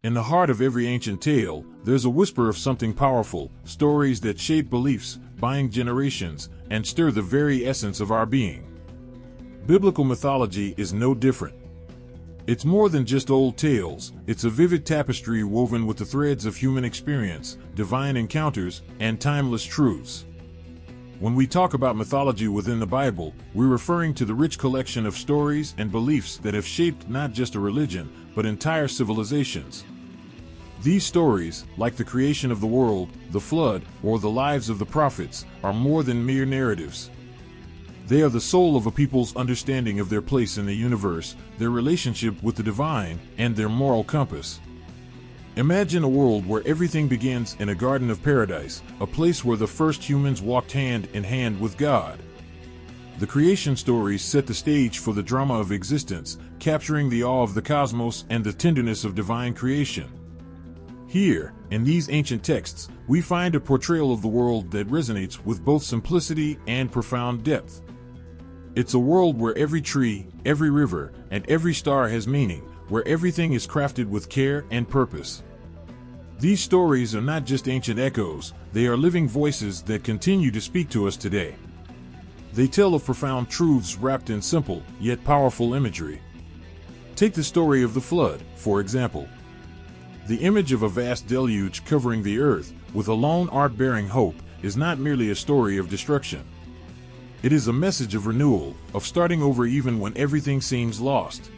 In the heart of every ancient tale, there's a whisper of something powerful, stories that shape beliefs, bind generations, and stir the very essence of our being. Biblical mythology is no different. It's more than just old tales, it's a vivid tapestry woven with the threads of human experience, divine encounters, and timeless truths. When we talk about mythology within the Bible, we're referring to the rich collection of stories and beliefs that have shaped not just a religion, but entire civilizations. These stories, like the creation of the world, the flood, or the lives of the prophets, are more than mere narratives. They are the soul of a people's understanding of their place in the universe, their relationship with the divine, and their moral compass. Imagine a world where everything begins in a garden of paradise, a place where the first humans walked hand in hand with God. The creation stories set the stage for the drama of existence, capturing the awe of the cosmos and the tenderness of divine creation. Here, in these ancient texts, we find a portrayal of the world that resonates with both simplicity and profound depth. It's a world where every tree, every river, and every star has meaning, where everything is crafted with care and purpose. These stories are not just ancient echoes, they are living voices that continue to speak to us today. They tell of profound truths wrapped in simple, yet powerful imagery. Take the story of the flood, for example. The image of a vast deluge covering the earth, with a lone ark bearing hope, is not merely a story of destruction. It is a message of renewal, of starting over even when everything seems lost.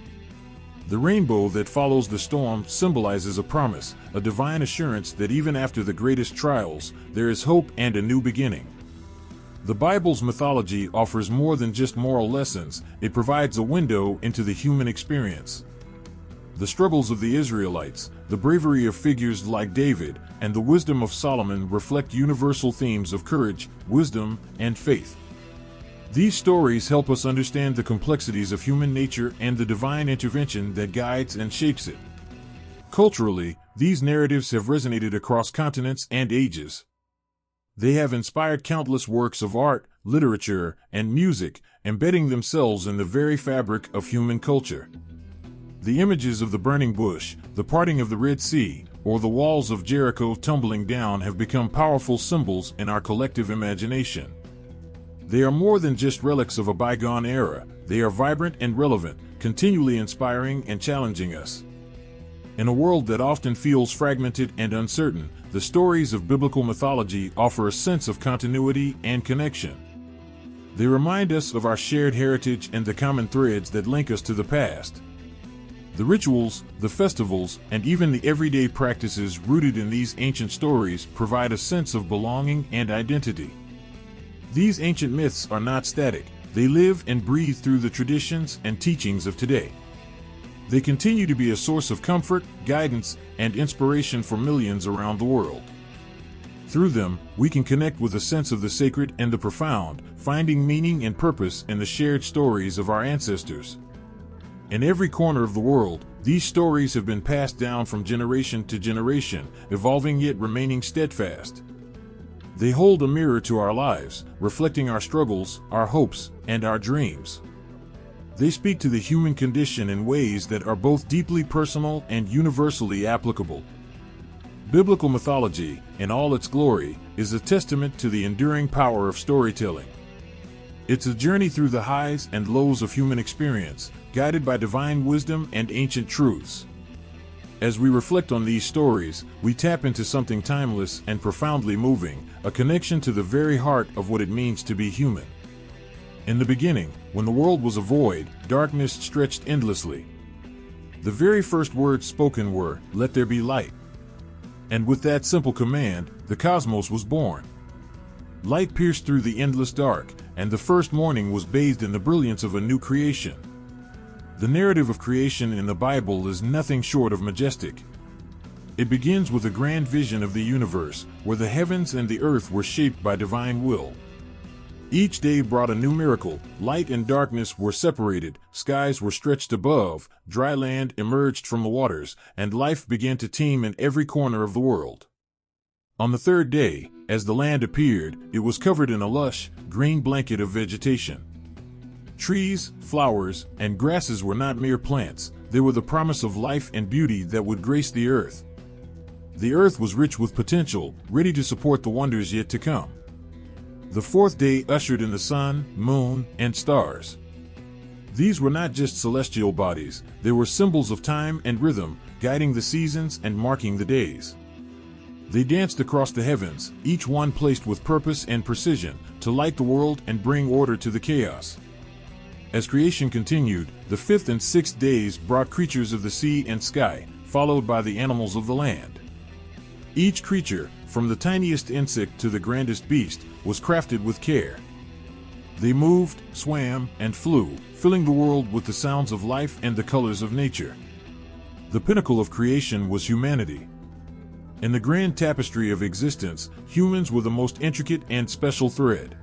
The rainbow that follows the storm symbolizes a promise, a divine assurance that even after the greatest trials, there is hope and a new beginning. The Bible's mythology offers more than just moral lessons, it provides a window into the human experience. The struggles of the Israelites, the bravery of figures like David, and the wisdom of Solomon reflect universal themes of courage, wisdom, and faith. These stories help us understand the complexities of human nature and the divine intervention that guides and shapes it. Culturally, these narratives have resonated across continents and ages. They have inspired countless works of art, literature, and music, embedding themselves in the very fabric of human culture. The images of the burning bush, the parting of the Red Sea, or the walls of Jericho tumbling down have become powerful symbols in our collective imagination. They are more than just relics of a bygone era, they are vibrant and relevant, continually inspiring and challenging us. In a world that often feels fragmented and uncertain, the stories of biblical mythology offer a sense of continuity and connection. They remind us of our shared heritage and the common threads that link us to the past. The rituals, the festivals, and even the everyday practices rooted in these ancient stories provide a sense of belonging and identity. These ancient myths are not static, they live and breathe through the traditions and teachings of today. They continue to be a source of comfort, guidance, and inspiration for millions around the world. Through them, we can connect with a sense of the sacred and the profound, finding meaning and purpose in the shared stories of our ancestors. In every corner of the world, these stories have been passed down from generation to generation, evolving yet remaining steadfast. They hold a mirror to our lives, reflecting our struggles, our hopes, and our dreams. They speak to the human condition in ways that are both deeply personal and universally applicable. Biblical mythology, in all its glory, is a testament to the enduring power of storytelling. It's a journey through the highs and lows of human experience, guided by divine wisdom and ancient truths. As we reflect on these stories, we tap into something timeless and profoundly moving, a connection to the very heart of what it means to be human. In the beginning, when the world was a void, darkness stretched endlessly. The very first words spoken were, "Let there be light." And with that simple command, the cosmos was born. Light pierced through the endless dark, and the first morning was bathed in the brilliance of a new creation. The narrative of creation in the Bible is nothing short of majestic. It begins with a grand vision of the universe, where the heavens and the earth were shaped by divine will. Each day brought a new miracle, light and darkness were separated, skies were stretched above, dry land emerged from the waters, and life began to teem in every corner of the world. On the third day, as the land appeared, it was covered in a lush, green blanket of vegetation. Trees, flowers, and grasses were not mere plants, they were the promise of life and beauty that would grace the earth. The earth was rich with potential, ready to support the wonders yet to come. The fourth day ushered in the sun, moon, and stars. These were not just celestial bodies, they were symbols of time and rhythm, guiding the seasons and marking the days. They danced across the heavens, each one placed with purpose and precision, to light the world and bring order to the chaos. As creation continued, the fifth and sixth days brought creatures of the sea and sky, followed by the animals of the land. Each creature, from the tiniest insect to the grandest beast, was crafted with care. They moved, swam, and flew, filling the world with the sounds of life and the colors of nature. The pinnacle of creation was humanity. In the grand tapestry of existence, humans were the most intricate and special thread.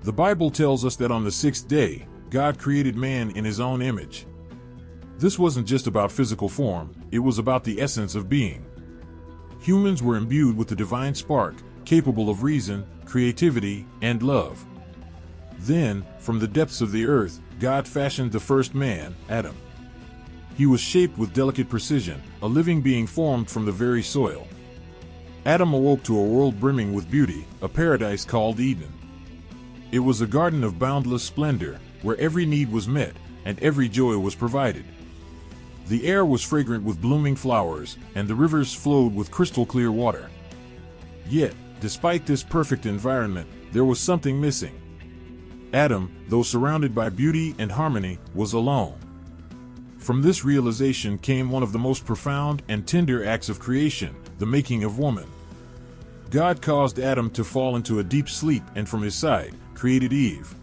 The Bible tells us that on the sixth day, God created man in his own image. This wasn't just about physical form, it was about the essence of being. Humans were imbued with the divine spark, capable of reason, creativity, and love. Then, from the depths of the earth, God fashioned the first man, Adam. He was shaped with delicate precision, a living being formed from the very soil. Adam awoke to a world brimming with beauty, a paradise called Eden. It was a garden of boundless splendor, where every need was met, and every joy was provided. The air was fragrant with blooming flowers, and the rivers flowed with crystal-clear water. Yet, despite this perfect environment, there was something missing. Adam, though surrounded by beauty and harmony, was alone. From this realization came one of the most profound and tender acts of creation, the making of woman. God caused Adam to fall into a deep sleep and from his side, created Eve.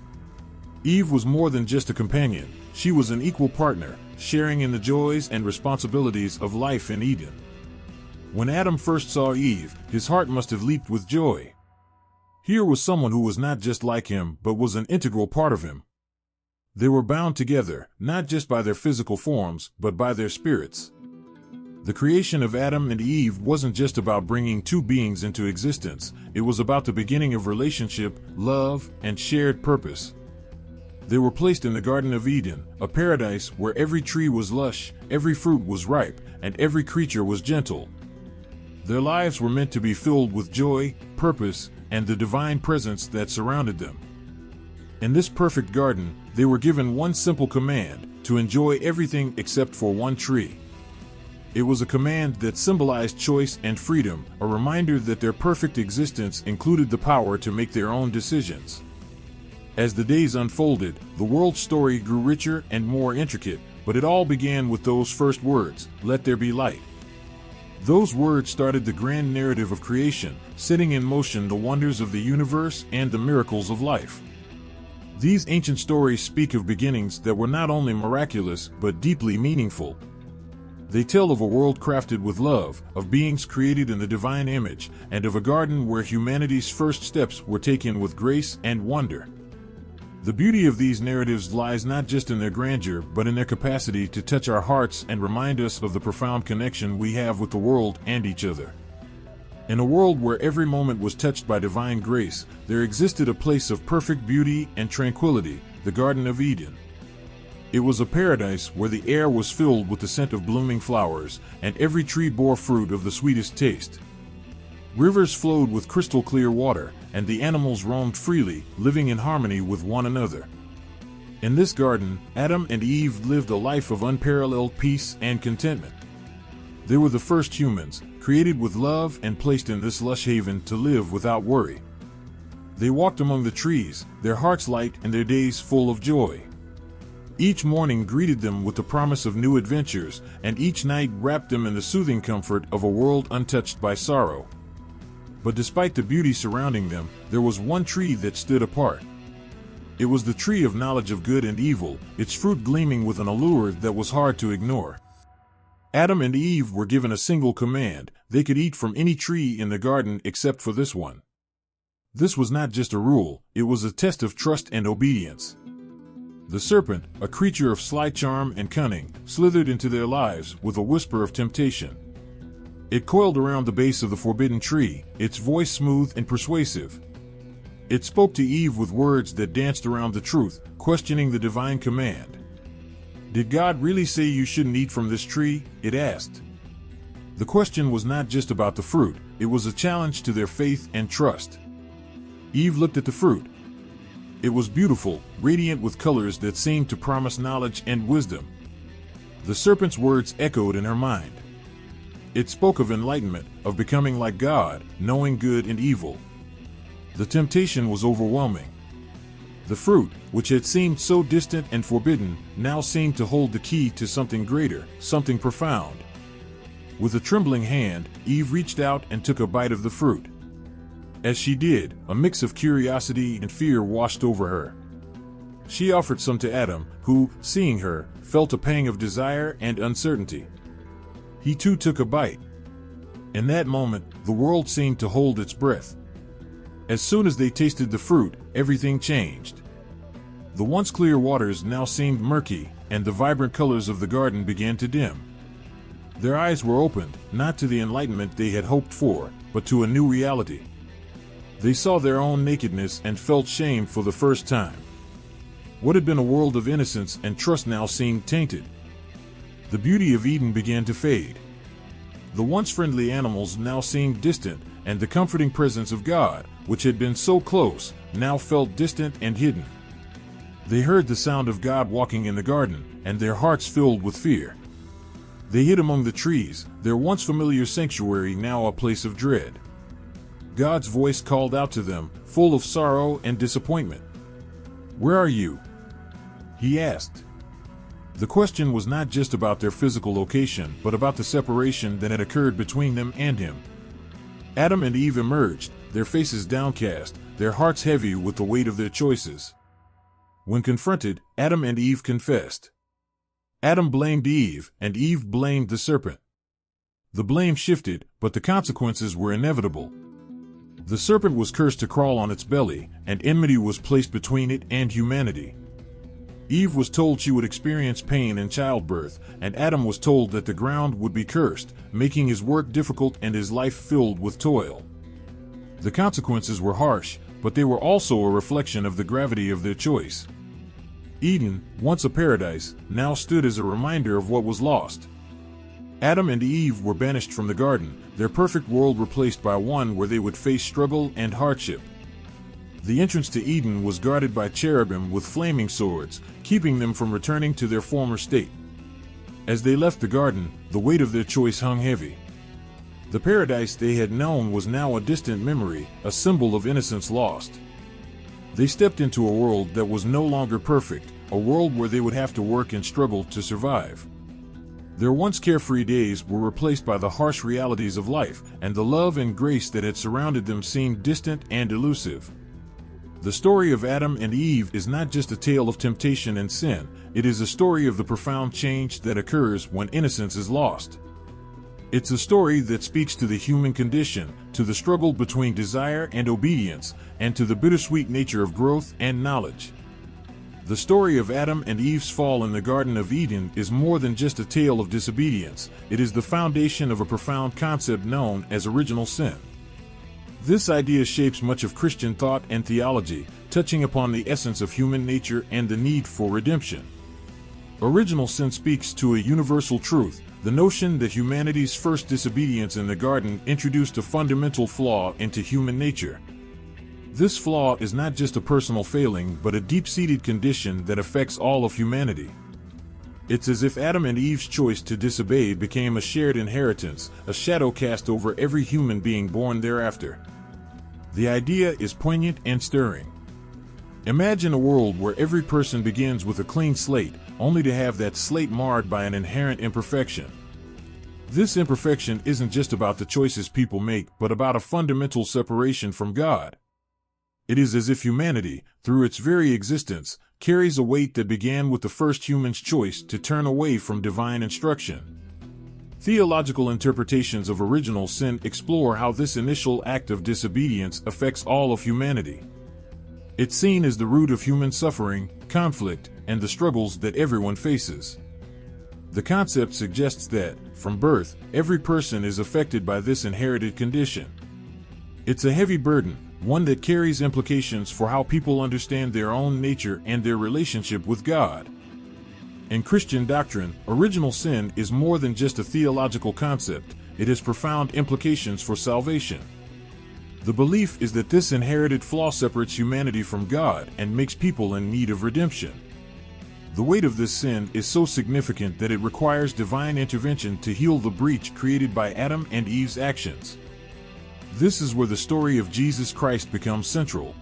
Eve was more than just a companion, she was an equal partner, sharing in the joys and responsibilities of life in Eden. When Adam first saw Eve, his heart must have leaped with joy. Here was someone who was not just like him, but was an integral part of him. They were bound together, not just by their physical forms, but by their spirits. The creation of Adam and Eve wasn't just about bringing two beings into existence, it was about the beginning of relationship, love, and shared purpose. They were placed in the Garden of Eden, a paradise where every tree was lush, every fruit was ripe, and every creature was gentle. Their lives were meant to be filled with joy, purpose, and the divine presence that surrounded them. In this perfect garden, they were given one simple command, to enjoy everything except for one tree. It was a command that symbolized choice and freedom, a reminder that their perfect existence included the power to make their own decisions. As the days unfolded, the world's story grew richer and more intricate, but it all began with those first words, "Let there be light." Those words started the grand narrative of creation, setting in motion the wonders of the universe and the miracles of life. These ancient stories speak of beginnings that were not only miraculous, but deeply meaningful. They tell of a world crafted with love, of beings created in the divine image, and of a garden where humanity's first steps were taken with grace and wonder. The beauty of these narratives lies not just in their grandeur, but in their capacity to touch our hearts and remind us of the profound connection we have with the world and each other. In a world where every moment was touched by divine grace, there existed a place of perfect beauty and tranquility, the Garden of Eden. It was a paradise where the air was filled with the scent of blooming flowers, and every tree bore fruit of the sweetest taste. Rivers flowed with crystal-clear water, and the animals roamed freely, living in harmony with one another. In this garden, Adam and Eve lived a life of unparalleled peace and contentment. They were the first humans, created with love and placed in this lush haven to live without worry. They walked among the trees, their hearts light and their days full of joy. Each morning greeted them with the promise of new adventures, and each night wrapped them in the soothing comfort of a world untouched by sorrow. But despite the beauty surrounding them, there was one tree that stood apart. It was the tree of knowledge of good and evil, its fruit gleaming with an allure that was hard to ignore. Adam and Eve were given a single command: they could eat from any tree in the garden except for this one. This was not just a rule, it was a test of trust and obedience. The serpent, a creature of sly charm and cunning, slithered into their lives with a whisper of temptation. It coiled around the base of the forbidden tree, its voice smooth and persuasive. It spoke to Eve with words that danced around the truth, questioning the divine command. Did God really say you shouldn't eat from this tree? It asked. The question was not just about the fruit, it was a challenge to their faith and trust. Eve looked at the fruit. It was beautiful, radiant with colors that seemed to promise knowledge and wisdom. The serpent's words echoed in her mind. It spoke of enlightenment, of becoming like God, knowing good and evil. The temptation was overwhelming. The fruit, which had seemed so distant and forbidden, now seemed to hold the key to something greater, something profound. With a trembling hand, Eve reached out and took a bite of the fruit. As she did, a mix of curiosity and fear washed over her. She offered some to Adam, who, seeing her, felt a pang of desire and uncertainty. He too took a bite. In that moment, the world seemed to hold its breath. As soon as they tasted the fruit, everything changed. The once clear waters now seemed murky, and the vibrant colors of the garden began to dim. Their eyes were opened, not to the enlightenment they had hoped for, but to a new reality. They saw their own nakedness and felt shame for the first time. What had been a world of innocence and trust now seemed tainted. The beauty of Eden began to fade. The once friendly animals now seemed distant, and the comforting presence of God, which had been so close, now felt distant and hidden. They heard the sound of God walking in the garden, and their hearts filled with fear. They hid among the trees, their once familiar sanctuary now a place of dread. God's voice called out to them, full of sorrow and disappointment. "Where are you?" He asked. The question was not just about their physical location, but about the separation that had occurred between them and him. Adam and Eve emerged, their faces downcast, their hearts heavy with the weight of their choices. When confronted, Adam and Eve confessed. Adam blamed Eve, and Eve blamed the serpent. The blame shifted, but the consequences were inevitable. The serpent was cursed to crawl on its belly, and enmity was placed between it and humanity. Eve was told she would experience pain in childbirth, and Adam was told that the ground would be cursed, making his work difficult and his life filled with toil. The consequences were harsh, but they were also a reflection of the gravity of their choice. Eden, once a paradise, now stood as a reminder of what was lost. Adam and Eve were banished from the garden, their perfect world replaced by one where they would face struggle and hardship. The entrance to Eden was guarded by cherubim with flaming swords, keeping them from returning to their former state. As they left the garden, the weight of their choice hung heavy. The paradise they had known was now a distant memory, a symbol of innocence lost. They stepped into a world that was no longer perfect, a world where they would have to work and struggle to survive. Their once carefree days were replaced by the harsh realities of life, and the love and grace that had surrounded them seemed distant and elusive. The story of Adam and Eve is not just a tale of temptation and sin, it is a story of the profound change that occurs when innocence is lost. It's a story that speaks to the human condition, to the struggle between desire and obedience, and to the bittersweet nature of growth and knowledge. The story of Adam and Eve's fall in the Garden of Eden is more than just a tale of disobedience, it is the foundation of a profound concept known as original sin. This idea shapes much of Christian thought and theology, touching upon the essence of human nature and the need for redemption. Original sin speaks to a universal truth, the notion that humanity's first disobedience in the garden introduced a fundamental flaw into human nature. This flaw is not just a personal failing but a deep-seated condition that affects all of humanity. It's as if Adam and Eve's choice to disobey became a shared inheritance, a shadow cast over every human being born thereafter. The idea is poignant and stirring. Imagine a world where every person begins with a clean slate, only to have that slate marred by an inherent imperfection. This imperfection isn't just about the choices people make, but about a fundamental separation from God. It is as if humanity, through its very existence, carries a weight that began with the first human's choice to turn away from divine instruction. Theological interpretations of original sin explore how this initial act of disobedience affects all of humanity. It's seen as the root of human suffering, conflict, and the struggles that everyone faces. The concept suggests that, from birth, every person is affected by this inherited condition. It's a heavy burden, one that carries implications for how people understand their own nature and their relationship with God. In Christian doctrine, original sin is more than just a theological concept, it has profound implications for salvation. The belief is that this inherited flaw separates humanity from God and makes people in need of redemption. The weight of this sin is so significant that it requires divine intervention to heal the breach created by Adam and Eve's actions. This is where the story of Jesus Christ becomes central.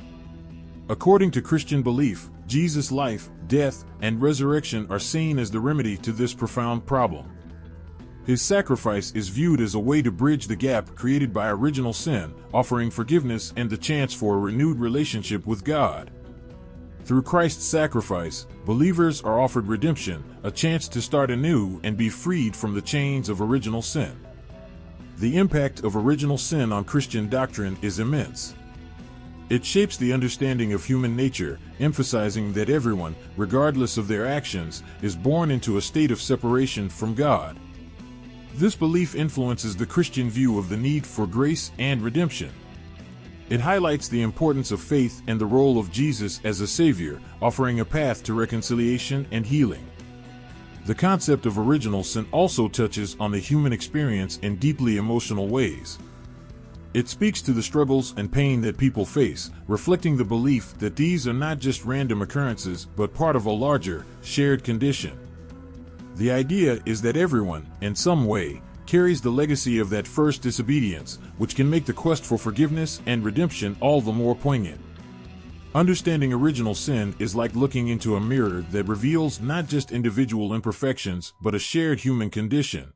According to Christian belief, Jesus' life, death, and resurrection are seen as the remedy to this profound problem. His sacrifice is viewed as a way to bridge the gap created by original sin, offering forgiveness and the chance for a renewed relationship with God. Through Christ's sacrifice, believers are offered redemption, a chance to start anew and be freed from the chains of original sin. The impact of original sin on Christian doctrine is immense. It shapes the understanding of human nature, emphasizing that everyone, regardless of their actions, is born into a state of separation from God. This belief influences the Christian view of the need for grace and redemption. It highlights the importance of faith and the role of Jesus as a Savior, offering a path to reconciliation and healing. The concept of original sin also touches on the human experience in deeply emotional ways. It speaks to the struggles and pain that people face, reflecting the belief that these are not just random occurrences but part of a larger, shared condition. The idea is that everyone, in some way, carries the legacy of that first disobedience, which can make the quest for forgiveness and redemption all the more poignant. Understanding original sin is like looking into a mirror that reveals not just individual imperfections but a shared human condition.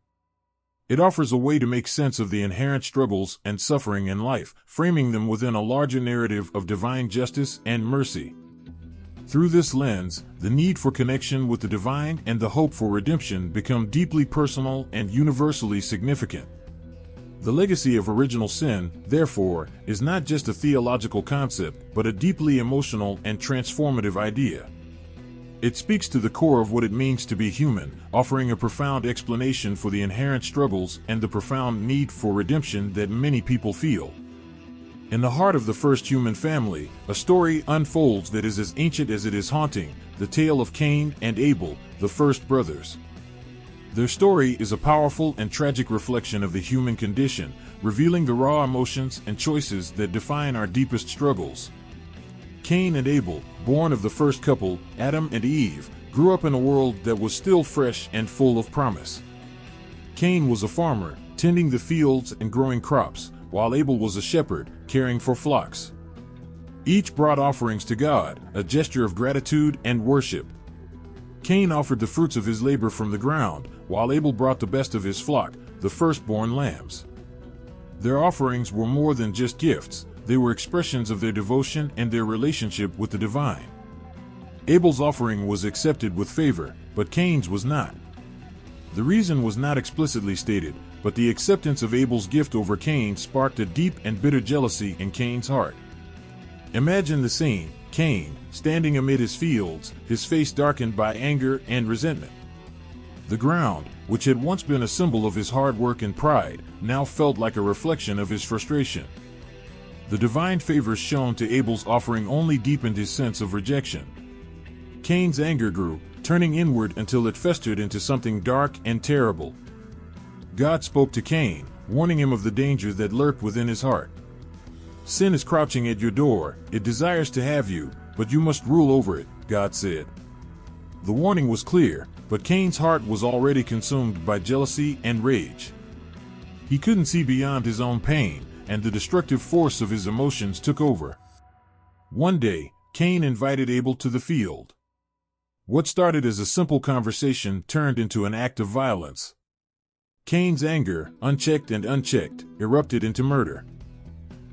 It offers a way to make sense of the inherent struggles and suffering in life, framing them within a larger narrative of divine justice and mercy. Through this lens, the need for connection with the divine and the hope for redemption become deeply personal and universally significant. The legacy of original sin, therefore, is not just a theological concept, but a deeply emotional and transformative idea. It speaks to the core of what it means to be human, offering a profound explanation for the inherent struggles and the profound need for redemption that many people feel. In the heart of the first human family, a story unfolds that is as ancient as it is haunting, the tale of Cain and Abel, the first brothers. Their story is a powerful and tragic reflection of the human condition, revealing the raw emotions and choices that define our deepest struggles. Cain and Abel, born of the first couple, Adam and Eve, grew up in a world that was still fresh and full of promise. Cain was a farmer, tending the fields and growing crops, while Abel was a shepherd, caring for flocks. Each brought offerings to God, a gesture of gratitude and worship. Cain offered the fruits of his labor from the ground, while Abel brought the best of his flock, the firstborn lambs. Their offerings were more than just gifts, they were expressions of their devotion and their relationship with the divine. Abel's offering was accepted with favor, but Cain's was not. The reason was not explicitly stated, but the acceptance of Abel's gift over Cain sparked a deep and bitter jealousy in Cain's heart. Imagine the scene: Cain, standing amid his fields, his face darkened by anger and resentment. The ground, which had once been a symbol of his hard work and pride, now felt like a reflection of his frustration. The divine favor shown to Abel's offering only deepened his sense of rejection. Cain's anger grew, turning inward until it festered into something dark and terrible. God spoke to Cain, warning him of the danger that lurked within his heart. "Sin is crouching at your door, it desires to have you, but you must rule over it," God said. The warning was clear, but Cain's heart was already consumed by jealousy and rage. He couldn't see beyond his own pain, and the destructive force of his emotions took over. One day, Cain invited Abel to the field. What started as a simple conversation turned into an act of violence. Cain's anger, unchecked, erupted into murder.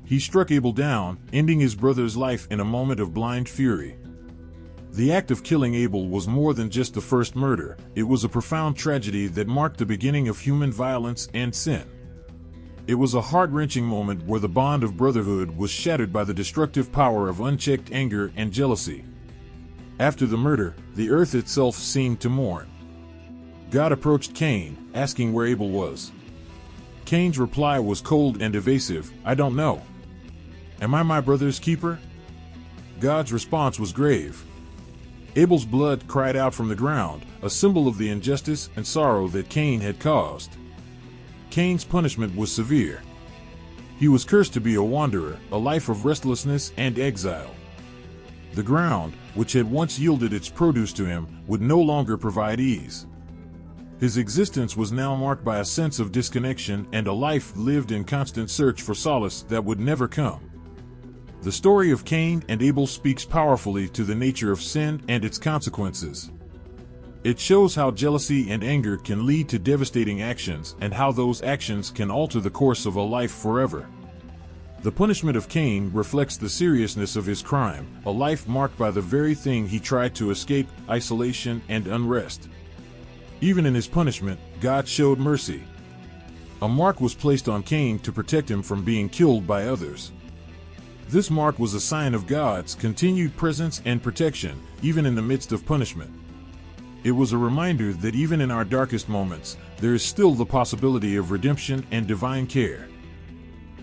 He struck Abel down, ending his brother's life in a moment of blind fury. The act of killing Abel was more than just the first murder, it was a profound tragedy that marked the beginning of human violence and sin. It was a heart-wrenching moment where the bond of brotherhood was shattered by the destructive power of unchecked anger and jealousy. After the murder, the earth itself seemed to mourn. God approached Cain, asking where Abel was. Cain's reply was cold and evasive: "I don't know. Am I my brother's keeper?" God's response was grave. Abel's blood cried out from the ground, a symbol of the injustice and sorrow that Cain had caused. Cain's punishment was severe. He was cursed to be a wanderer, a life of restlessness and exile. The ground, which had once yielded its produce to him, would no longer provide ease. His existence was now marked by a sense of disconnection and a life lived in constant search for solace that would never come. The story of Cain and Abel speaks powerfully to the nature of sin and its consequences. It shows how jealousy and anger can lead to devastating actions and how those actions can alter the course of a life forever. The punishment of Cain reflects the seriousness of his crime, a life marked by the very thing he tried to escape, isolation and unrest. Even in his punishment, God showed mercy. A mark was placed on Cain to protect him from being killed by others. This mark was a sign of God's continued presence and protection, even in the midst of punishment. It was a reminder that even in our darkest moments, there is still the possibility of redemption and divine care.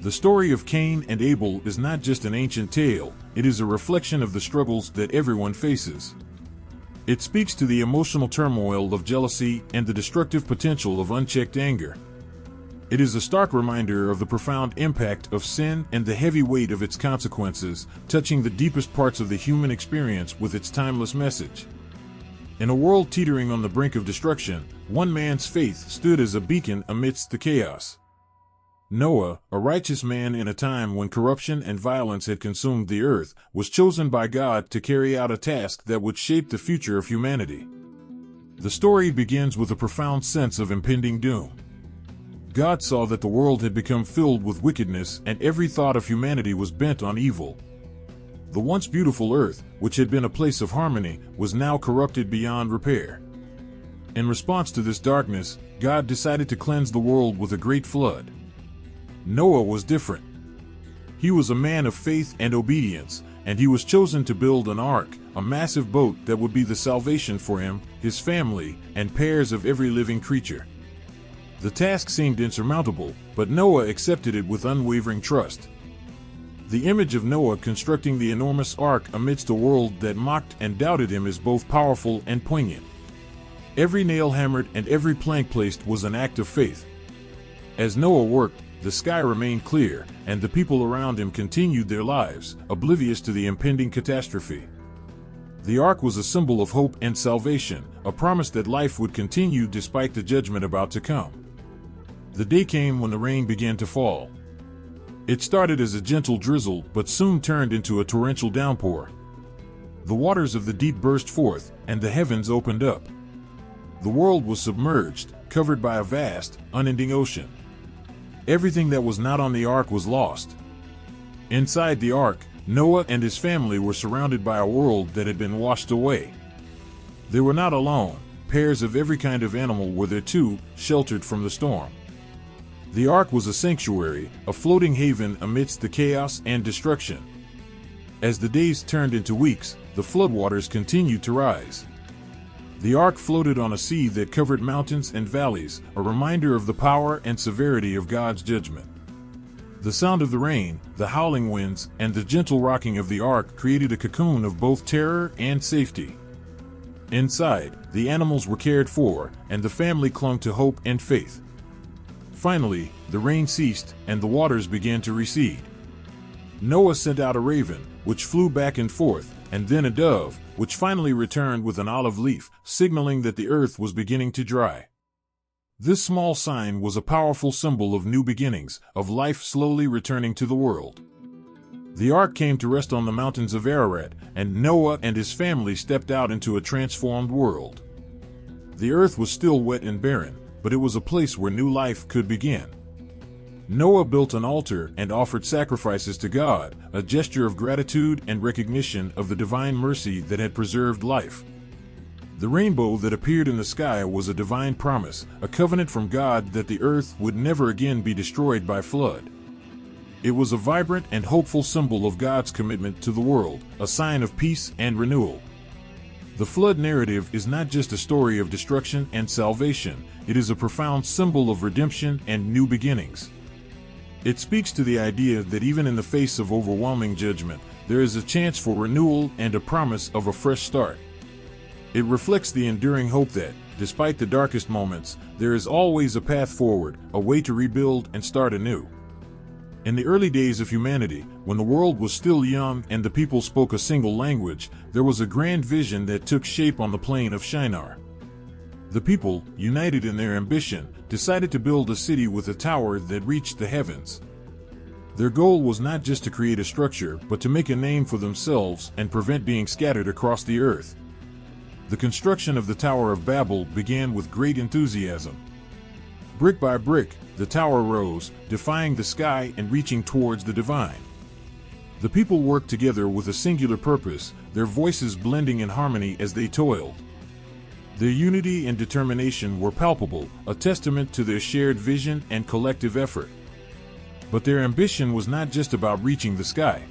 The story of Cain and Abel is not just an ancient tale, it is a reflection of the struggles that everyone faces. It speaks to the emotional turmoil of jealousy and the destructive potential of unchecked anger. It is a stark reminder of the profound impact of sin and the heavy weight of its consequences, touching the deepest parts of the human experience with its timeless message. In a world teetering on the brink of destruction, one man's faith stood as a beacon amidst the chaos. Noah, a righteous man in a time when corruption and violence had consumed the earth, was chosen by God to carry out a task that would shape the future of humanity. The story begins with a profound sense of impending doom. God saw that the world had become filled with wickedness and every thought of humanity was bent on evil. The once beautiful earth, which had been a place of harmony, was now corrupted beyond repair. In response to this darkness, God decided to cleanse the world with a great flood. Noah was different. He was a man of faith and obedience, and he was chosen to build an ark, a massive boat that would be the salvation for him, his family, and pairs of every living creature. The task seemed insurmountable, but Noah accepted it with unwavering trust. The image of Noah constructing the enormous ark amidst a world that mocked and doubted him is both powerful and poignant. Every nail hammered and every plank placed was an act of faith. As Noah worked, the sky remained clear, and the people around him continued their lives, oblivious to the impending catastrophe. The ark was a symbol of hope and salvation, a promise that life would continue despite the judgment about to come. The day came when the rain began to fall. It started as a gentle drizzle, but soon turned into a torrential downpour. The waters of the deep burst forth, and the heavens opened up. The world was submerged, covered by a vast, unending ocean. Everything that was not on the ark was lost. Inside the ark, Noah and his family were surrounded by a world that had been washed away. They were not alone. Pairs of every kind of animal were there too, sheltered from the storm. The ark was a sanctuary, a floating haven amidst the chaos and destruction. As the days turned into weeks, the floodwaters continued to rise. The ark floated on a sea that covered mountains and valleys, a reminder of the power and severity of God's judgment. The sound of the rain, the howling winds, and the gentle rocking of the ark created a cocoon of both terror and safety. Inside, the animals were cared for, and the family clung to hope and faith. Finally, the rain ceased, and the waters began to recede. Noah sent out a raven, which flew back and forth, and then a dove, which finally returned with an olive leaf, signaling that the earth was beginning to dry. This small sign was a powerful symbol of new beginnings, of life slowly returning to the world. The ark came to rest on the mountains of Ararat, and Noah and his family stepped out into a transformed world. The earth was still wet and barren, but it was a place where new life could begin. Noah built an altar and offered sacrifices to God, a gesture of gratitude and recognition of the divine mercy that had preserved life. The rainbow that appeared in the sky was a divine promise, a covenant from God that the earth would never again be destroyed by flood. It was a vibrant and hopeful symbol of God's commitment to the world, a sign of peace and renewal. The flood narrative is not just a story of destruction and salvation, it is a profound symbol of redemption and new beginnings. It speaks to the idea that even in the face of overwhelming judgment, there is a chance for renewal and a promise of a fresh start. It reflects the enduring hope that, despite the darkest moments, there is always a path forward, a way to rebuild and start anew. In the early days of humanity, when the world was still young and the people spoke a single language, there was a grand vision that took shape on the plain of Shinar. The people, united in their ambition, decided to build a city with a tower that reached the heavens. Their goal was not just to create a structure, but to make a name for themselves and prevent being scattered across the earth. The construction of the Tower of Babel began with great enthusiasm. Brick by brick, the tower rose, defying the sky and reaching towards the divine. The people worked together with a singular purpose, their voices blending in harmony as they toiled. Their unity and determination were palpable, a testament to their shared vision and collective effort. But their ambition was not just about reaching the sky.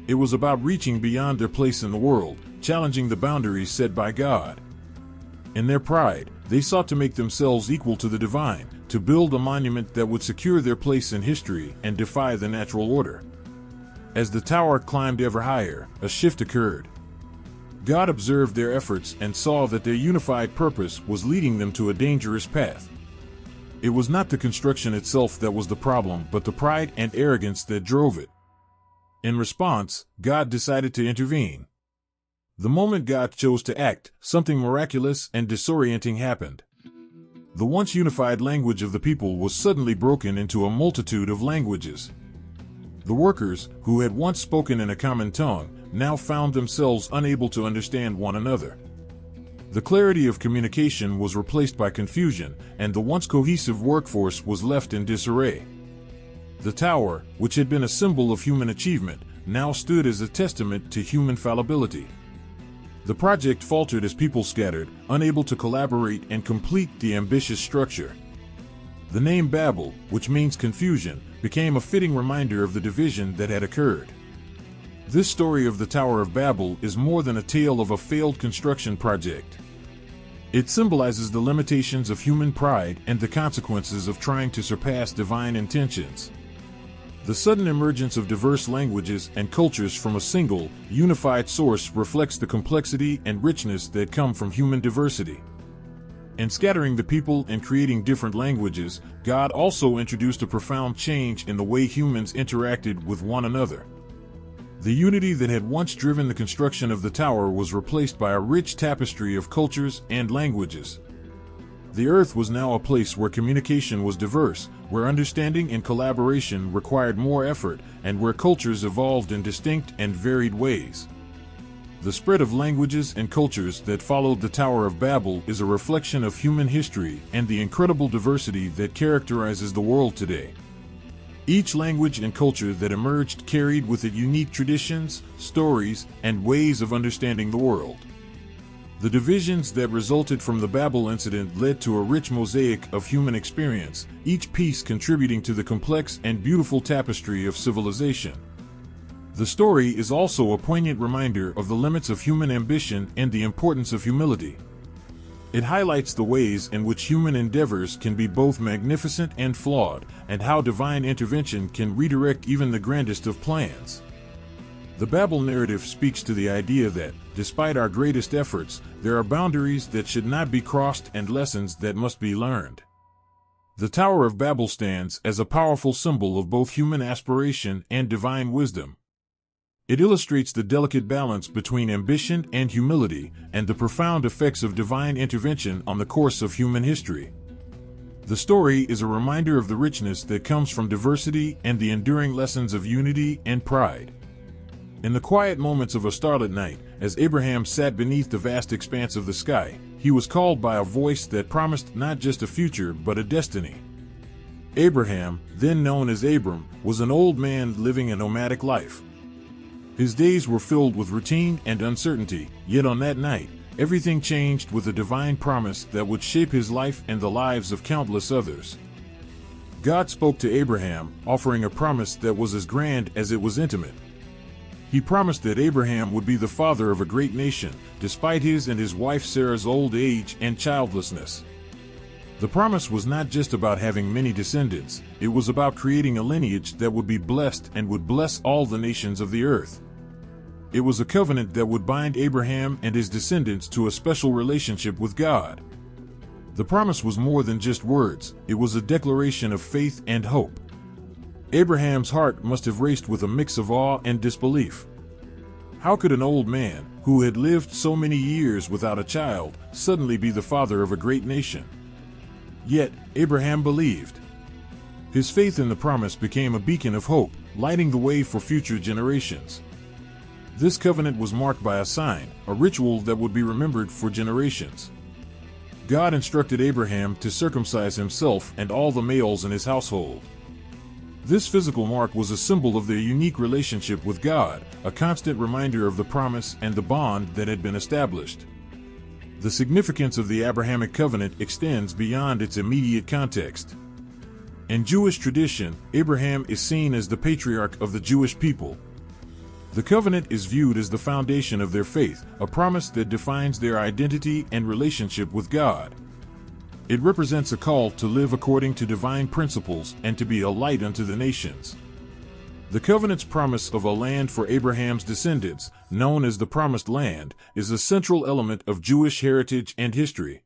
It was about reaching beyond their place in the world, challenging the boundaries set by God. In their pride, they sought to make themselves equal to the divine, to build a monument that would secure their place in history and defy the natural order. As the tower climbed ever higher, a shift occurred. God observed their efforts and saw that their unified purpose was leading them to a dangerous path. It was not the construction itself that was the problem, but the pride and arrogance that drove it. In response, God decided to intervene. The moment God chose to act, something miraculous and disorienting happened. The once unified language of the people was suddenly broken into a multitude of languages. The workers, who had once spoken in a common tongue, now found themselves unable to understand one another. The clarity of communication was replaced by confusion, and the once cohesive workforce was left in disarray. The tower, which had been a symbol of human achievement, now stood as a testament to human fallibility. The project faltered as people scattered, unable to collaborate and complete the ambitious structure. The name Babel, which means confusion, became a fitting reminder of the division that had occurred. This story of the Tower of Babel is more than a tale of a failed construction project. It symbolizes the limitations of human pride and the consequences of trying to surpass divine intentions. The sudden emergence of diverse languages and cultures from a single, unified source reflects the complexity and richness that come from human diversity. In scattering the people and creating different languages, God also introduced a profound change in the way humans interacted with one another. The unity that had once driven the construction of the tower was replaced by a rich tapestry of cultures and languages. The earth was now a place where communication was diverse, where understanding and collaboration required more effort, and where cultures evolved in distinct and varied ways. The spread of languages and cultures that followed the Tower of Babel is a reflection of human history and the incredible diversity that characterizes the world today. Each language and culture that emerged carried with it unique traditions, stories, and ways of understanding the world. The divisions that resulted from the Babel incident led to a rich mosaic of human experience, each piece contributing to the complex and beautiful tapestry of civilization. The story is also a poignant reminder of the limits of human ambition and the importance of humility. It highlights the ways in which human endeavors can be both magnificent and flawed, and how divine intervention can redirect even the grandest of plans. The Babel narrative speaks to the idea that, despite our greatest efforts, there are boundaries that should not be crossed and lessons that must be learned. The Tower of Babel stands as a powerful symbol of both human aspiration and divine wisdom. It illustrates the delicate balance between ambition and humility, and the profound effects of divine intervention on the course of human history. The story is a reminder of the richness that comes from diversity and the enduring lessons of unity and pride. In the quiet moments of a starlit night, as Abraham sat beneath the vast expanse of the sky, he was called by a voice that promised not just a future but a destiny. Abraham, then known as Abram, was an old man living a nomadic life. His days were filled with routine and uncertainty, yet on that night, everything changed with a divine promise that would shape his life and the lives of countless others. God spoke to Abraham, offering a promise that was as grand as it was intimate. He promised that Abraham would be the father of a great nation, despite his and his wife Sarah's old age and childlessness. The promise was not just about having many descendants, it was about creating a lineage that would be blessed and would bless all the nations of the earth. It was a covenant that would bind Abraham and his descendants to a special relationship with God. The promise was more than just words, it was a declaration of faith and hope. Abraham's heart must have raced with a mix of awe and disbelief. How could an old man, who had lived so many years without a child, suddenly be the father of a great nation? Yet, Abraham believed. His faith in the promise became a beacon of hope, lighting the way for future generations. This covenant was marked by a sign, a ritual that would be remembered for generations. God instructed Abraham to circumcise himself and all the males in his household. This physical mark was a symbol of their unique relationship with God, a constant reminder of the promise and the bond that had been established. The significance of the Abrahamic covenant extends beyond its immediate context. In Jewish tradition, Abraham is seen as the patriarch of the Jewish people. The covenant is viewed as the foundation of their faith, a promise that defines their identity and relationship with God. It represents a call to live according to divine principles and to be a light unto the nations. The covenant's promise of a land for Abraham's descendants, known as the Promised Land, is a central element of Jewish heritage and history.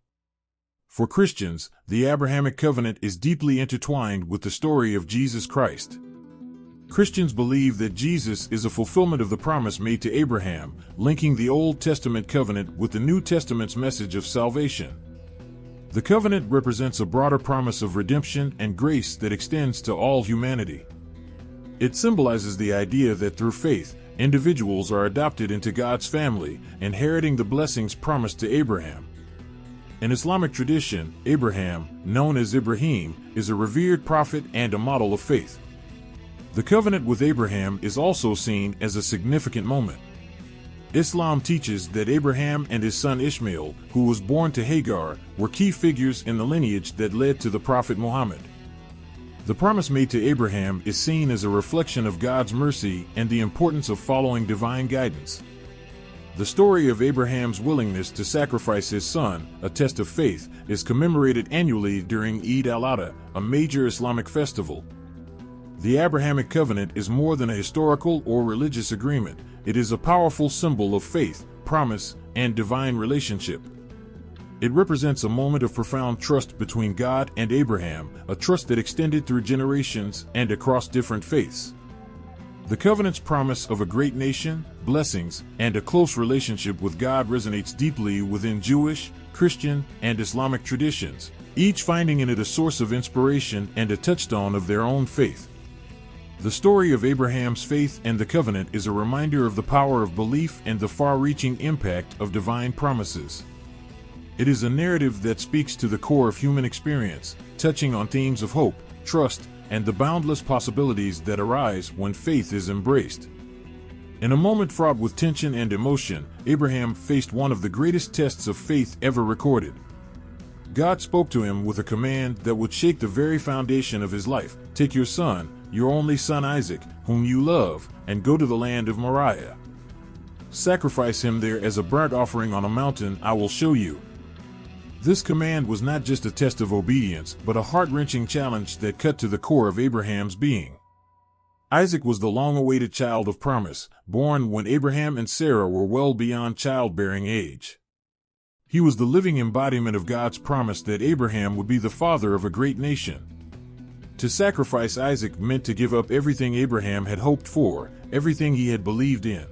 For Christians, the Abrahamic covenant is deeply intertwined with the story of Jesus Christ. Christians believe that Jesus is a fulfillment of the promise made to Abraham, linking the Old Testament covenant with the New Testament's message of salvation. The covenant represents a broader promise of redemption and grace that extends to all humanity. It symbolizes the idea that through faith, individuals are adopted into God's family, inheriting the blessings promised to Abraham. In Islamic tradition, Abraham, known as Ibrahim, is a revered prophet and a model of faith. The covenant with Abraham is also seen as a significant moment. Islam teaches that Abraham and his son Ishmael, who was born to Hagar, were key figures in the lineage that led to the Prophet Muhammad. The promise made to Abraham is seen as a reflection of God's mercy and the importance of following divine guidance. The story of Abraham's willingness to sacrifice his son, a test of faith, is commemorated annually during Eid al-Adha, a major Islamic festival. The Abrahamic covenant is more than a historical or religious agreement. It is a powerful symbol of faith, promise, and divine relationship. It represents a moment of profound trust between God and Abraham, a trust that extended through generations and across different faiths. The covenant's promise of a great nation, blessings, and a close relationship with God resonates deeply within Jewish, Christian, and Islamic traditions, each finding in it a source of inspiration and a touchstone of their own faith. The story of Abraham's faith and the covenant is a reminder of the power of belief and the far-reaching impact of divine promises. It is a narrative that speaks to the core of human experience, touching on themes of hope, trust, and the boundless possibilities that arise when faith is embraced. In a moment fraught with tension and emotion, Abraham faced one of the greatest tests of faith ever recorded. God spoke to him with a command that would shake the very foundation of his life: "Take your son, your only son Isaac, whom you love, and go to the land of Moriah. Sacrifice him there as a burnt offering on a mountain I will show you." This command was not just a test of obedience, but a heart-wrenching challenge that cut to the core of Abraham's being. Isaac was the long-awaited child of promise, born when Abraham and Sarah were well beyond childbearing age. He was the living embodiment of God's promise that Abraham would be the father of a great nation. To sacrifice Isaac meant to give up everything Abraham had hoped for, everything he had believed in.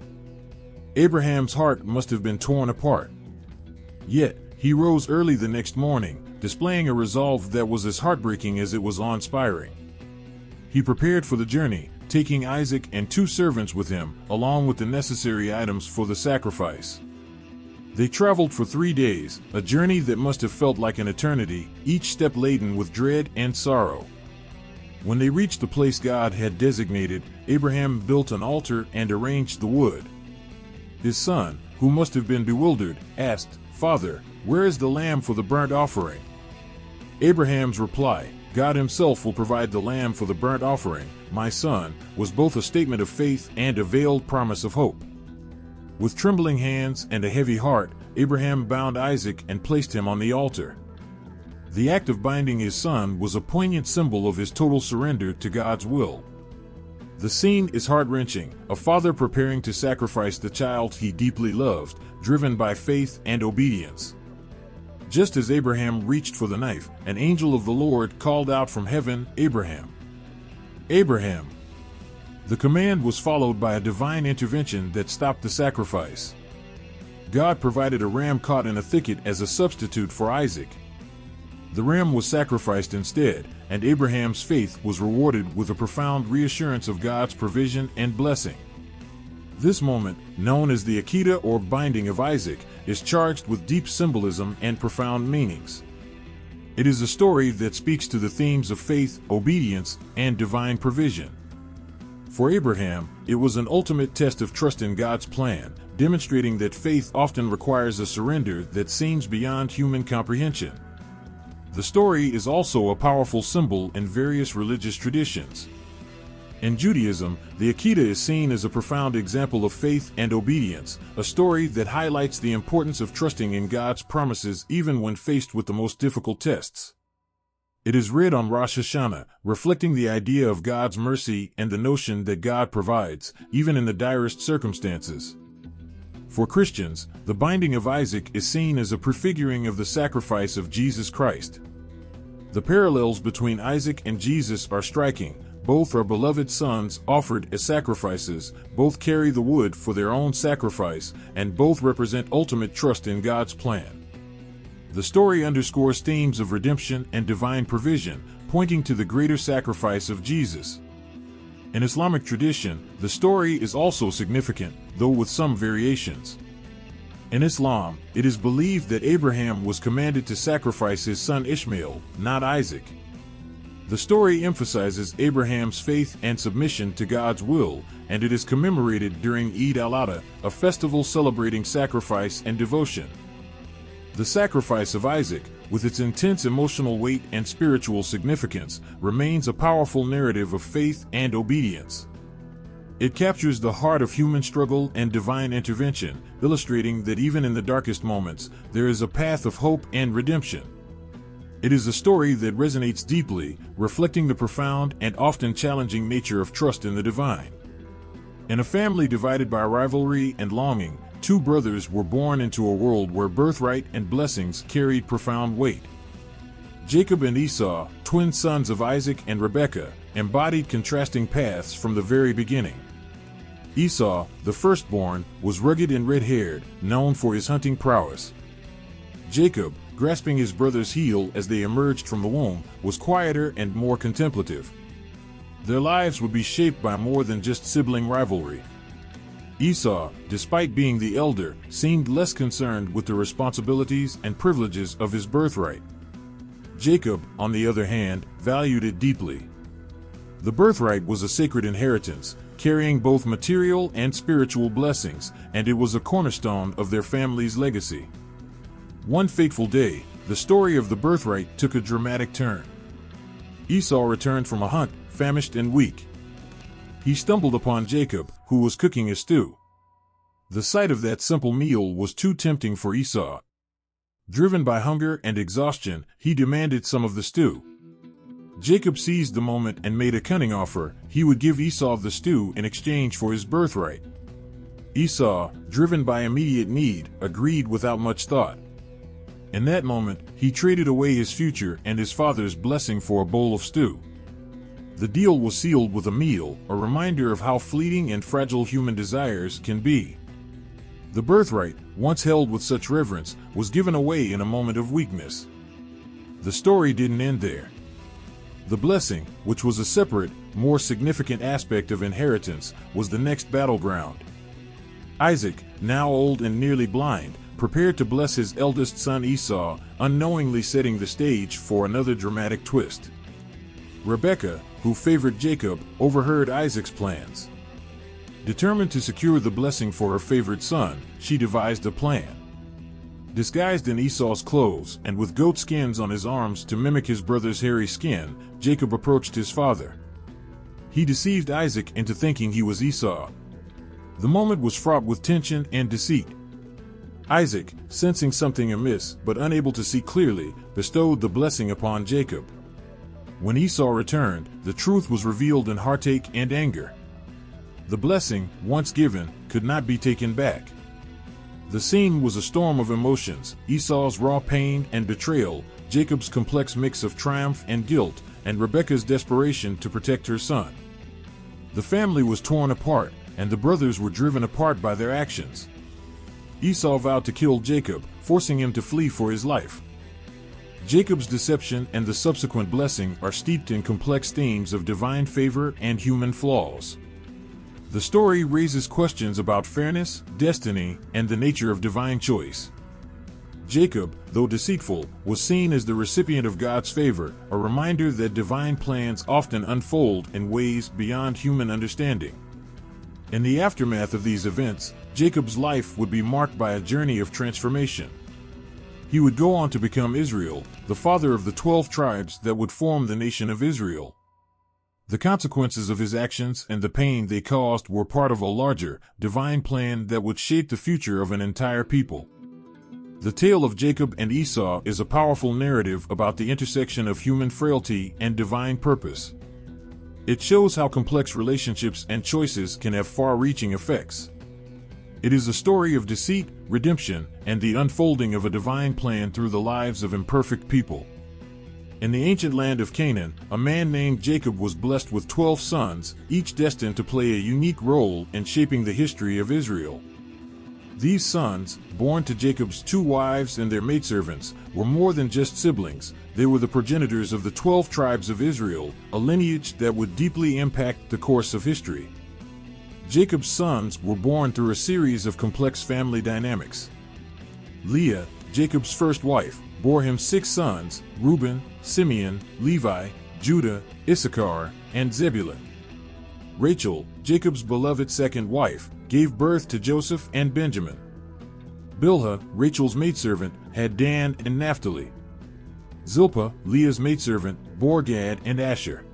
Abraham's heart must have been torn apart. Yet, he rose early the next morning, displaying a resolve that was as heartbreaking as it was awe-inspiring. He prepared for the journey, taking Isaac and 2 servants with him, along with the necessary items for the sacrifice. They traveled for 3 days, a journey that must have felt like an eternity, each step laden with dread and sorrow. When they reached the place God had designated, Abraham built an altar and arranged the wood. His son, who must have been bewildered, asked, "Father, where is the lamb for the burnt offering?" Abraham's reply, "God himself will provide the lamb for the burnt offering, my son," was both a statement of faith and a veiled promise of hope. With trembling hands and a heavy heart, Abraham bound Isaac and placed him on the altar. The act of binding his son was a poignant symbol of his total surrender to God's will. The scene is heart-wrenching, a father preparing to sacrifice the child he deeply loved, driven by faith and obedience. Just as Abraham reached for the knife, an angel of the Lord called out from heaven, "Abraham! Abraham!" The command was followed by a divine intervention that stopped the sacrifice. God provided a ram caught in a thicket as a substitute for Isaac. The ram was sacrificed instead, and Abraham's faith was rewarded with a profound reassurance of God's provision and blessing. This moment, known as the Akedah or binding of Isaac, is charged with deep symbolism and profound meanings. It is a story that speaks to the themes of faith, obedience, and divine provision. For Abraham, it was an ultimate test of trust in God's plan, demonstrating that faith often requires a surrender that seems beyond human comprehension. The story is also a powerful symbol in various religious traditions. In Judaism, the Akedah is seen as a profound example of faith and obedience, a story that highlights the importance of trusting in God's promises even when faced with the most difficult tests. It is read on Rosh Hashanah, reflecting the idea of God's mercy and the notion that God provides, even in the direst circumstances. For Christians, the binding of Isaac is seen as a prefiguring of the sacrifice of Jesus Christ. The parallels between Isaac and Jesus are striking. Both are beloved sons offered as sacrifices, both carry the wood for their own sacrifice, and both represent ultimate trust in God's plan. The story underscores themes of redemption and divine provision, pointing to the greater sacrifice of Jesus. In Islamic tradition, the story is also significant, though with some variations. In Islam, it is believed that Abraham was commanded to sacrifice his son Ishmael, not Isaac. The story emphasizes Abraham's faith and submission to God's will, and it is commemorated during Eid al-Adha, a festival celebrating sacrifice and devotion. The sacrifice of Isaac, with its intense emotional weight and spiritual significance, remains a powerful narrative of faith and obedience. It captures the heart of human struggle and divine intervention, illustrating that even in the darkest moments, there is a path of hope and redemption. It is a story that resonates deeply, reflecting the profound and often challenging nature of trust in the divine. In a family divided by rivalry and longing, two brothers were born into a world where birthright and blessings carried profound weight. Jacob and Esau, twin sons of Isaac and Rebekah, embodied contrasting paths from the very beginning. Esau, the firstborn, was rugged and red-haired, known for his hunting prowess. Jacob, grasping his brother's heel as they emerged from the womb, was quieter and more contemplative. Their lives would be shaped by more than just sibling rivalry. Esau, despite being the elder, seemed less concerned with the responsibilities and privileges of his birthright. Jacob, on the other hand, valued it deeply. The birthright was a sacred inheritance, carrying both material and spiritual blessings, and it was a cornerstone of their family's legacy. One fateful day, the story of the birthright took a dramatic turn. Esau returned from a hunt, famished and weak. He stumbled upon Jacob, who was cooking a stew. The sight of that simple meal was too tempting for Esau. Driven by hunger and exhaustion, he demanded some of the stew. Jacob seized the moment and made a cunning offer. He would give Esau the stew in exchange for his birthright. Esau, driven by immediate need, agreed without much thought. In that moment, he traded away his future and his father's blessing for a bowl of stew. The deal was sealed with a meal, a reminder of how fleeting and fragile human desires can be. The birthright, once held with such reverence, was given away in a moment of weakness. The story didn't end there. The blessing, which was a separate, more significant aspect of inheritance, was the next battleground. Isaac, now old and nearly blind, prepared to bless his eldest son Esau, unknowingly setting the stage for another dramatic twist. Rebekah, who favored Jacob, overheard Isaac's plans. Determined to secure the blessing for her favored son, she devised a plan. Disguised in Esau's clothes and with goat skins on his arms to mimic his brother's hairy skin, Jacob approached his father. He deceived Isaac into thinking he was Esau. The moment was fraught with tension and deceit. Isaac, sensing something amiss but unable to see clearly, bestowed the blessing upon Jacob. When Esau returned, the truth was revealed in heartache and anger. The blessing, once given, could not be taken back. The scene was a storm of emotions: Esau's raw pain and betrayal, Jacob's complex mix of triumph and guilt, and Rebekah's desperation to protect her son. The family was torn apart, and the brothers were driven apart by their actions. Esau vowed to kill Jacob, forcing him to flee for his life. Jacob's deception and the subsequent blessing are steeped in complex themes of divine favor and human flaws. The story raises questions about fairness, destiny, and the nature of divine choice. Jacob, though deceitful, was seen as the recipient of God's favor, a reminder that divine plans often unfold in ways beyond human understanding. In the aftermath of these events, Jacob's life would be marked by a journey of transformation. He would go on to become Israel, the father of the 12 tribes that would form the nation of Israel. The consequences of his actions and the pain they caused were part of a larger, divine plan that would shape the future of an entire people. The tale of Jacob and Esau is a powerful narrative about the intersection of human frailty and divine purpose. It shows how complex relationships and choices can have far-reaching effects. It is a story of deceit, redemption, and the unfolding of a divine plan through the lives of imperfect people. In the ancient land of Canaan, a man named Jacob was blessed with 12 sons, each destined to play a unique role in shaping the history of Israel. These sons, born to Jacob's 2 wives and their maidservants, were more than just siblings. They were the progenitors of the 12 tribes of Israel, a lineage that would deeply impact the course of history. Jacob's sons were born through a series of complex family dynamics. Leah, Jacob's first wife, bore him 6 sons: Reuben, Simeon, Levi, Judah, Issachar, and Zebulun. Rachel, Jacob's beloved second wife, gave birth to Joseph and Benjamin. Bilhah, Rachel's maidservant, had Dan and Naphtali. Zilpah, Leah's maidservant, bore Gad and Asher.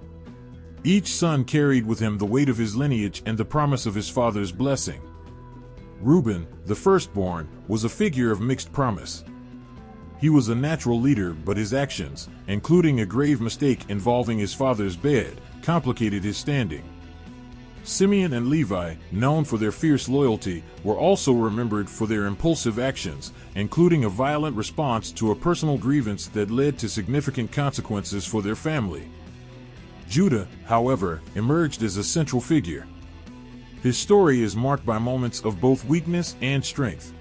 Each son carried with him the weight of his lineage and the promise of his father's blessing. Reuben, the firstborn, was a figure of mixed promise. He was a natural leader, but his actions, including a grave mistake involving his father's bed, complicated his standing. Simeon and Levi, known for their fierce loyalty, were also remembered for their impulsive actions, including a violent response to a personal grievance that led to significant consequences for their family. Judah, however, emerged as a central figure. His story is marked by moments of both weakness and strength.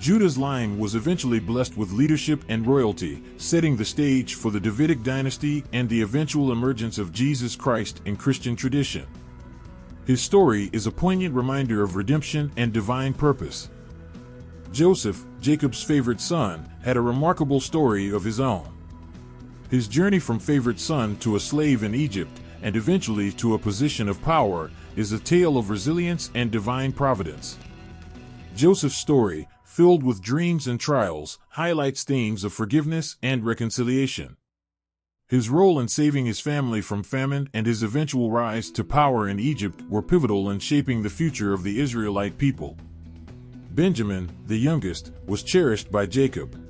Judah's line was eventually blessed with leadership and royalty, setting the stage for the Davidic dynasty and the eventual emergence of Jesus Christ in Christian tradition. His story is a poignant reminder of redemption and divine purpose. Joseph, Jacob's favorite son, had a remarkable story of his own. His journey from favorite son to a slave in Egypt, and eventually to a position of power, is a tale of resilience and divine providence. Joseph's story, filled with dreams and trials, highlights themes of forgiveness and reconciliation. His role in saving his family from famine and his eventual rise to power in Egypt were pivotal in shaping the future of the Israelite people. Benjamin, the youngest, was cherished by Jacob.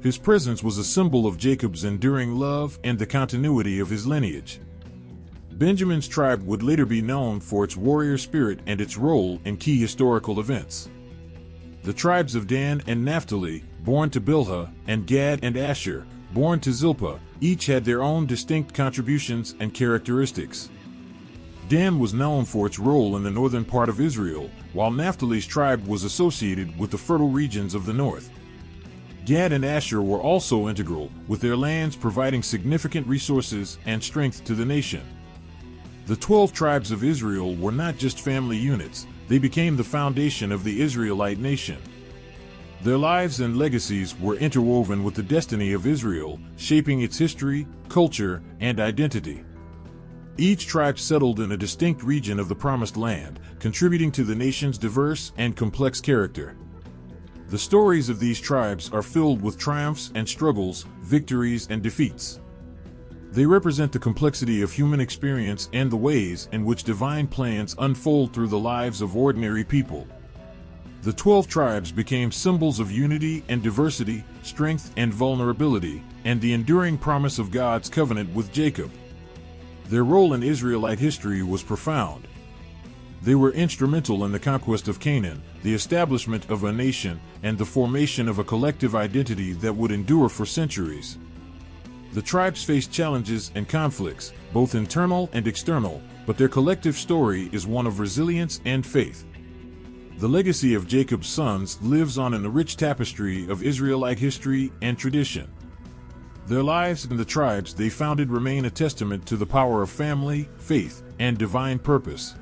His presence was a symbol of Jacob's enduring love and the continuity of his lineage. Benjamin's tribe would later be known for its warrior spirit and its role in key historical events. The tribes of Dan and Naphtali, born to Bilhah, and Gad and Asher, born to Zilpah, each had their own distinct contributions and characteristics. Dan was known for its role in the northern part of Israel, while Naphtali's tribe was associated with the fertile regions of the north. Gad and Asher were also integral, with their lands providing significant resources and strength to the nation. The 12 tribes of Israel were not just family units, they became the foundation of the Israelite nation. Their lives and legacies were interwoven with the destiny of Israel, shaping its history, culture, and identity. Each tribe settled in a distinct region of the Promised Land, contributing to the nation's diverse and complex character. The stories of these tribes are filled with triumphs and struggles, victories and defeats. They represent the complexity of human experience and the ways in which divine plans unfold through the lives of ordinary people. The 12 tribes became symbols of unity and diversity, strength and vulnerability, and the enduring promise of God's covenant with Jacob. Their role in Israelite history was profound. They were instrumental in the conquest of Canaan, the establishment of a nation, and the formation of a collective identity that would endure for centuries. The tribes faced challenges and conflicts, both internal and external, but their collective story is one of resilience and faith. The legacy of Jacob's sons lives on in the rich tapestry of Israelite history and tradition. Their lives and the tribes they founded remain a testament to the power of family, faith, and divine purpose.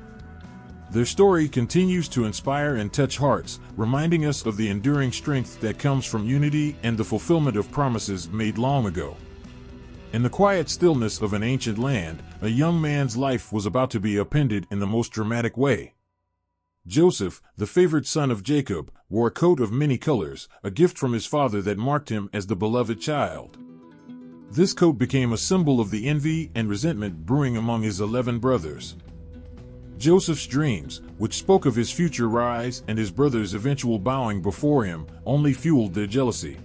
Their story continues to inspire and touch hearts, reminding us of the enduring strength that comes from unity and the fulfillment of promises made long ago. In the quiet stillness of an ancient land, a young man's life was about to be upended in the most dramatic way. Joseph, the favored son of Jacob, wore a coat of many colors, a gift from his father that marked him as the beloved child. This coat became a symbol of the envy and resentment brewing among his 11 brothers. Joseph's dreams, which spoke of his future rise and his brothers' eventual bowing before him, only fueled their jealousy.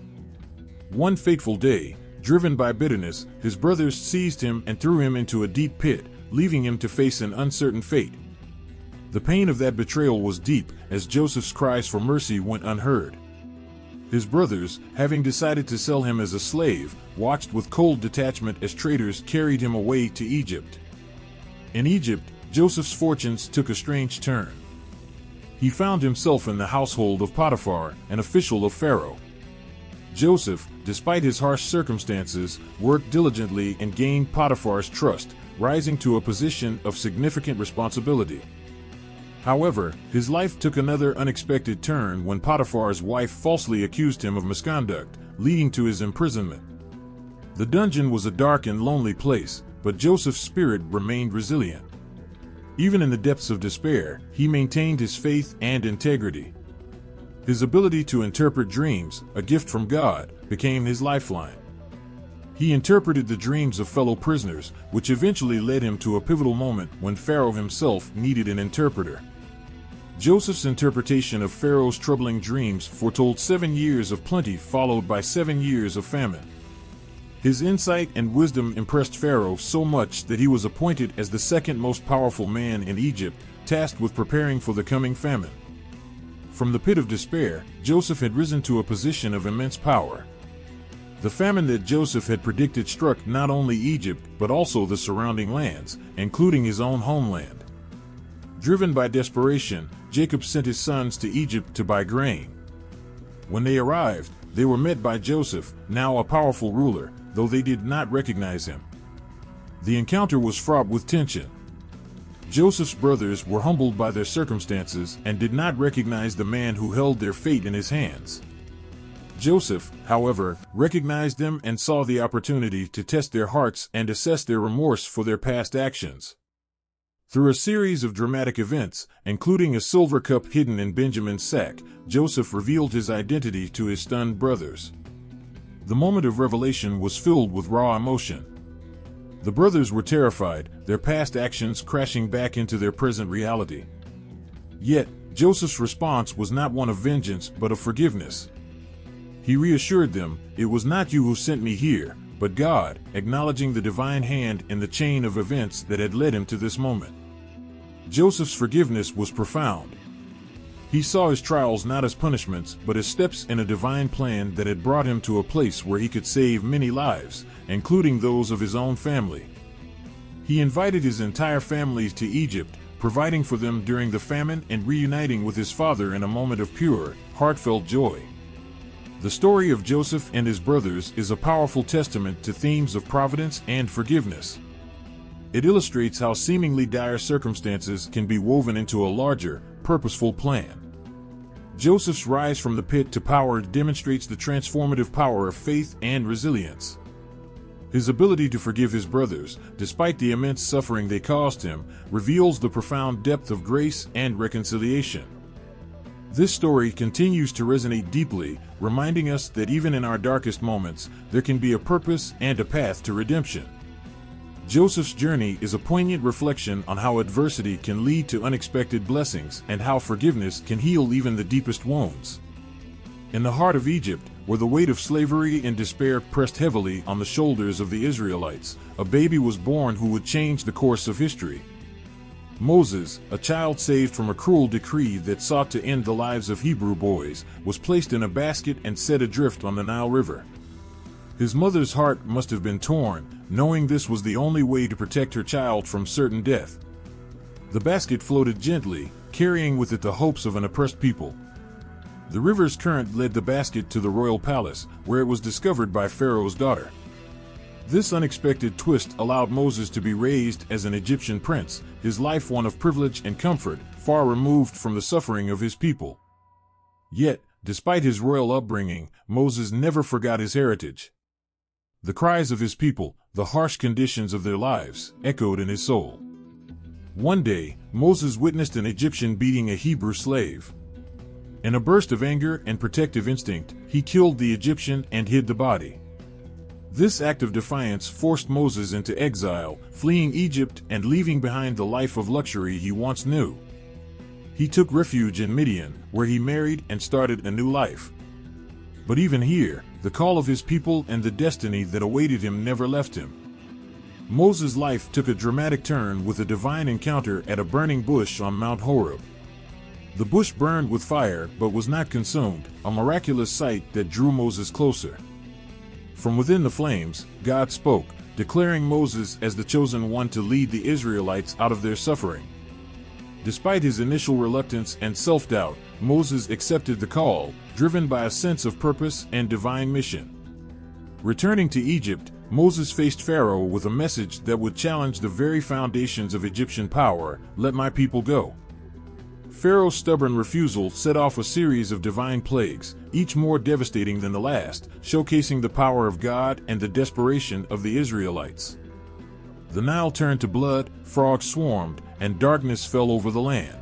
One fateful day, driven by bitterness, his brothers seized him and threw him into a deep pit, leaving him to face an uncertain fate. The pain of that betrayal was deep, as Joseph's cries for mercy went unheard. His brothers, having decided to sell him as a slave, watched with cold detachment as traders carried him away to Egypt. In Egypt, Joseph's fortunes took a strange turn. He found himself in the household of Potiphar, an official of Pharaoh. Joseph, despite his harsh circumstances, worked diligently and gained Potiphar's trust, rising to a position of significant responsibility. However, his life took another unexpected turn when Potiphar's wife falsely accused him of misconduct, leading to his imprisonment. The dungeon was a dark and lonely place, but Joseph's spirit remained resilient. Even in the depths of despair, he maintained his faith and integrity. His ability to interpret dreams, a gift from God, became his lifeline. He interpreted the dreams of fellow prisoners, which eventually led him to a pivotal moment when Pharaoh himself needed an interpreter. Joseph's interpretation of Pharaoh's troubling dreams foretold 7 years of plenty followed by 7 years of famine. His insight and wisdom impressed Pharaoh so much that he was appointed as the second most powerful man in Egypt, tasked with preparing for the coming famine. From the pit of despair, Joseph had risen to a position of immense power. The famine that Joseph had predicted struck not only Egypt but also the surrounding lands, including his own homeland. Driven by desperation, Jacob sent his sons to Egypt to buy grain. When they arrived, they were met by Joseph, now a powerful ruler, though they did not recognize him. The encounter was fraught with tension. Joseph's brothers were humbled by their circumstances and did not recognize the man who held their fate in his hands. Joseph, however, recognized them and saw the opportunity to test their hearts and assess their remorse for their past actions. Through a series of dramatic events, including a silver cup hidden in Benjamin's sack, Joseph revealed his identity to his stunned brothers. The moment of revelation was filled with raw emotion. The brothers were terrified, their past actions crashing back into their present reality. Yet, Joseph's response was not one of vengeance but of forgiveness. He reassured them, "It was not you who sent me here, but God," acknowledging the divine hand in the chain of events that had led him to this moment. Joseph's forgiveness was profound. He saw his trials not as punishments but as steps in a divine plan that had brought him to a place where he could save many lives, including those of his own family. He invited his entire family to Egypt, providing for them during the famine and reuniting with his father in a moment of pure, heartfelt joy. The story of Joseph and his brothers is a powerful testament to themes of providence and forgiveness. It illustrates how seemingly dire circumstances can be woven into a larger, purposeful plan. Joseph's rise from the pit to power demonstrates the transformative power of faith and resilience. His ability to forgive his brothers, despite the immense suffering they caused him, reveals the profound depth of grace and reconciliation. This story continues to resonate deeply, reminding us that even in our darkest moments, there can be a purpose and a path to redemption. Joseph's journey is a poignant reflection on how adversity can lead to unexpected blessings and how forgiveness can heal even the deepest wounds. In the heart of Egypt, where the weight of slavery and despair pressed heavily on the shoulders of the Israelites, a baby was born who would change the course of history. Moses, a child saved from a cruel decree that sought to end the lives of Hebrew boys, was placed in a basket and set adrift on the Nile River. His mother's heart must have been torn, knowing this was the only way to protect her child from certain death. The basket floated gently, carrying with it the hopes of an oppressed people. The river's current led the basket to the royal palace, where it was discovered by Pharaoh's daughter. This unexpected twist allowed Moses to be raised as an Egyptian prince, his life one of privilege and comfort, far removed from the suffering of his people. Yet, despite his royal upbringing, Moses never forgot his heritage. The cries of his people, the harsh conditions of their lives, echoed in his soul. One day, Moses witnessed an Egyptian beating a Hebrew slave. In a burst of anger and protective instinct, he killed the Egyptian and hid the body. This act of defiance forced Moses into exile, fleeing Egypt and leaving behind the life of luxury he once knew. He took refuge in Midian, where he married and started a new life. But even here, the call of his people and the destiny that awaited him never left him. Moses' life took a dramatic turn with a divine encounter at a burning bush on Mount Horeb. The bush burned with fire but was not consumed, a miraculous sight that drew Moses closer. From within the flames, God spoke, declaring Moses as the chosen one to lead the Israelites out of their suffering. Despite his initial reluctance and self-doubt, Moses accepted the call, driven by a sense of purpose and divine mission. Returning to Egypt, Moses faced Pharaoh with a message that would challenge the very foundations of Egyptian power: "Let my people go." Pharaoh's stubborn refusal set off a series of divine plagues, each more devastating than the last, showcasing the power of God and the desperation of the Israelites. The Nile turned to blood, frogs swarmed, and darkness fell over the land.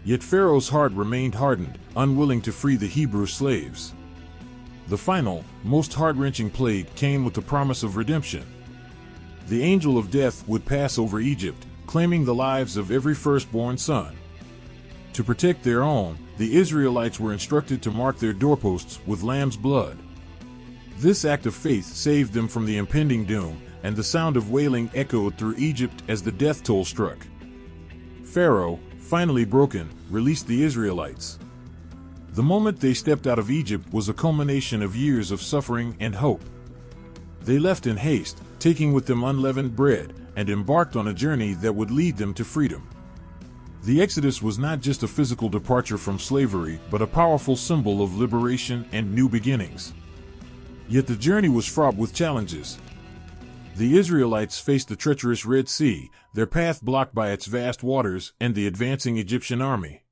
Yet Pharaoh's heart remained hardened, unwilling to free the Hebrew slaves. The final, most heart-wrenching plague came with the promise of redemption. The angel of death would pass over Egypt, claiming the lives of every firstborn son. To protect their own, the Israelites were instructed to mark their doorposts with lamb's blood. This act of faith saved them from the impending doom, and the sound of wailing echoed through Egypt as the death toll struck. Pharaoh, finally broken, released the Israelites. The moment they stepped out of Egypt was a culmination of years of suffering and hope. They left in haste, taking with them unleavened bread, and embarked on a journey that would lead them to freedom. The Exodus was not just a physical departure from slavery, but a powerful symbol of liberation and new beginnings. Yet the journey was fraught with challenges. The Israelites faced the treacherous Red Sea, their path blocked by its vast waters and the advancing Egyptian army.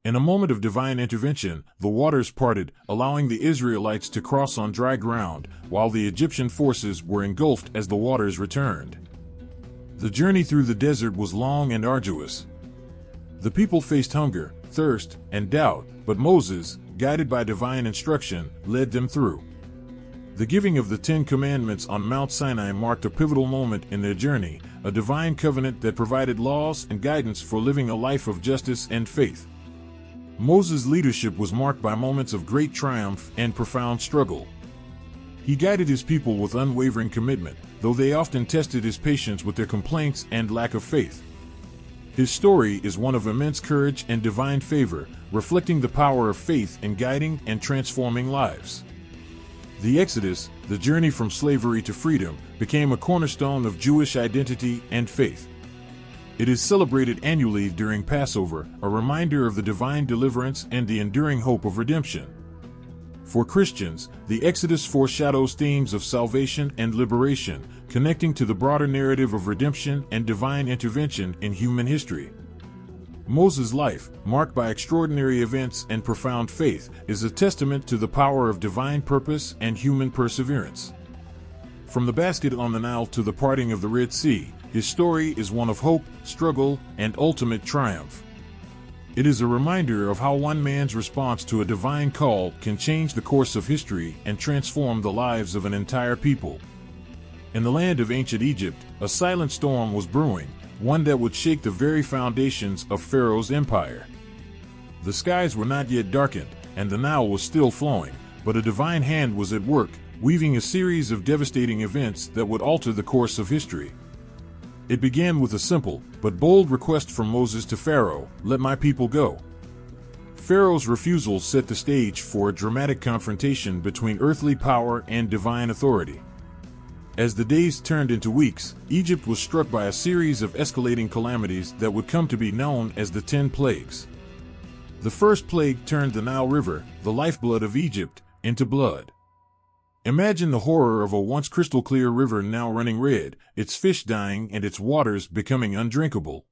In a moment of divine intervention, the waters parted, allowing the Israelites to cross on dry ground, while the Egyptian forces were engulfed as the waters returned. The journey through the desert was long and arduous. The people faced hunger, thirst, and doubt, but Moses, guided by divine instruction, led them through. The giving of the 10 Commandments on Mount Sinai marked a pivotal moment in their journey, a divine covenant that provided laws and guidance for living a life of justice and faith. Moses' leadership was marked by moments of great triumph and profound struggle. He guided his people with unwavering commitment, though they often tested his patience with their complaints and lack of faith. His story is one of immense courage and divine favor, reflecting the power of faith in guiding and transforming lives. The Exodus, the journey from slavery to freedom, became a cornerstone of Jewish identity and faith. It is celebrated annually during Passover, a reminder of the divine deliverance and the enduring hope of redemption. For Christians, the Exodus foreshadows themes of salvation and liberation, connecting to the broader narrative of redemption and divine intervention in human history. Moses' life, marked by extraordinary events and profound faith, is a testament to the power of divine purpose and human perseverance. From the basket on the Nile to the parting of the Red Sea, his story is one of hope, struggle, and ultimate triumph. It is a reminder of how one man's response to a divine call can change the course of history and transform the lives of an entire people. In the land of ancient Egypt, a silent storm was brewing, one that would shake the very foundations of Pharaoh's empire. The skies were not yet darkened, and the Nile was still flowing, but a divine hand was at work, weaving a series of devastating events that would alter the course of history. It began with a simple but bold request from Moses to Pharaoh, "Let my people go." Pharaoh's refusal set the stage for a dramatic confrontation between earthly power and divine authority. As the days turned into weeks, Egypt was struck by a series of escalating calamities that would come to be known as the 10 plagues. The first plague turned the Nile River, the lifeblood of Egypt, into blood. Imagine the horror of a once crystal-clear river now running red, its fish dying and its waters becoming undrinkable.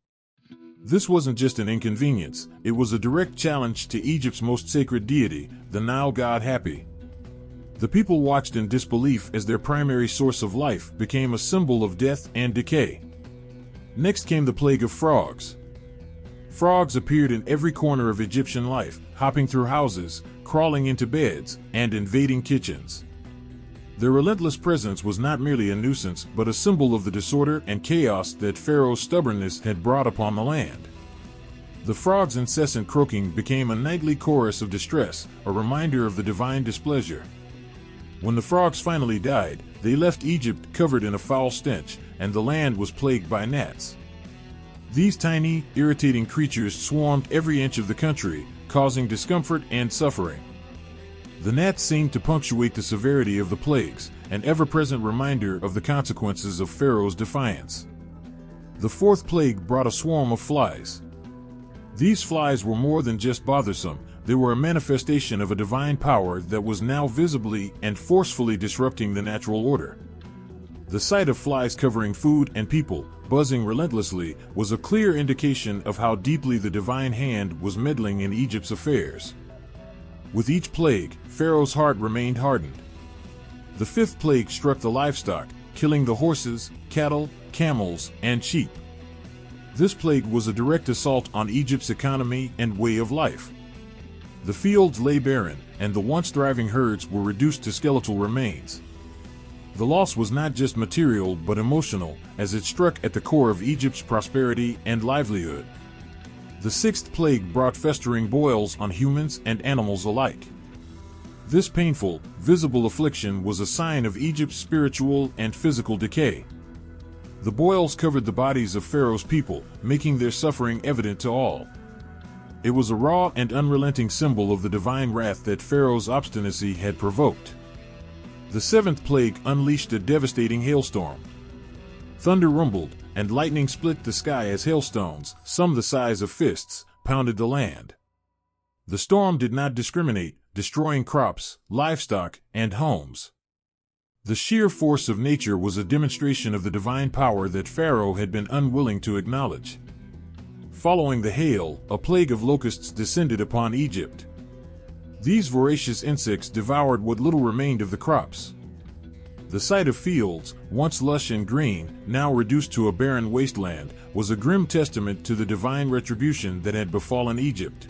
This wasn't just an inconvenience, it was a direct challenge to Egypt's most sacred deity, the Nile god Hapi. The people watched in disbelief as their primary source of life became a symbol of death and decay. Next came the plague of frogs. Frogs appeared in every corner of Egyptian life, hopping through houses, crawling into beds, and invading kitchens. Their relentless presence was not merely a nuisance but a symbol of the disorder and chaos that Pharaoh's stubbornness had brought upon the land. The frogs' incessant croaking became a nightly chorus of distress, a reminder of the divine displeasure. When the frogs finally died, they left Egypt covered in a foul stench, and the land was plagued by gnats. These tiny, irritating creatures swarmed every inch of the country, causing discomfort and suffering. The gnats seemed to punctuate the severity of the plagues, an ever-present reminder of the consequences of Pharaoh's defiance. The fourth plague brought a swarm of flies. These flies were more than just bothersome, they were a manifestation of a divine power that was now visibly and forcefully disrupting the natural order. The sight of flies covering food and people, buzzing relentlessly, was a clear indication of how deeply the divine hand was meddling in Egypt's affairs. With each plague, Pharaoh's heart remained hardened. The fifth plague struck the livestock, killing the horses, cattle, camels, and sheep. This plague was a direct assault on Egypt's economy and way of life. The fields lay barren, and the once thriving herds were reduced to skeletal remains. The loss was not just material but emotional, as it struck at the core of Egypt's prosperity and livelihood. The sixth plague brought festering boils on humans and animals alike. This painful, visible affliction was a sign of Egypt's spiritual and physical decay. The boils covered the bodies of Pharaoh's people, making their suffering evident to all. It was a raw and unrelenting symbol of the divine wrath that Pharaoh's obstinacy had provoked. The seventh plague unleashed a devastating hailstorm. Thunder rumbled, and lightning split the sky as hailstones, some the size of fists, pounded the land. The storm did not discriminate, destroying crops, livestock, and homes. The sheer force of nature was a demonstration of the divine power that Pharaoh had been unwilling to acknowledge. Following the hail, a plague of locusts descended upon Egypt. These voracious insects devoured what little remained of the crops. The sight of fields, once lush and green, now reduced to a barren wasteland, was a grim testament to the divine retribution that had befallen Egypt.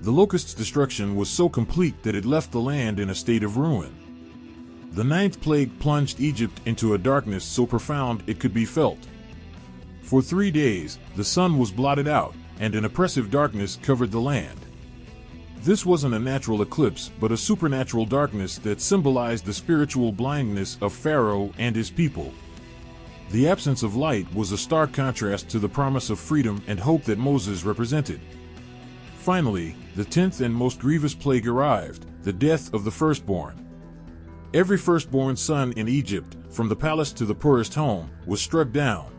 The locusts' destruction was so complete that it left the land in a state of ruin. The ninth plague plunged Egypt into a darkness so profound it could be felt. For 3 days, the sun was blotted out, and an oppressive darkness covered the land. This wasn't a natural eclipse, but a supernatural darkness that symbolized the spiritual blindness of Pharaoh and his people. The absence of light was a stark contrast to the promise of freedom and hope that Moses represented. Finally, the 10th and most grievous plague arrived, the death of the firstborn. Every firstborn son in Egypt, from the palace to the poorest home, was struck down.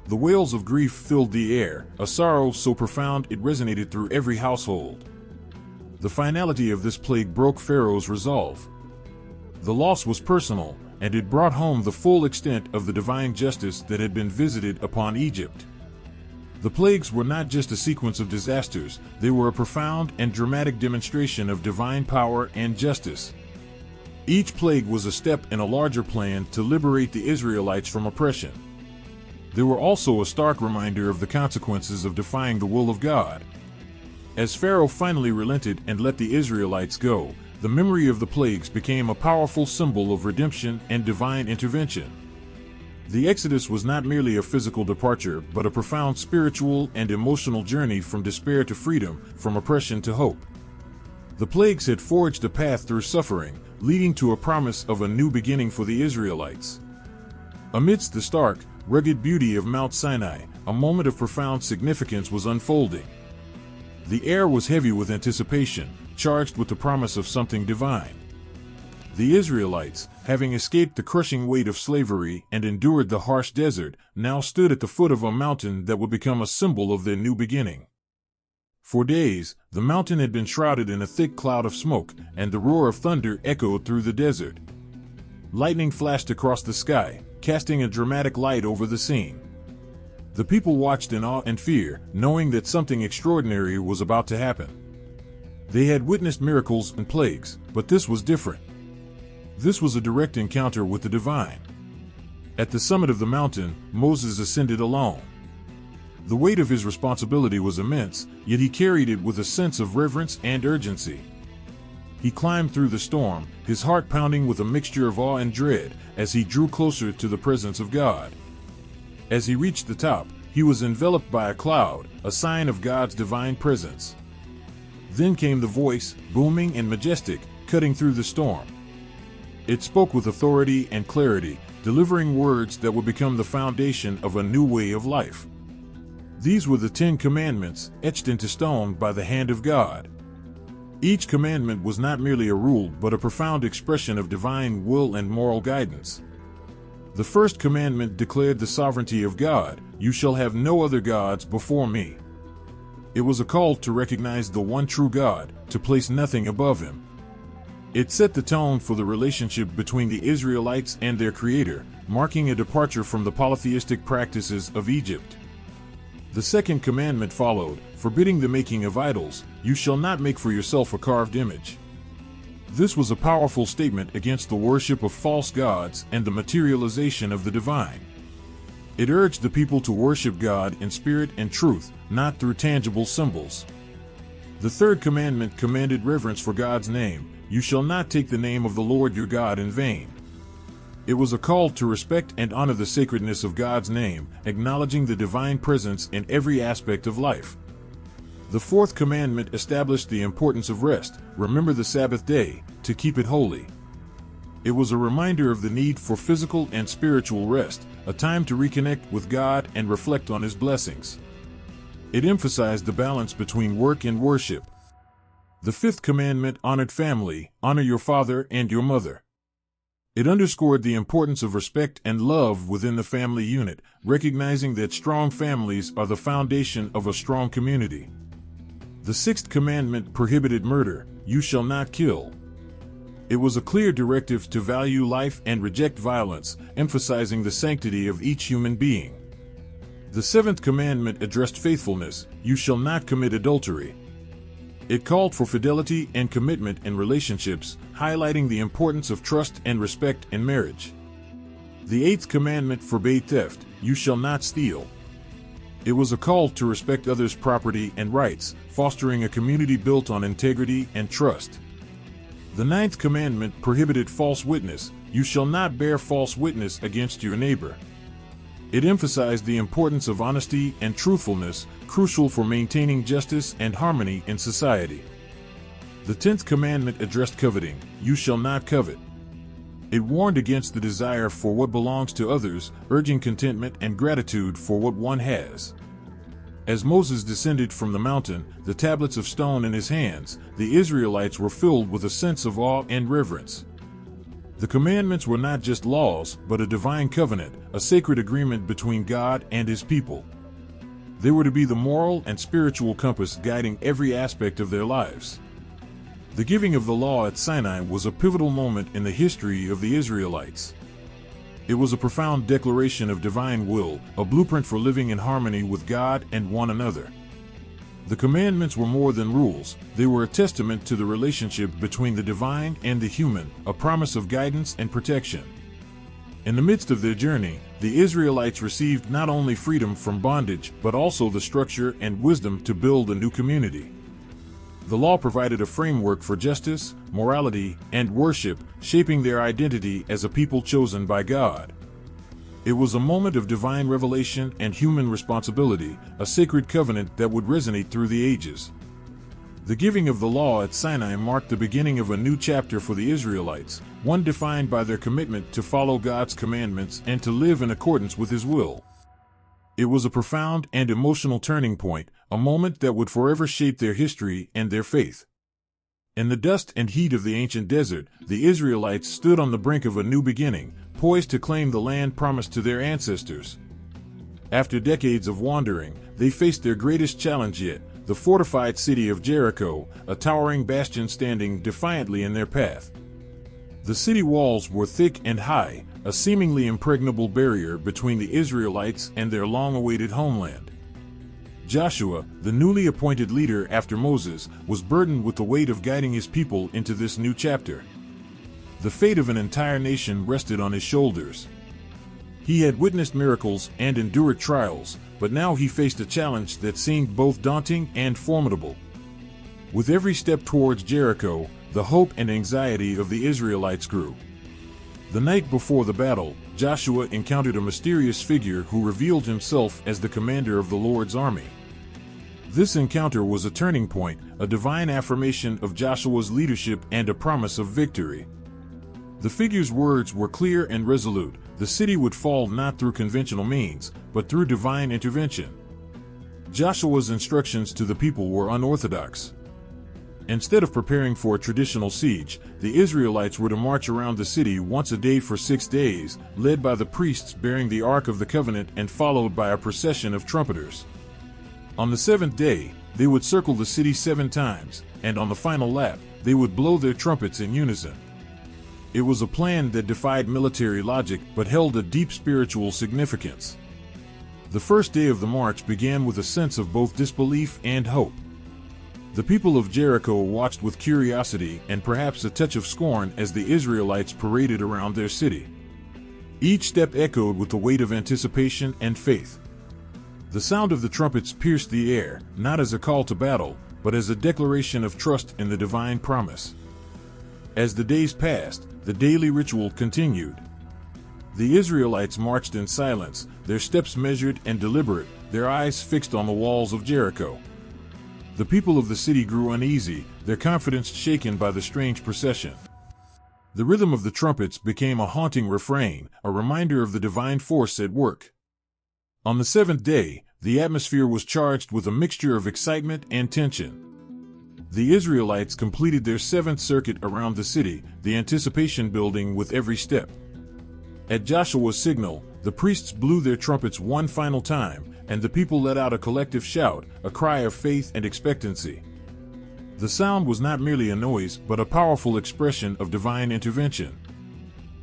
The wails of grief filled the air, a sorrow so profound it resonated through every household. The finality of this plague broke Pharaoh's resolve. The loss was personal, and it brought home the full extent of the divine justice that had been visited upon Egypt. The plagues were not just a sequence of disasters, they were a profound and dramatic demonstration of divine power and justice. Each plague was a step in a larger plan to liberate the Israelites from oppression. They were also a stark reminder of the consequences of defying the will of God. As Pharaoh finally relented and let the Israelites go, the memory of the plagues became a powerful symbol of redemption and divine intervention. The Exodus was not merely a physical departure, but a profound spiritual and emotional journey from despair to freedom, from oppression to hope. The plagues had forged a path through suffering, leading to a promise of a new beginning for the Israelites. Amidst the stark, rugged beauty of Mount Sinai, a moment of profound significance was unfolding. The air was heavy with anticipation, charged with the promise of something divine. The Israelites, having escaped the crushing weight of slavery and endured the harsh desert, now stood at the foot of a mountain that would become a symbol of their new beginning. For days, the mountain had been shrouded in a thick cloud of smoke, and the roar of thunder echoed through the desert. Lightning flashed across the sky, casting a dramatic light over the scene. The people watched in awe and fear, knowing that something extraordinary was about to happen. They had witnessed miracles and plagues, but this was different. This was a direct encounter with the divine. At the summit of the mountain, Moses ascended alone. The weight of his responsibility was immense, yet he carried it with a sense of reverence and urgency. He climbed through the storm, his heart pounding with a mixture of awe and dread, as he drew closer to the presence of God. As he reached the top, he was enveloped by a cloud, a sign of God's divine presence. Then came the voice, booming and majestic, cutting through the storm. It spoke with authority and clarity, delivering words that would become the foundation of a new way of life. These were the 10 Commandments, etched into stone by the hand of God. Each commandment was not merely a rule but a profound expression of divine will and moral guidance. The first commandment declared the sovereignty of God: "You shall have no other gods before me." It was a call to recognize the one true God, to place nothing above him. It set the tone for the relationship between the Israelites and their Creator, marking a departure from the polytheistic practices of Egypt. The second commandment followed, forbidding the making of idols. "You shall not make for yourself a carved image." This was a powerful statement against the worship of false gods and the materialization of the divine. It urged the people to worship God in spirit and truth, not through tangible symbols. The third commandment commanded reverence for God's name. "You shall not take the name of the Lord your God in vain." It was a call to respect and honor the sacredness of God's name, acknowledging the divine presence in every aspect of life. The fourth commandment established the importance of rest. "Remember the Sabbath day, to keep it holy." It was a reminder of the need for physical and spiritual rest, a time to reconnect with God and reflect on His blessings. It emphasized the balance between work and worship. The fifth commandment honored family. "Honor your father and your mother." It underscored the importance of respect and love within the family unit, recognizing that strong families are the foundation of a strong community. The sixth commandment prohibited murder. "You shall not kill." It was a clear directive to value life and reject violence, emphasizing the sanctity of each human being. The seventh commandment addressed faithfulness. "You shall not commit adultery." It called for fidelity and commitment in relationships, highlighting the importance of trust and respect in marriage. The eighth commandment forbade theft. "You shall not steal." It was a call to respect others' property and rights, fostering a community built on integrity and trust. The ninth commandment prohibited false witness. "You shall not bear false witness against your neighbor." It emphasized the importance of honesty and truthfulness, crucial for maintaining justice and harmony in society. The 10th commandment addressed coveting. "You shall not covet." It warned against the desire for what belongs to others, urging contentment and gratitude for what one has. As Moses descended from the mountain, the tablets of stone in his hands, the Israelites were filled with a sense of awe and reverence. The commandments were not just laws, but a divine covenant, a sacred agreement between God and His people. They were to be the moral and spiritual compass guiding every aspect of their lives. The giving of the law at Sinai was a pivotal moment in the history of the Israelites. It was a profound declaration of divine will, a blueprint for living in harmony with God and one another. The commandments were more than rules. They were a testament to the relationship between the divine and the human, a promise of guidance and protection. In the midst of their journey, the Israelites received not only freedom from bondage, but also the structure and wisdom to build a new community. The law provided a framework for justice, morality, and worship, shaping their identity as a people chosen by God. It was a moment of divine revelation and human responsibility, a sacred covenant that would resonate through the ages. The giving of the law at Sinai marked the beginning of a new chapter for the Israelites, one defined by their commitment to follow God's commandments and to live in accordance with His will. It was a profound and emotional turning point, a moment that would forever shape their history and their faith. In the dust and heat of the ancient desert, the Israelites stood on the brink of a new beginning, poised to claim the land promised to their ancestors. After decades of wandering, they faced their greatest challenge yet, the fortified city of Jericho, a towering bastion standing defiantly in their path. The city walls were thick and high, a seemingly impregnable barrier between the Israelites and their long-awaited homeland. Joshua, the newly appointed leader after Moses, was burdened with the weight of guiding his people into this new chapter. The fate of an entire nation rested on his shoulders. He had witnessed miracles and endured trials, but now he faced a challenge that seemed both daunting and formidable. With every step towards Jericho, the hope and anxiety of the Israelites grew. The night before the battle, Joshua encountered a mysterious figure who revealed himself as the commander of the Lord's army. This encounter was a turning point, a divine affirmation of Joshua's leadership and a promise of victory. The figure's words were clear and resolute. The city would fall not through conventional means, but through divine intervention. Joshua's instructions to the people were unorthodox. Instead of preparing for a traditional siege, the Israelites were to march around the city once a day for 6 days, led by the priests bearing the Ark of the Covenant and followed by a procession of trumpeters. On the 7th day, they would circle the city 7 times, and on the final lap, they would blow their trumpets in unison. It was a plan that defied military logic but held a deep spiritual significance. The first day of the march began with a sense of both disbelief and hope. The people of Jericho watched with curiosity and perhaps a touch of scorn as the Israelites paraded around their city. Each step echoed with the weight of anticipation and faith. The sound of the trumpets pierced the air, not as a call to battle, but as a declaration of trust in the divine promise. As the days passed, the daily ritual continued. The Israelites marched in silence, their steps measured and deliberate, their eyes fixed on the walls of Jericho. The people of the city grew uneasy, their confidence shaken by the strange procession. The rhythm of the trumpets became a haunting refrain, a reminder of the divine force at work. On the 7th day, the atmosphere was charged with a mixture of excitement and tension. The Israelites completed their 7th circuit around the city, the anticipation building with every step. At Joshua's signal, the priests blew their trumpets one final time, and the people let out a collective shout, a cry of faith and expectancy. The sound was not merely a noise, but a powerful expression of divine intervention.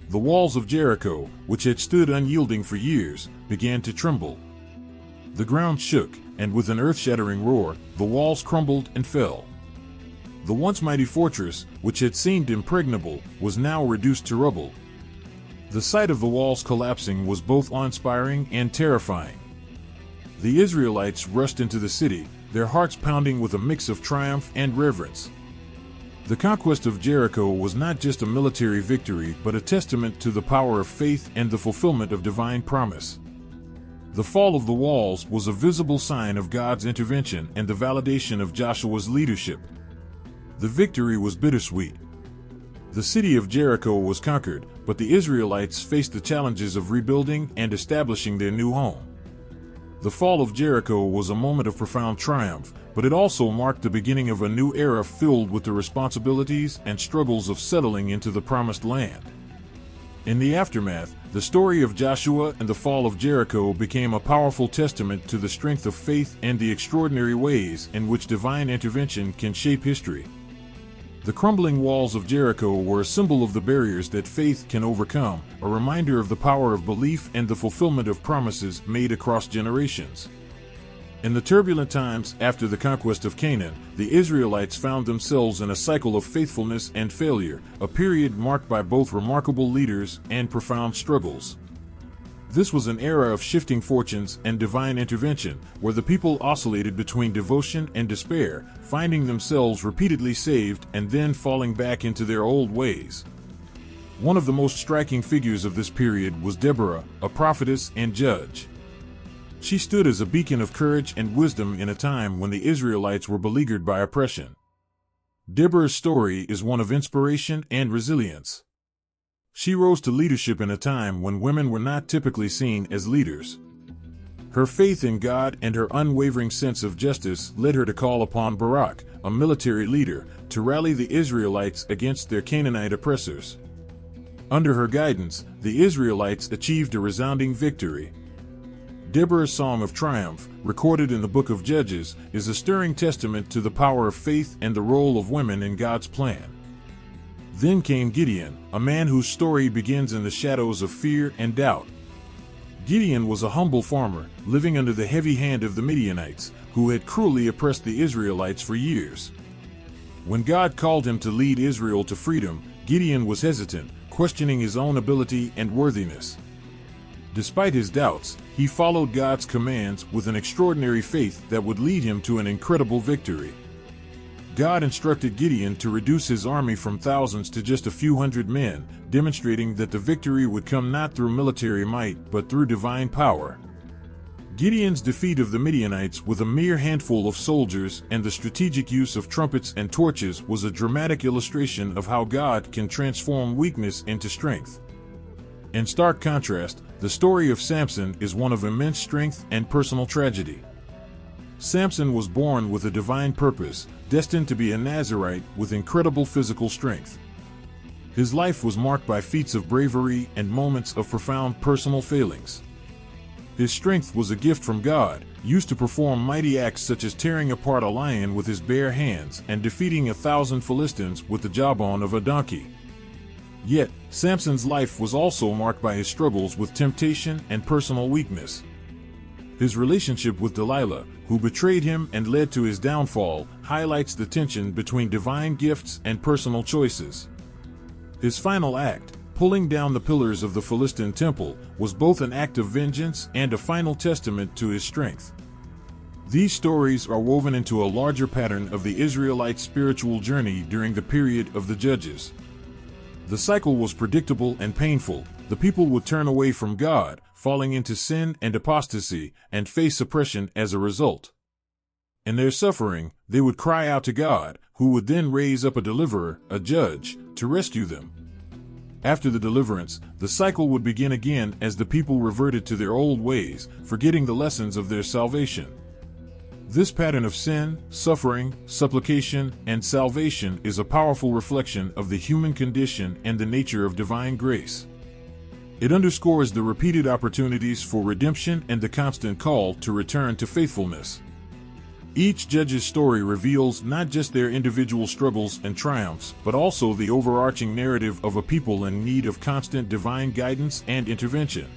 The walls of Jericho, which had stood unyielding for years, began to tremble. The ground shook, and with an earth-shattering roar, the walls crumbled and fell. The once mighty fortress, which had seemed impregnable, was now reduced to rubble. The sight of the walls collapsing was both awe-inspiring and terrifying. The Israelites rushed into the city, their hearts pounding with a mix of triumph and reverence. The conquest of Jericho was not just a military victory but a testament to the power of faith and the fulfillment of divine promise. The fall of the walls was a visible sign of God's intervention and the validation of Joshua's leadership. The victory was bittersweet. The city of Jericho was conquered, but the Israelites faced the challenges of rebuilding and establishing their new home. The fall of Jericho was a moment of profound triumph, but it also marked the beginning of a new era filled with the responsibilities and struggles of settling into the promised land. In the aftermath, the story of Joshua and the fall of Jericho became a powerful testament to the strength of faith and the extraordinary ways in which divine intervention can shape history. The crumbling walls of Jericho were a symbol of the barriers that faith can overcome, a reminder of the power of belief and the fulfillment of promises made across generations. In the turbulent times after the conquest of Canaan, the Israelites found themselves in a cycle of faithfulness and failure, a period marked by both remarkable leaders and profound struggles. This was an era of shifting fortunes and divine intervention, where the people oscillated between devotion and despair, finding themselves repeatedly saved and then falling back into their old ways. One of the most striking figures of this period was Deborah, a prophetess and judge. She stood as a beacon of courage and wisdom in a time when the Israelites were beleaguered by oppression. Deborah's story is one of inspiration and resilience. She rose to leadership in a time when women were not typically seen as leaders. Her faith in God and her unwavering sense of justice led her to call upon Barak, a military leader, to rally the Israelites against their Canaanite oppressors. Under her guidance, the Israelites achieved a resounding victory. Deborah's Song of Triumph, recorded in the Book of Judges, is a stirring testament to the power of faith and the role of women in God's plan. Then came Gideon, a man whose story begins in the shadows of fear and doubt. Gideon was a humble farmer, living under the heavy hand of the Midianites, who had cruelly oppressed the Israelites for years. When God called him to lead Israel to freedom, Gideon was hesitant, questioning his own ability and worthiness. Despite his doubts, he followed God's commands with an extraordinary faith that would lead him to an incredible victory. God instructed Gideon to reduce his army from thousands to just a few hundred men, demonstrating that the victory would come not through military might but through divine power. Gideon's defeat of the Midianites with a mere handful of soldiers and the strategic use of trumpets and torches was a dramatic illustration of how God can transform weakness into strength. In stark contrast, the story of Samson is one of immense strength and personal tragedy. Samson was born with a divine purpose, destined to be a Nazirite with incredible physical strength. His life was marked by feats of bravery and moments of profound personal failings. His strength was a gift from God, used to perform mighty acts such as tearing apart a lion with his bare hands and defeating 1,000 Philistines with the jawbone of a donkey. Yet, Samson's life was also marked by his struggles with temptation and personal weakness. His relationship with Delilah, who betrayed him and led to his downfall, highlights the tension between divine gifts and personal choices. His final act, pulling down the pillars of the Philistine temple, was both an act of vengeance and a final testament to his strength. These stories are woven into a larger pattern of the Israelite spiritual journey during the period of the Judges. The cycle was predictable and painful. The people would turn away from God, falling into sin and apostasy, and face oppression as a result. In their suffering, they would cry out to God, who would then raise up a deliverer, a judge, to rescue them. After the deliverance, the cycle would begin again as the people reverted to their old ways, forgetting the lessons of their salvation. This pattern of sin, suffering, supplication, and salvation is a powerful reflection of the human condition and the nature of divine grace. It underscores the repeated opportunities for redemption and the constant call to return to faithfulness. Each judge's story reveals not just their individual struggles and triumphs, but also the overarching narrative of a people in need of constant divine guidance and intervention.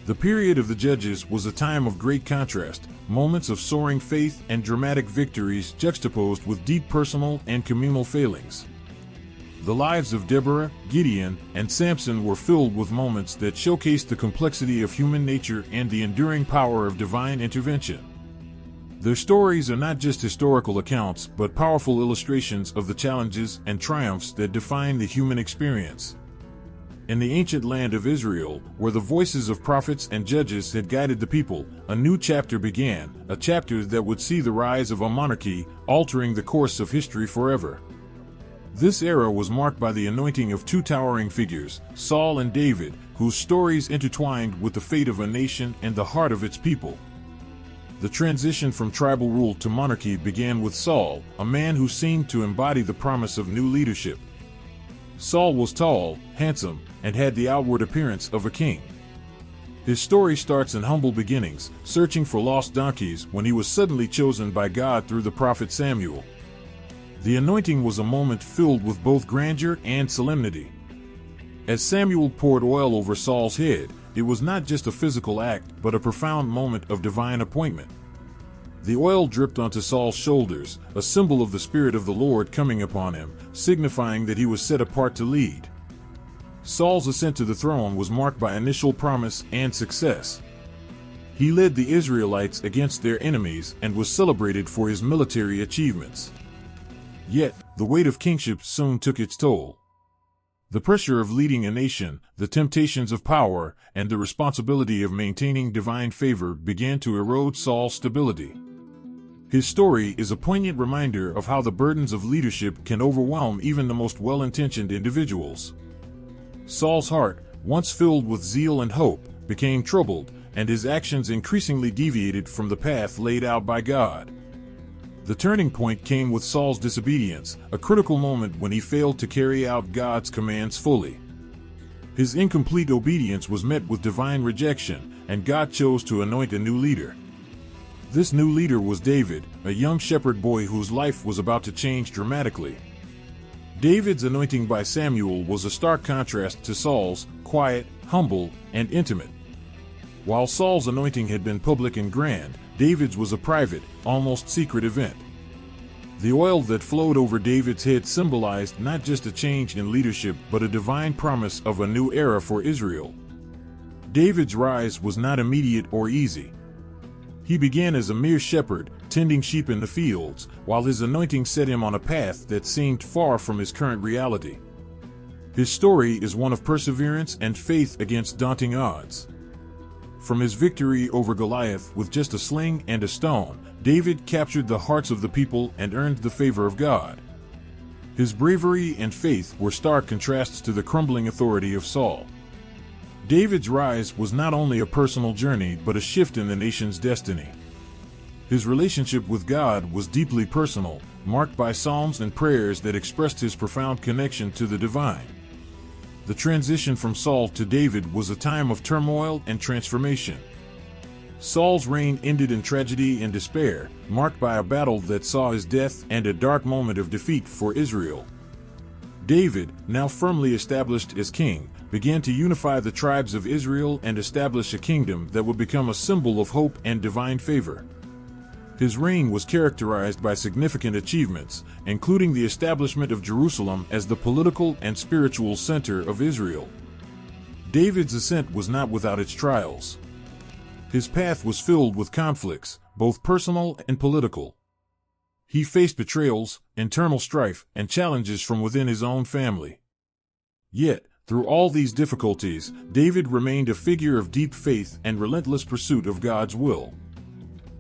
The period of the Judges was a time of great contrast, moments of soaring faith and dramatic victories juxtaposed with deep personal and communal failings. The lives of Deborah, Gideon, and Samson were filled with moments that showcased the complexity of human nature and the enduring power of divine intervention. Their stories are not just historical accounts, but powerful illustrations of the challenges and triumphs that define the human experience. In the ancient land of Israel, where the voices of prophets and judges had guided the people, a new chapter began, a chapter that would see the rise of a monarchy, altering the course of history forever. This era was marked by the anointing of two towering figures, Saul and David, whose stories intertwined with the fate of a nation and the heart of its people. The transition from tribal rule to monarchy began with Saul, a man who seemed to embody the promise of new leadership. Saul was tall, handsome, and had the outward appearance of a king. His story starts in humble beginnings, searching for lost donkeys when he was suddenly chosen by God through the prophet Samuel. The anointing was a moment filled with both grandeur and solemnity. As Samuel poured oil over Saul's head, it was not just a physical act, but a profound moment of divine appointment. The oil dripped onto Saul's shoulders, a symbol of the Spirit of the Lord coming upon him, signifying that he was set apart to lead. Saul's ascent to the throne was marked by initial promise and success. He led the Israelites against their enemies and was celebrated for his military achievements. Yet, the weight of kingship soon took its toll. The pressure of leading a nation, the temptations of power, and the responsibility of maintaining divine favor began to erode Saul's stability. His story is a poignant reminder of how the burdens of leadership can overwhelm even the most well-intentioned individuals. Saul's heart, once filled with zeal and hope, became troubled, and his actions increasingly deviated from the path laid out by God. The turning point came with Saul's disobedience, a critical moment when he failed to carry out God's commands fully. His incomplete obedience was met with divine rejection, and God chose to anoint a new leader. This new leader was David, a young shepherd boy whose life was about to change dramatically. David's anointing by Samuel was a stark contrast to Saul's, quiet, humble, and intimate. While Saul's anointing had been public and grand, David's was a private, almost secret event. The oil that flowed over David's head symbolized not just a change in leadership but a divine promise of a new era for Israel. David's rise was not immediate or easy. He began as a mere shepherd, tending sheep in the fields, while his anointing set him on a path that seemed far from his current reality. His story is one of perseverance and faith against daunting odds. From his victory over Goliath with just a sling and a stone, David captured the hearts of the people and earned the favor of God. His bravery and faith were stark contrasts to the crumbling authority of Saul. David's rise was not only a personal journey but a shift in the nation's destiny. His relationship with God was deeply personal, marked by psalms and prayers that expressed his profound connection to the divine. The transition from Saul to David was a time of turmoil and transformation. Saul's reign ended in tragedy and despair, marked by a battle that saw his death and a dark moment of defeat for Israel. David, now firmly established as king, began to unify the tribes of Israel and establish a kingdom that would become a symbol of hope and divine favor. His reign was characterized by significant achievements, including the establishment of Jerusalem as the political and spiritual center of Israel. David's ascent was not without its trials. His path was filled with conflicts, both personal and political. He faced betrayals, internal strife, and challenges from within his own family. Yet, through all these difficulties, David remained a figure of deep faith and relentless pursuit of God's will.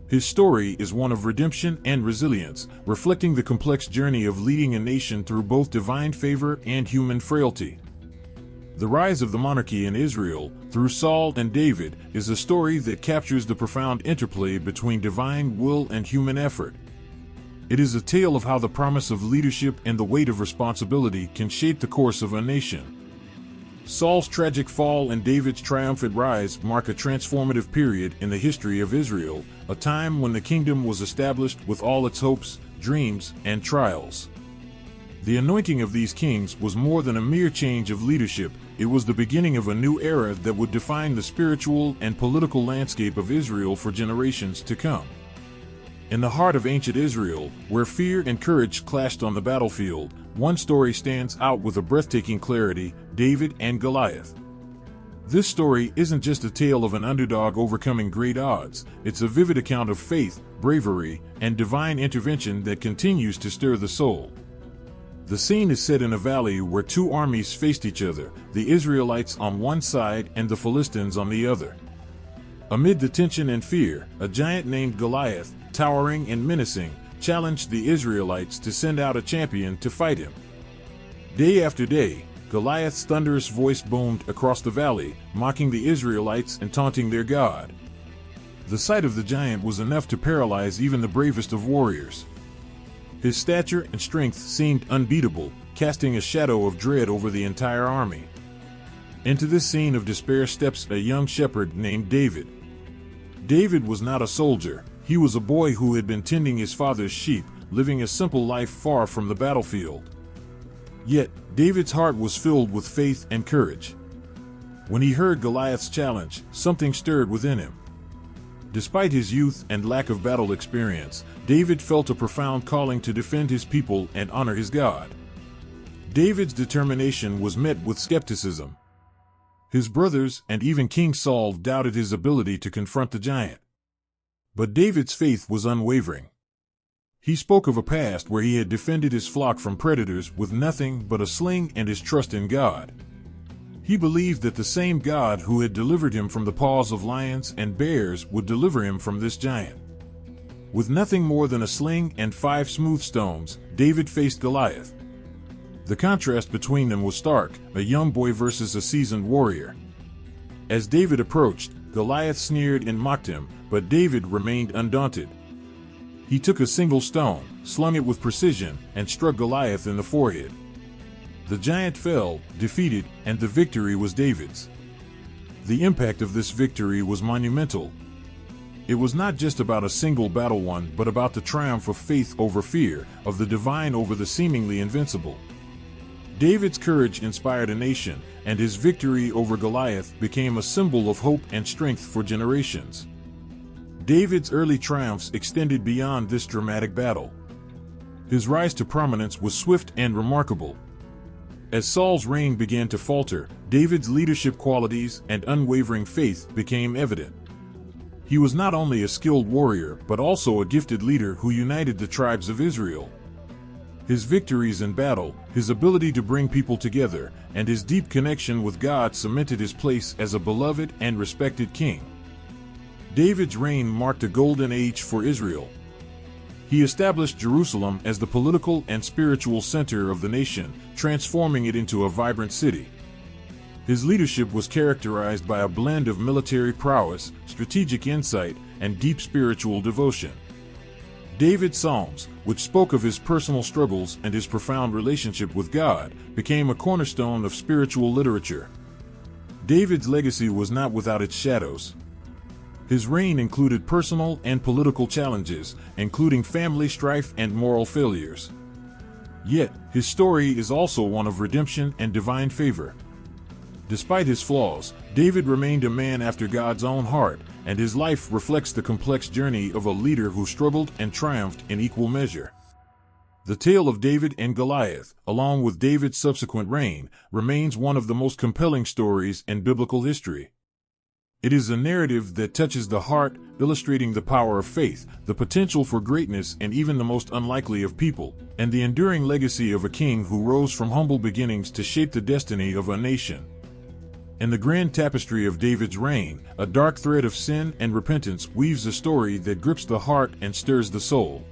His story is one of redemption and resilience, reflecting the complex journey of leading a nation through both divine favor and human frailty. The rise of the monarchy in Israel, through Saul and David, is a story that captures the profound interplay between divine will and human effort. It is a tale of how the promise of leadership and the weight of responsibility can shape the course of a nation. Saul's tragic fall and David's triumphant rise mark a transformative period in the history of Israel, a time when the kingdom was established with all its hopes, dreams, and trials. The anointing of these kings was more than a mere change of leadership, it was the beginning of a new era that would define the spiritual and political landscape of Israel for generations to come. In the heart of ancient Israel, where fear and courage clashed on the battlefield, one story stands out with a breathtaking clarity: David and Goliath. This story isn't just a tale of an underdog overcoming great odds, it's a vivid account of faith, bravery, and divine intervention that continues to stir the soul. The scene is set in a valley where two armies faced each other, the Israelites on one side and the Philistines on the other. Amid the tension and fear, a giant named Goliath, towering and menacing, challenged the Israelites to send out a champion to fight him. Day after day, Goliath's thunderous voice boomed across the valley, mocking the Israelites and taunting their God. The sight of the giant was enough to paralyze even the bravest of warriors. His stature and strength seemed unbeatable, casting a shadow of dread over the entire army. Into this scene of despair steps a young shepherd named David. David was not a soldier. He was a boy who had been tending his father's sheep, living a simple life far from the battlefield. Yet, David's heart was filled with faith and courage. When he heard Goliath's challenge, something stirred within him. Despite his youth and lack of battle experience, David felt a profound calling to defend his people and honor his God. David's determination was met with skepticism. His brothers and even King Saul doubted his ability to confront the giant. But David's faith was unwavering. He spoke of a past where he had defended his flock from predators with nothing but a sling and his trust in God. He believed that the same God who had delivered him from the paws of lions and bears would deliver him from this giant. With nothing more than a sling and 5 smooth stones, David faced Goliath. The contrast between them was stark, a young boy versus a seasoned warrior. As David approached, Goliath sneered and mocked him, but David remained undaunted. He took a single stone, slung it with precision, and struck Goliath in the forehead. The giant fell, defeated, and the victory was David's. The impact of this victory was monumental. It was not just about a single battle won, but about the triumph of faith over fear, of the divine over the seemingly invincible. David's courage inspired a nation, and his victory over Goliath became a symbol of hope and strength for generations. David's early triumphs extended beyond this dramatic battle. His rise to prominence was swift and remarkable. As Saul's reign began to falter, David's leadership qualities and unwavering faith became evident. He was not only a skilled warrior, but also a gifted leader who united the tribes of Israel. His victories in battle, his ability to bring people together, and his deep connection with God cemented his place as a beloved and respected king. David's reign marked a golden age for Israel. He established Jerusalem as the political and spiritual center of the nation, transforming it into a vibrant city. His leadership was characterized by a blend of military prowess, strategic insight, and deep spiritual devotion. David's Psalms, which spoke of his personal struggles and his profound relationship with God, became a cornerstone of spiritual literature. David's legacy was not without its shadows. His reign included personal and political challenges, including family strife and moral failures. Yet, his story is also one of redemption and divine favor. Despite his flaws, David remained a man after God's own heart, and his life reflects the complex journey of a leader who struggled and triumphed in equal measure. The tale of David and Goliath, along with David's subsequent reign, remains one of the most compelling stories in biblical history. It is a narrative that touches the heart, illustrating the power of faith, the potential for greatness in even the most unlikely of people, and the enduring legacy of a king who rose from humble beginnings to shape the destiny of a nation. In the grand tapestry of David's reign, a dark thread of sin and repentance weaves a story that grips the heart and stirs the soul.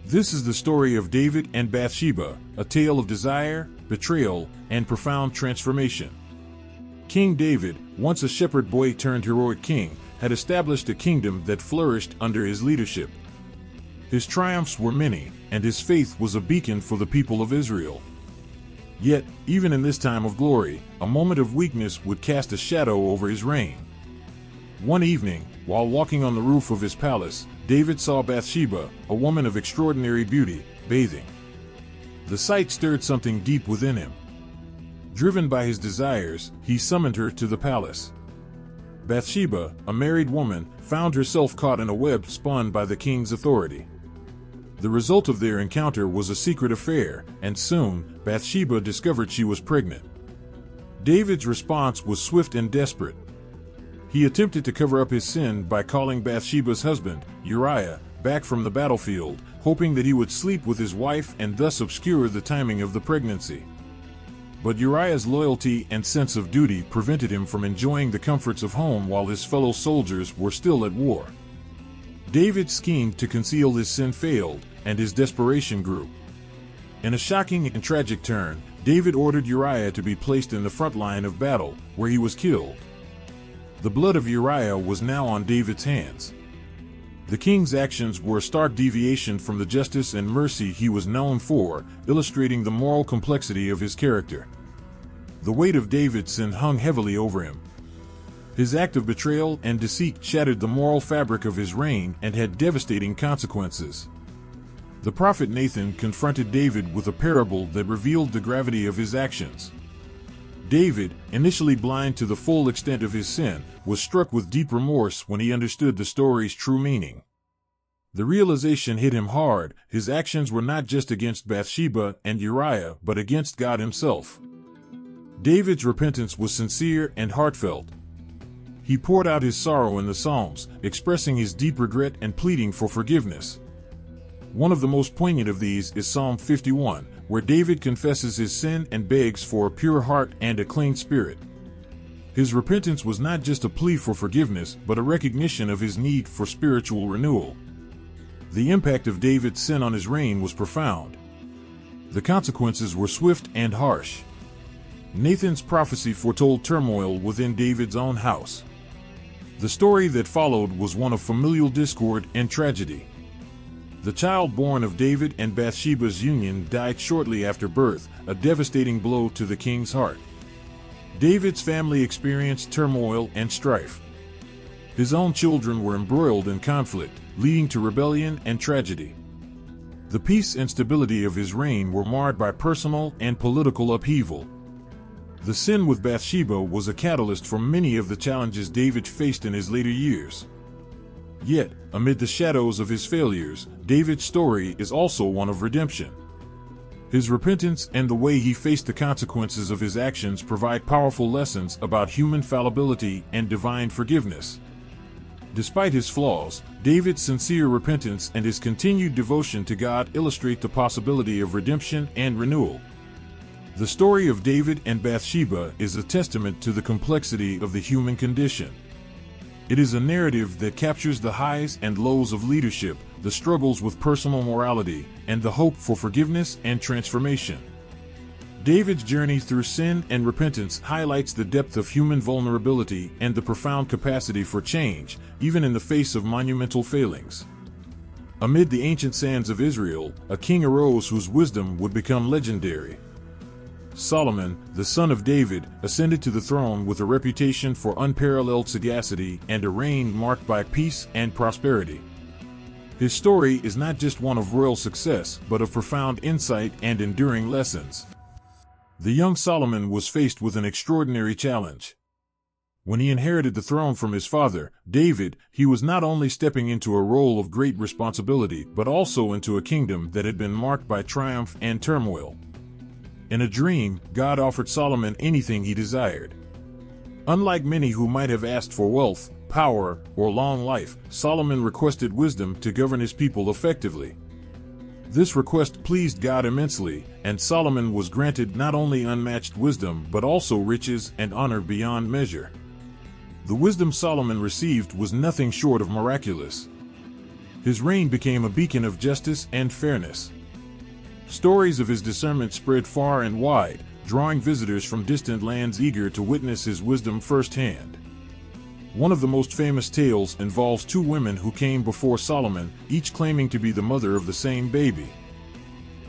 This is the story of David and Bathsheba, a tale of desire, betrayal, and profound transformation. King David, once a shepherd boy turned heroic king, had established a kingdom that flourished under his leadership. His triumphs were many, and his faith was a beacon for the people of Israel. Yet, even in this time of glory, a moment of weakness would cast a shadow over his reign. One evening, while walking on the roof of his palace, David saw Bathsheba, a woman of extraordinary beauty, bathing. The sight stirred something deep within him. Driven by his desires, he summoned her to the palace. Bathsheba, a married woman, found herself caught in a web spun by the king's authority. The result of their encounter was a secret affair, and soon, Bathsheba discovered she was pregnant. David's response was swift and desperate. He attempted to cover up his sin by calling Bathsheba's husband, Uriah, back from the battlefield, hoping that he would sleep with his wife and thus obscure the timing of the pregnancy. But Uriah's loyalty and sense of duty prevented him from enjoying the comforts of home while his fellow soldiers were still at war. David's scheme to conceal his sin failed, and his desperation grew. In a shocking and tragic turn, David ordered Uriah to be placed in the front line of battle, where he was killed. The blood of Uriah was now on David's hands. The king's actions were a stark deviation from the justice and mercy he was known for, illustrating the moral complexity of his character. The weight of David's sin hung heavily over him. His act of betrayal and deceit shattered the moral fabric of his reign and had devastating consequences. The prophet Nathan confronted David with a parable that revealed the gravity of his actions. David, initially blind to the full extent of his sin, was struck with deep remorse when he understood the story's true meaning. The realization hit him hard: his actions were not just against Bathsheba and Uriah, but against God himself. David's repentance was sincere and heartfelt. He poured out his sorrow in the Psalms, expressing his deep regret and pleading for forgiveness. One of the most poignant of these is Psalm 51, where David confesses his sin and begs for a pure heart and a clean spirit. His repentance was not just a plea for forgiveness, but a recognition of his need for spiritual renewal. The impact of David's sin on his reign was profound. The consequences were swift and harsh. Nathan's prophecy foretold turmoil within David's own house. The story that followed was one of familial discord and tragedy. The child born of David and Bathsheba's union died shortly after birth, a devastating blow to the king's heart. David's family experienced turmoil and strife. His own children were embroiled in conflict, leading to rebellion and tragedy. The peace and stability of his reign were marred by personal and political upheaval. The sin with Bathsheba was a catalyst for many of the challenges David faced in his later years. Yet, amid the shadows of his failures, David's story is also one of redemption. His repentance and the way he faced the consequences of his actions provide powerful lessons about human fallibility and divine forgiveness. Despite his flaws, David's sincere repentance and his continued devotion to God illustrate the possibility of redemption and renewal. The story of David and Bathsheba is a testament to the complexity of the human condition. It is a narrative that captures the highs and lows of leadership, the struggles with personal morality, and the hope for forgiveness and transformation. David's journey through sin and repentance highlights the depth of human vulnerability and the profound capacity for change, even in the face of monumental failings. Amid the ancient sands of Israel, a king arose whose wisdom would become legendary. Solomon, the son of David, ascended to the throne with a reputation for unparalleled sagacity and a reign marked by peace and prosperity. His story is not just one of royal success, but of profound insight and enduring lessons. The young Solomon was faced with an extraordinary challenge. When he inherited the throne from his father, David, he was not only stepping into a role of great responsibility, but also into a kingdom that had been marked by triumph and turmoil. In a dream, God offered Solomon anything he desired. Unlike many who might have asked for wealth, power, or long life, Solomon requested wisdom to govern his people effectively. This request pleased God immensely, and Solomon was granted not only unmatched wisdom but also riches and honor beyond measure. The wisdom Solomon received was nothing short of miraculous. His reign became a beacon of justice and fairness. Stories of his discernment spread far and wide, drawing visitors from distant lands eager to witness his wisdom firsthand. One of the most famous tales involves two women who came before Solomon, each claiming to be the mother of the same baby.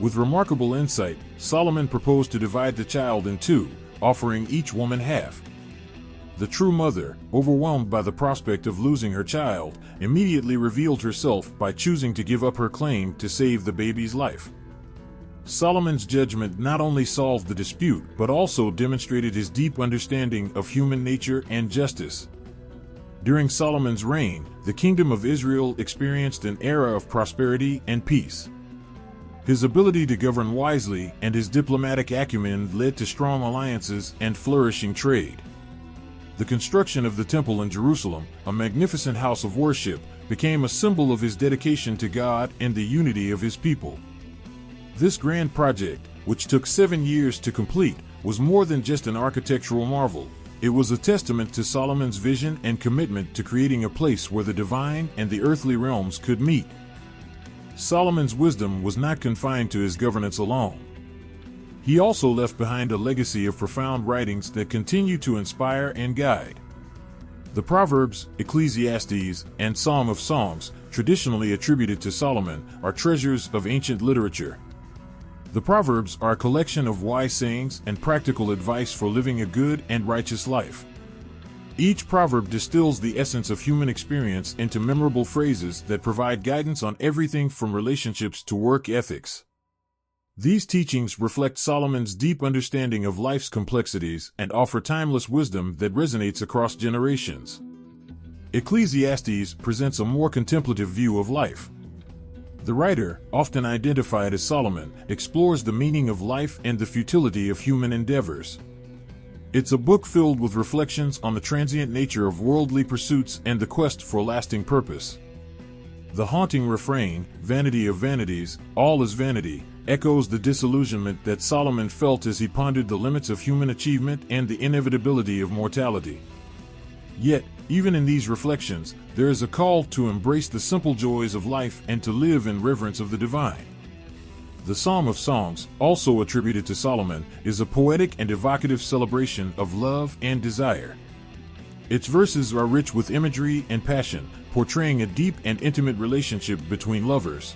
With remarkable insight, Solomon proposed to divide the child in two, offering each woman half. The true mother, overwhelmed by the prospect of losing her child, immediately revealed herself by choosing to give up her claim to save the baby's life. Solomon's judgment not only solved the dispute but also demonstrated his deep understanding of human nature and justice. During Solomon's reign, the kingdom of Israel experienced an era of prosperity and peace. His ability to govern wisely and his diplomatic acumen led to strong alliances and flourishing trade. The construction of the temple in Jerusalem, a magnificent house of worship, became a symbol of his dedication to God and the unity of his people. This grand project, which took 7 years to complete, was more than just an architectural marvel. It was a testament to Solomon's vision and commitment to creating a place where the divine and the earthly realms could meet. Solomon's wisdom was not confined to his governance alone. He also left behind a legacy of profound writings that continue to inspire and guide. The Proverbs, Ecclesiastes, and Psalm of Songs, traditionally attributed to Solomon, are treasures of ancient literature. The Proverbs are a collection of wise sayings and practical advice for living a good and righteous life. Each proverb distills the essence of human experience into memorable phrases that provide guidance on everything from relationships to work ethics. These teachings reflect Solomon's deep understanding of life's complexities and offer timeless wisdom that resonates across generations. Ecclesiastes presents a more contemplative view of life. The writer, often identified as Solomon, explores the meaning of life and the futility of human endeavors. It's a book filled with reflections on the transient nature of worldly pursuits and the quest for lasting purpose. The haunting refrain, "Vanity of vanities, all is vanity," echoes the disillusionment that Solomon felt as he pondered the limits of human achievement and the inevitability of mortality. Yet, Even in these reflections, there is a call to embrace the simple joys of life and to live in reverence of the divine. The Psalm of Songs, also attributed to Solomon, is a poetic and evocative celebration of love and desire. Its verses are rich with imagery and passion, portraying a deep and intimate relationship between lovers.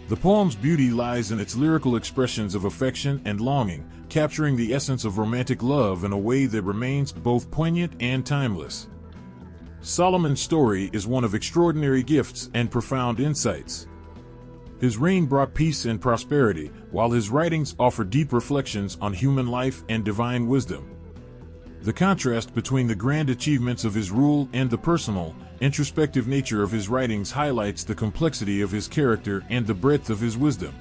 The poem's beauty lies in its lyrical expressions of affection and longing, capturing the essence of romantic love in a way that remains both poignant and timeless. Solomon's story is one of extraordinary gifts and profound insights. His reign brought peace and prosperity, while his writings offer deep reflections on human life and divine wisdom. The contrast between the grand achievements of his rule and the personal, introspective nature of his writings highlights the complexity of his character and the breadth of his wisdom.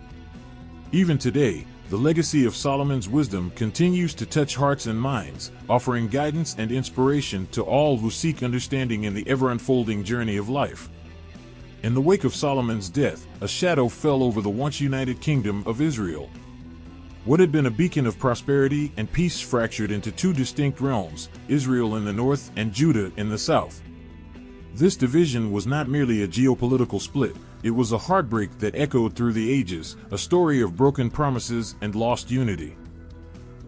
Even today, the legacy of Solomon's wisdom continues to touch hearts and minds, offering guidance and inspiration to all who seek understanding in the ever-unfolding journey of life. In the wake of Solomon's death, a shadow fell over the once united kingdom of Israel. What had been a beacon of prosperity and peace fractured into two distinct realms, Israel in the north and Judah in the south. This division was not merely a geopolitical split, it was a heartbreak that echoed through the ages, a story of broken promises and lost unity.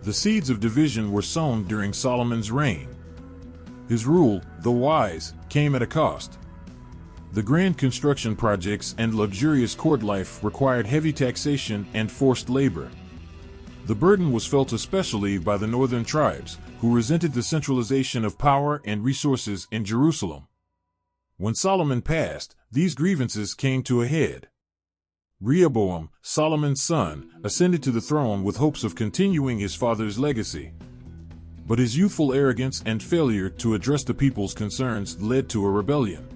The seeds of division were sown during Solomon's reign. His rule, though wise, came at a cost. The grand construction projects and luxurious court life required heavy taxation and forced labor. The burden was felt especially by the northern tribes, who resented the centralization of power and resources in Jerusalem. When Solomon passed, these grievances came to a head. Rehoboam, Solomon's son, ascended to the throne with hopes of continuing his father's legacy. But his youthful arrogance and failure to address the people's concerns led to a rebellion.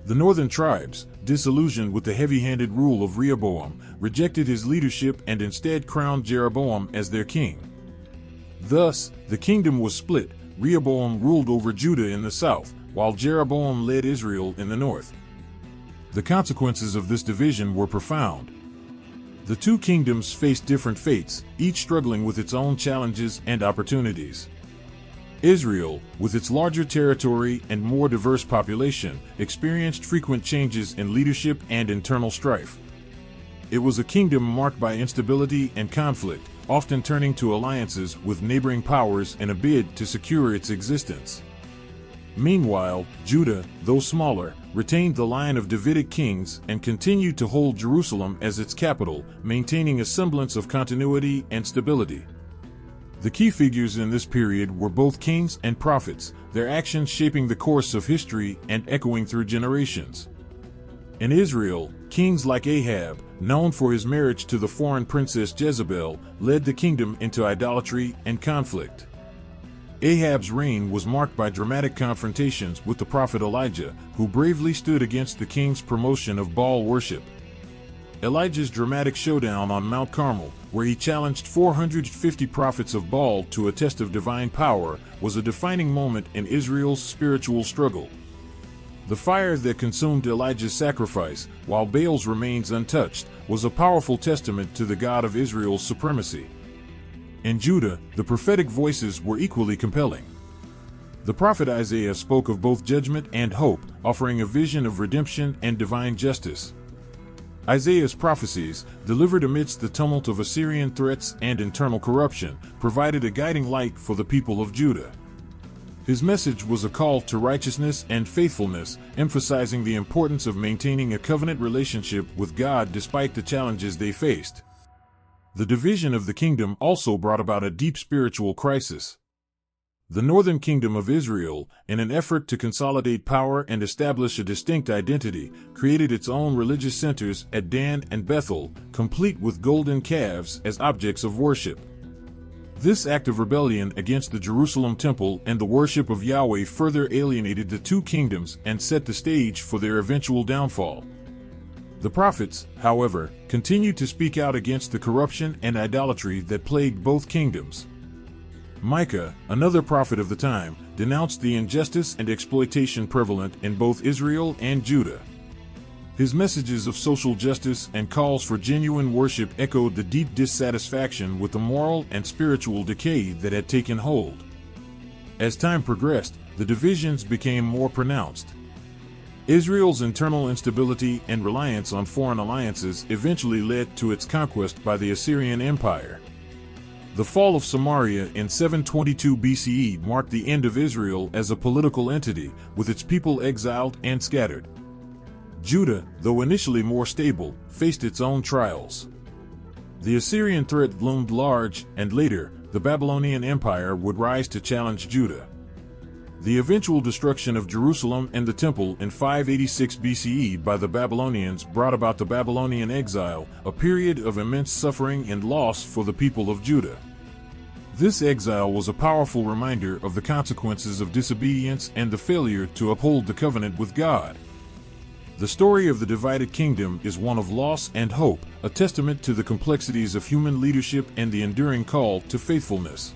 The northern tribes, disillusioned with the heavy-handed rule of Rehoboam, rejected his leadership and instead crowned Jeroboam as their king. Thus, the kingdom was split. Rehoboam ruled over Judah in the south, while Jeroboam led Israel in the north. The consequences of this division were profound. The two kingdoms faced different fates, each struggling with its own challenges and opportunities. Israel, with its larger territory and more diverse population, experienced frequent changes in leadership and internal strife. It was a kingdom marked by instability and conflict, often turning to alliances with neighboring powers in a bid to secure its existence. Meanwhile, Judah, though smaller, retained the line of Davidic kings and continued to hold Jerusalem as its capital, maintaining a semblance of continuity and stability. The key figures in this period were both kings and prophets, their actions shaping the course of history and echoing through generations. In Israel, kings like Ahab, known for his marriage to the foreign princess Jezebel, led the kingdom into idolatry and conflict. Ahab's reign was marked by dramatic confrontations with the prophet Elijah, who bravely stood against the king's promotion of Baal worship. Elijah's dramatic showdown on Mount Carmel, where he challenged 450 prophets of Baal to a test of divine power, was a defining moment in Israel's spiritual struggle. The fire that consumed Elijah's sacrifice, while Baal's remains untouched, was a powerful testament to the God of Israel's supremacy. In Judah, the prophetic voices were equally compelling. The prophet Isaiah spoke of both judgment and hope, offering a vision of redemption and divine justice. Isaiah's prophecies, delivered amidst the tumult of Assyrian threats and internal corruption, provided a guiding light for the people of Judah. His message was a call to righteousness and faithfulness, emphasizing the importance of maintaining a covenant relationship with God despite the challenges they faced. The division of the kingdom also brought about a deep spiritual crisis. The northern kingdom of Israel, in an effort to consolidate power and establish a distinct identity, created its own religious centers at Dan and Bethel, complete with golden calves as objects of worship. This act of rebellion against the Jerusalem temple and the worship of Yahweh further alienated the two kingdoms and set the stage for their eventual downfall. The prophets, however, continued to speak out against the corruption and idolatry that plagued both kingdoms. Micah, another prophet of the time, denounced the injustice and exploitation prevalent in both Israel and Judah. His messages of social justice and calls for genuine worship echoed the deep dissatisfaction with the moral and spiritual decay that had taken hold. As time progressed, the divisions became more pronounced. Israel's internal instability and reliance on foreign alliances eventually led to its conquest by the Assyrian Empire. The fall of Samaria in 722 BCE marked the end of Israel as a political entity, with its people exiled and scattered. Judah, though initially more stable, faced its own trials. The Assyrian threat loomed large, and later, the Babylonian Empire would rise to challenge Judah. The eventual destruction of Jerusalem and the Temple in 586 BCE by the Babylonians brought about the Babylonian exile, a period of immense suffering and loss for the people of Judah. This exile was a powerful reminder of the consequences of disobedience and the failure to uphold the covenant with God. The story of the divided kingdom is one of loss and hope, a testament to the complexities of human leadership and the enduring call to faithfulness.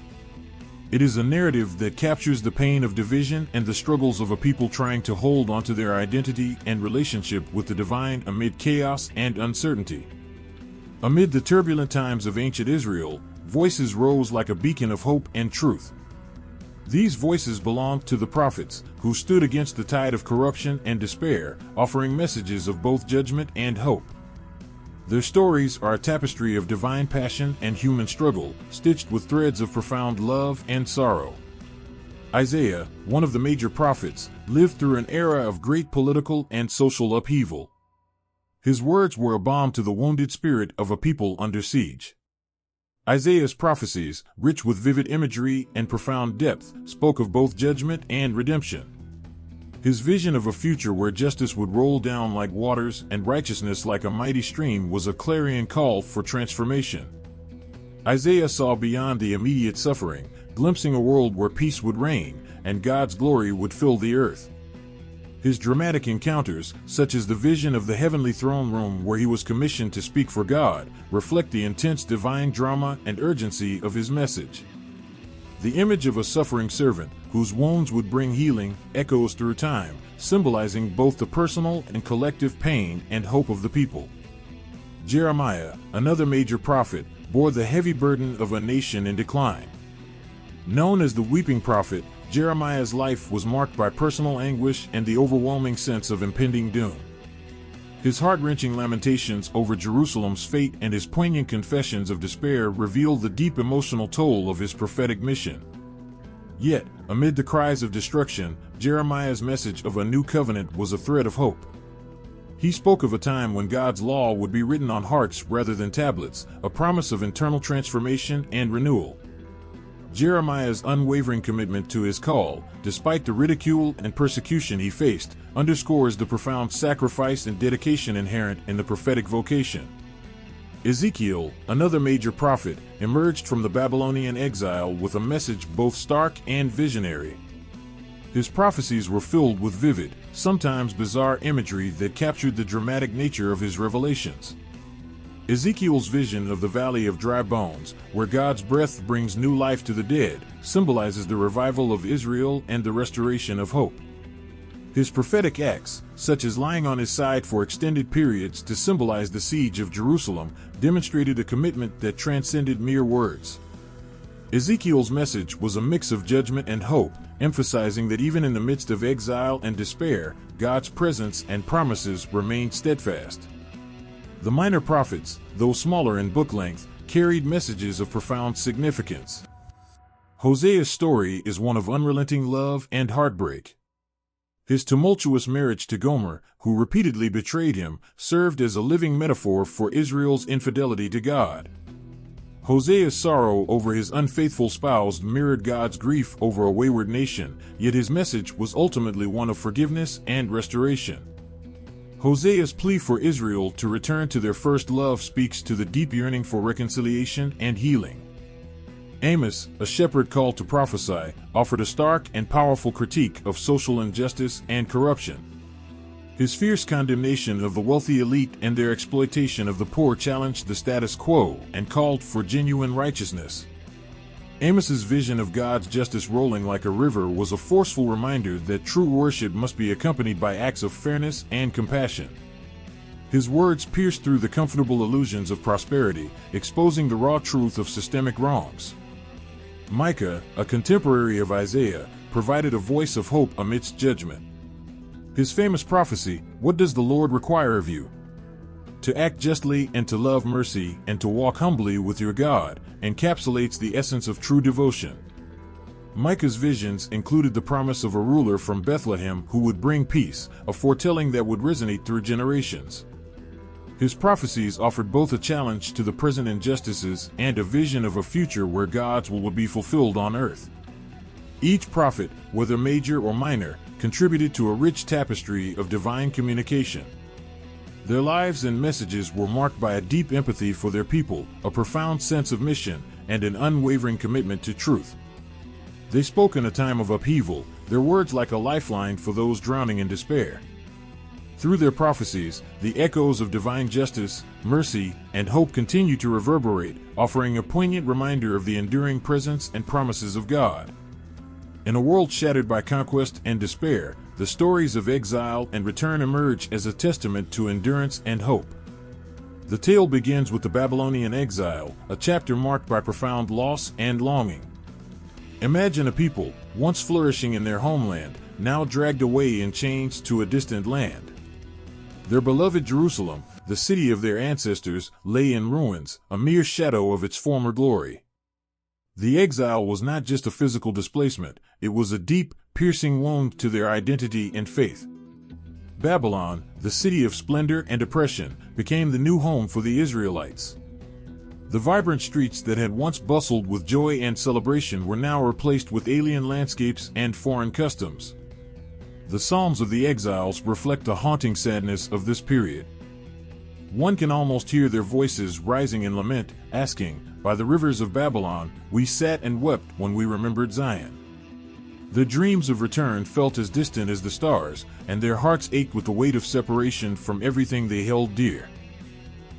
It is a narrative that captures the pain of division and the struggles of a people trying to hold onto their identity and relationship with the divine amid chaos and uncertainty. Amid the turbulent times of ancient Israel, voices rose like a beacon of hope and truth. These voices belonged to the prophets, who stood against the tide of corruption and despair, offering messages of both judgment and hope. Their stories are a tapestry of divine passion and human struggle, stitched with threads of profound love and sorrow. Isaiah, one of the major prophets, lived through an era of great political and social upheaval. His words were a balm to the wounded spirit of a people under siege. Isaiah's prophecies, rich with vivid imagery and profound depth, spoke of both judgment and redemption. His vision of a future where justice would roll down like waters and righteousness like a mighty stream was a clarion call for transformation. Isaiah saw beyond the immediate suffering, glimpsing a world where peace would reign and God's glory would fill the earth. His dramatic encounters, such as the vision of the heavenly throne room where he was commissioned to speak for God, reflect the intense divine drama and urgency of his message. The image of a suffering servant, whose wounds would bring healing, echoes through time, symbolizing both the personal and collective pain and hope of the people. Jeremiah, another major prophet, bore the heavy burden of a nation in decline. Known as the weeping prophet, Jeremiah's life was marked by personal anguish and the overwhelming sense of impending doom. His heart-wrenching lamentations over Jerusalem's fate and his poignant confessions of despair reveal the deep emotional toll of his prophetic mission. Yet, amid the cries of destruction, Jeremiah's message of a new covenant was a thread of hope. He spoke of a time when God's law would be written on hearts rather than tablets, a promise of internal transformation and renewal. Jeremiah's unwavering commitment to his call, despite the ridicule and persecution he faced, underscores the profound sacrifice and dedication inherent in the prophetic vocation. Ezekiel, another major prophet, emerged from the Babylonian exile with a message both stark and visionary. His prophecies were filled with vivid, sometimes bizarre imagery that captured the dramatic nature of his revelations. Ezekiel's vision of the Valley of Dry Bones, where God's breath brings new life to the dead, symbolizes the revival of Israel and the restoration of hope. His prophetic acts, such as lying on his side for extended periods to symbolize the siege of Jerusalem, demonstrated a commitment that transcended mere words. Ezekiel's message was a mix of judgment and hope, emphasizing that even in the midst of exile and despair, God's presence and promises remained steadfast. The minor prophets, though smaller in book length, carried messages of profound significance. Hosea's story is one of unrelenting love and heartbreak. His tumultuous marriage to Gomer, who repeatedly betrayed him, served as a living metaphor for Israel's infidelity to God. Hosea's sorrow over his unfaithful spouse mirrored God's grief over a wayward nation, yet his message was ultimately one of forgiveness and restoration. Hosea's plea for Israel to return to their first love speaks to the deep yearning for reconciliation and healing. Amos, a shepherd called to prophesy, offered a stark and powerful critique of social injustice and corruption. His fierce condemnation of the wealthy elite and their exploitation of the poor challenged the status quo and called for genuine righteousness. Amos's vision of God's justice rolling like a river was a forceful reminder that true worship must be accompanied by acts of fairness and compassion. His words pierced through the comfortable illusions of prosperity, exposing the raw truth of systemic wrongs. Micah, a contemporary of Isaiah, provided a voice of hope amidst judgment. His famous prophecy, "What does the Lord require of you? To act justly and to love mercy and to walk humbly with your God," encapsulates the essence of true devotion. Micah's visions included the promise of a ruler from Bethlehem who would bring peace, a foretelling that would resonate through generations. His prophecies offered both a challenge to the present injustices and a vision of a future where God's will would be fulfilled on earth. Each prophet, whether major or minor, contributed to a rich tapestry of divine communication. Their lives and messages were marked by a deep empathy for their people, a profound sense of mission, and an unwavering commitment to truth. They spoke in a time of upheaval, their words like a lifeline for those drowning in despair. Through their prophecies, the echoes of divine justice, mercy, and hope continue to reverberate, offering a poignant reminder of the enduring presence and promises of God. In a world shattered by conquest and despair, the stories of exile and return emerge as a testament to endurance and hope. The tale begins with the Babylonian exile, a chapter marked by profound loss and longing. Imagine a people, once flourishing in their homeland, now dragged away in chains to a distant land. Their beloved Jerusalem, the city of their ancestors, lay in ruins, a mere shadow of its former glory. The exile was not just a physical displacement, it was a deep, piercing wound to their identity and faith. Babylon, the city of splendor and oppression, became the new home for the Israelites. The vibrant streets that had once bustled with joy and celebration were now replaced with alien landscapes and foreign customs. The Psalms of the exiles reflect the haunting sadness of this period. One can almost hear their voices rising in lament, asking, "By the rivers of Babylon, we sat and wept when we remembered Zion." Their dreams of return felt as distant as the stars, and their hearts ached with the weight of separation from everything they held dear.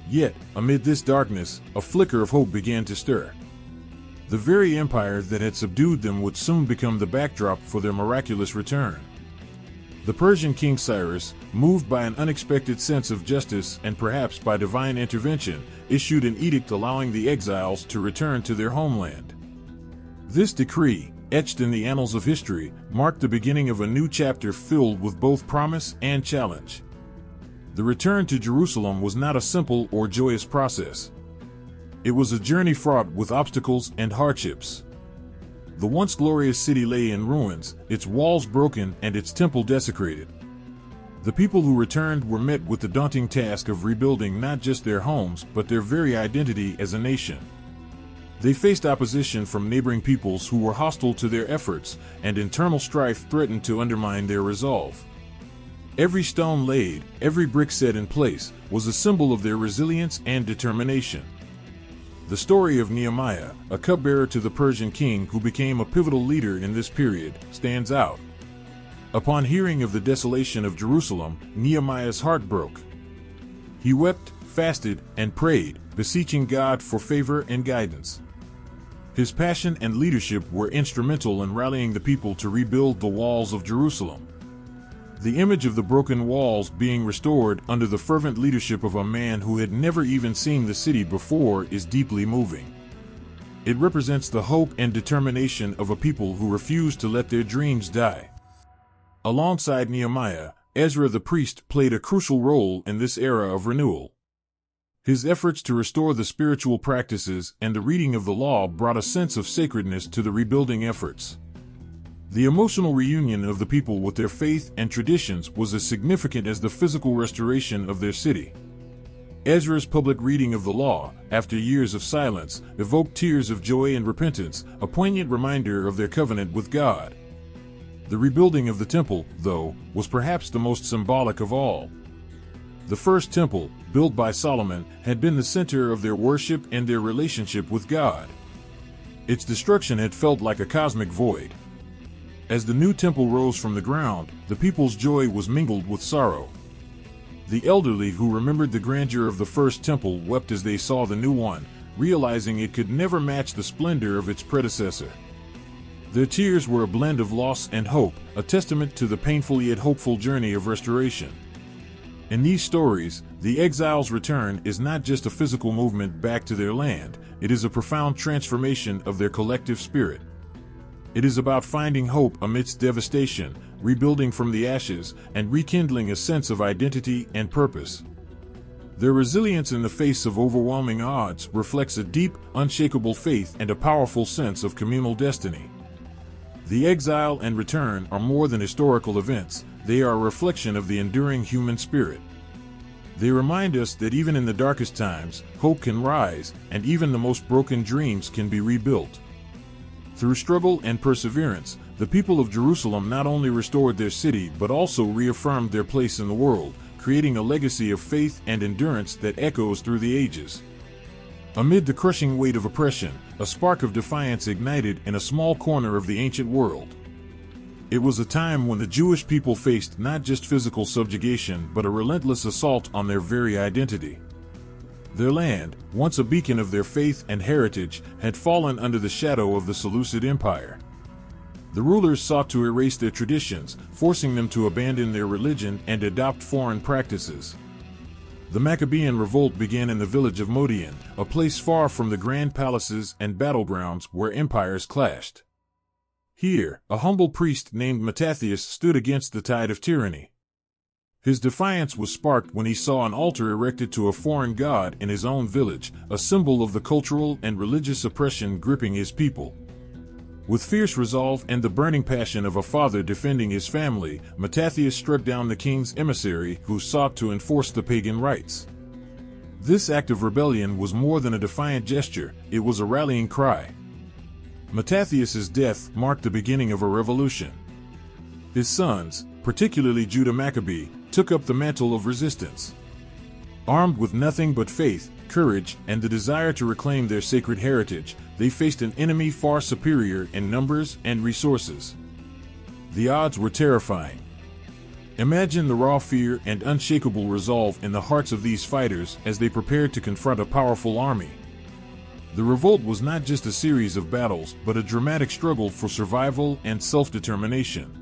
Yet, amid this darkness, a flicker of hope began to stir. The very empire that had subdued them would soon become the backdrop for their miraculous return. The Persian king Cyrus, moved by an unexpected sense of justice and perhaps by divine intervention, issued an edict allowing the exiles to return to their homeland. This decree, etched in the annals of history, marked the beginning of a new chapter filled with both promise and challenge. The return to Jerusalem was not a simple or joyous process. It was a journey fraught with obstacles and hardships. The once glorious city lay in ruins, its walls broken and its temple desecrated. The people who returned were met with the daunting task of rebuilding not just their homes but their very identity as a nation. They faced opposition from neighboring peoples who were hostile to their efforts, and internal strife threatened to undermine their resolve. Every stone laid, every brick set in place, was a symbol of their resilience and determination. The story of Nehemiah, a cupbearer to the Persian king who became a pivotal leader in this period, stands out. Upon hearing of the desolation of Jerusalem, Nehemiah's heart broke. He wept, fasted, and prayed, beseeching God for favor and guidance. His passion and leadership were instrumental in rallying the people to rebuild the walls of Jerusalem. The image of the broken walls being restored under the fervent leadership of a man who had never even seen the city before is deeply moving. It represents the hope and determination of a people who refuse to let their dreams die. Alongside Nehemiah, Ezra the priest played a crucial role in this era of renewal. His efforts to restore the spiritual practices and the reading of the law brought a sense of sacredness to the rebuilding efforts. The emotional reunion of the people with their faith and traditions was as significant as the physical restoration of their city. Ezra's public reading of the law, after years of silence, evoked tears of joy and repentance, a poignant reminder of their covenant with God. The rebuilding of the temple, though, was perhaps the most symbolic of all. The first temple, built by Solomon, had been the center of their worship and their relationship with God. Its destruction had felt like a cosmic void. As the new temple rose from the ground, the people's joy was mingled with sorrow. The elderly who remembered the grandeur of the first temple wept as they saw the new one, realizing it could never match the splendor of its predecessor. Their tears were a blend of loss and hope, a testament to the painful yet hopeful journey of restoration. In these stories, the exiles' return is not just a physical movement back to their land, it is a profound transformation of their collective spirit. It is about finding hope amidst devastation, rebuilding from the ashes, and rekindling a sense of identity and purpose. Their resilience in the face of overwhelming odds reflects a deep, unshakable faith and a powerful sense of communal destiny. The exile and return are more than historical events, they are a reflection of the enduring human spirit. They remind us that even in the darkest times, hope can rise, and even the most broken dreams can be rebuilt. Through struggle and perseverance, the people of Jerusalem not only restored their city but also reaffirmed their place in the world, creating a legacy of faith and endurance that echoes through the ages. Amid the crushing weight of oppression, a spark of defiance ignited in a small corner of the ancient world. It was a time when the Jewish people faced not just physical subjugation but a relentless assault on their very identity. Their land, once a beacon of their faith and heritage, had fallen under the shadow of the Seleucid Empire. The rulers sought to erase their traditions, forcing them to abandon their religion and adopt foreign practices. The Maccabean revolt began in the village of Modian, a place far from the grand palaces and battlegrounds where empires clashed. Here, a humble priest named Mattathias stood against the tide of tyranny. His defiance was sparked when he saw an altar erected to a foreign god in his own village, a symbol of the cultural and religious oppression gripping his people. With fierce resolve and the burning passion of a father defending his family, Mattathias struck down the king's emissary who sought to enforce the pagan rites. This act of rebellion was more than a defiant gesture, it was a rallying cry. Mattathias's death marked the beginning of a revolution. His sons, particularly Judah Maccabee, took up the mantle of resistance. Armed with nothing but faith, courage, and the desire to reclaim their sacred heritage, they faced an enemy far superior in numbers and resources. The odds were terrifying. Imagine the raw fear and unshakable resolve in the hearts of these fighters as they prepared to confront a powerful army. The revolt was not just a series of battles, but a dramatic struggle for survival and self-determination.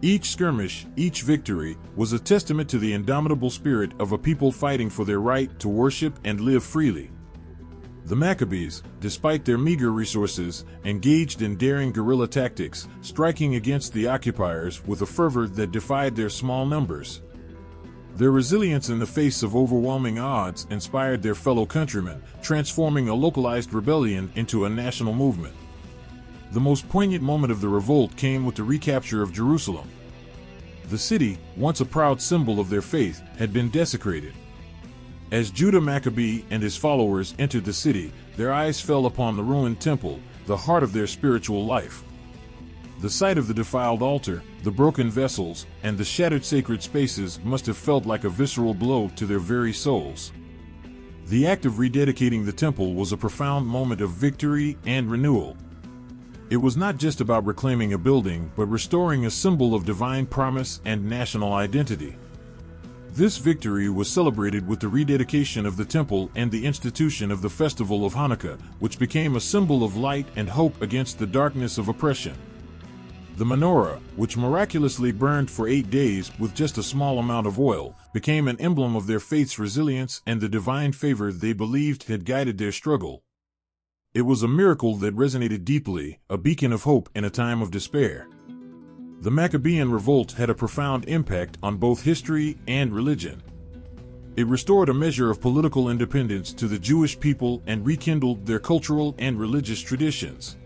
Each skirmish, each victory, was a testament to the indomitable spirit of a people fighting for their right to worship and live freely. The Maccabees, despite their meager resources, engaged in daring guerrilla tactics, striking against the occupiers with a fervor that defied their small numbers. Their resilience in the face of overwhelming odds inspired their fellow countrymen, transforming a localized rebellion into a national movement. The most poignant moment of the revolt came with the recapture of Jerusalem. The city, once a proud symbol of their faith, had been desecrated. As Judah Maccabee and his followers entered the city, their eyes fell upon the ruined temple, the heart of their spiritual life. The sight of the defiled altar, the broken vessels, and the shattered sacred spaces must have felt like a visceral blow to their very souls. The act of rededicating the temple was a profound moment of victory and renewal. It was not just about reclaiming a building, but restoring a symbol of divine promise and national identity. This victory was celebrated with the rededication of the temple and the institution of the festival of Hanukkah, which became a symbol of light and hope against the darkness of oppression. The menorah, which miraculously burned for 8 days with just a small amount of oil, became an emblem of their faith's resilience and the divine favor they believed had guided their struggle. It was a miracle that resonated deeply, a beacon of hope in a time of despair. The Maccabean revolt had a profound impact on both history and religion. It restored a measure of political independence to the Jewish people and rekindled their cultural and religious traditions.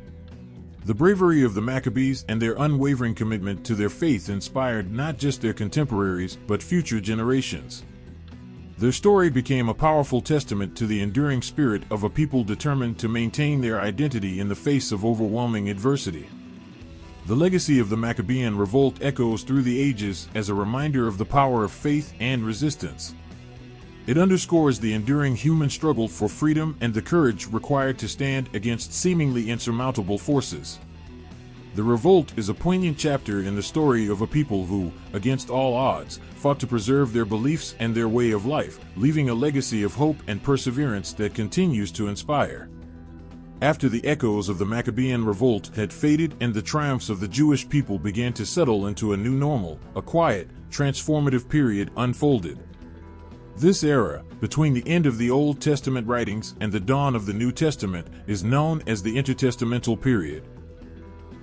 The bravery of the Maccabees and their unwavering commitment to their faith inspired not just their contemporaries but future generations. Their story became a powerful testament to the enduring spirit of a people determined to maintain their identity in the face of overwhelming adversity. The legacy of the Maccabean revolt echoes through the ages as a reminder of the power of faith and resistance. It underscores the enduring human struggle for freedom and the courage required to stand against seemingly insurmountable forces. The revolt is a poignant chapter in the story of a people who, against all odds, fought to preserve their beliefs and their way of life, leaving a legacy of hope and perseverance that continues to inspire. After the echoes of the Maccabean revolt had faded and the triumphs of the Jewish people began to settle into a new normal, a quiet, transformative period unfolded. This era, between the end of the Old Testament writings and the dawn of the New Testament, is known as the intertestamental period.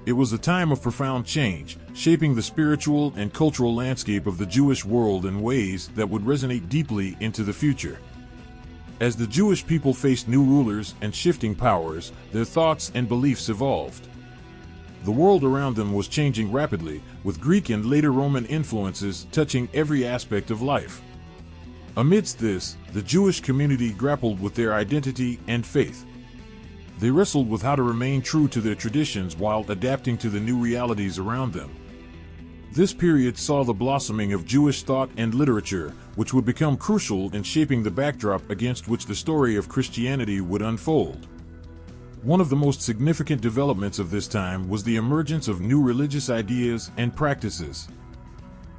It was a time of profound change, shaping the spiritual and cultural landscape of the Jewish world in ways that would resonate deeply into the future. As the Jewish people faced new rulers and shifting powers, their thoughts and beliefs evolved. The world around them was changing rapidly, with Greek and later Roman influences touching every aspect of life. Amidst this, the Jewish community grappled with their identity and faith. They wrestled with how to remain true to their traditions while adapting to the new realities around them. This period saw the blossoming of Jewish thought and literature, which would become crucial in shaping the backdrop against which the story of Christianity would unfold. One of the most significant developments of this time was the emergence of new religious ideas and practices.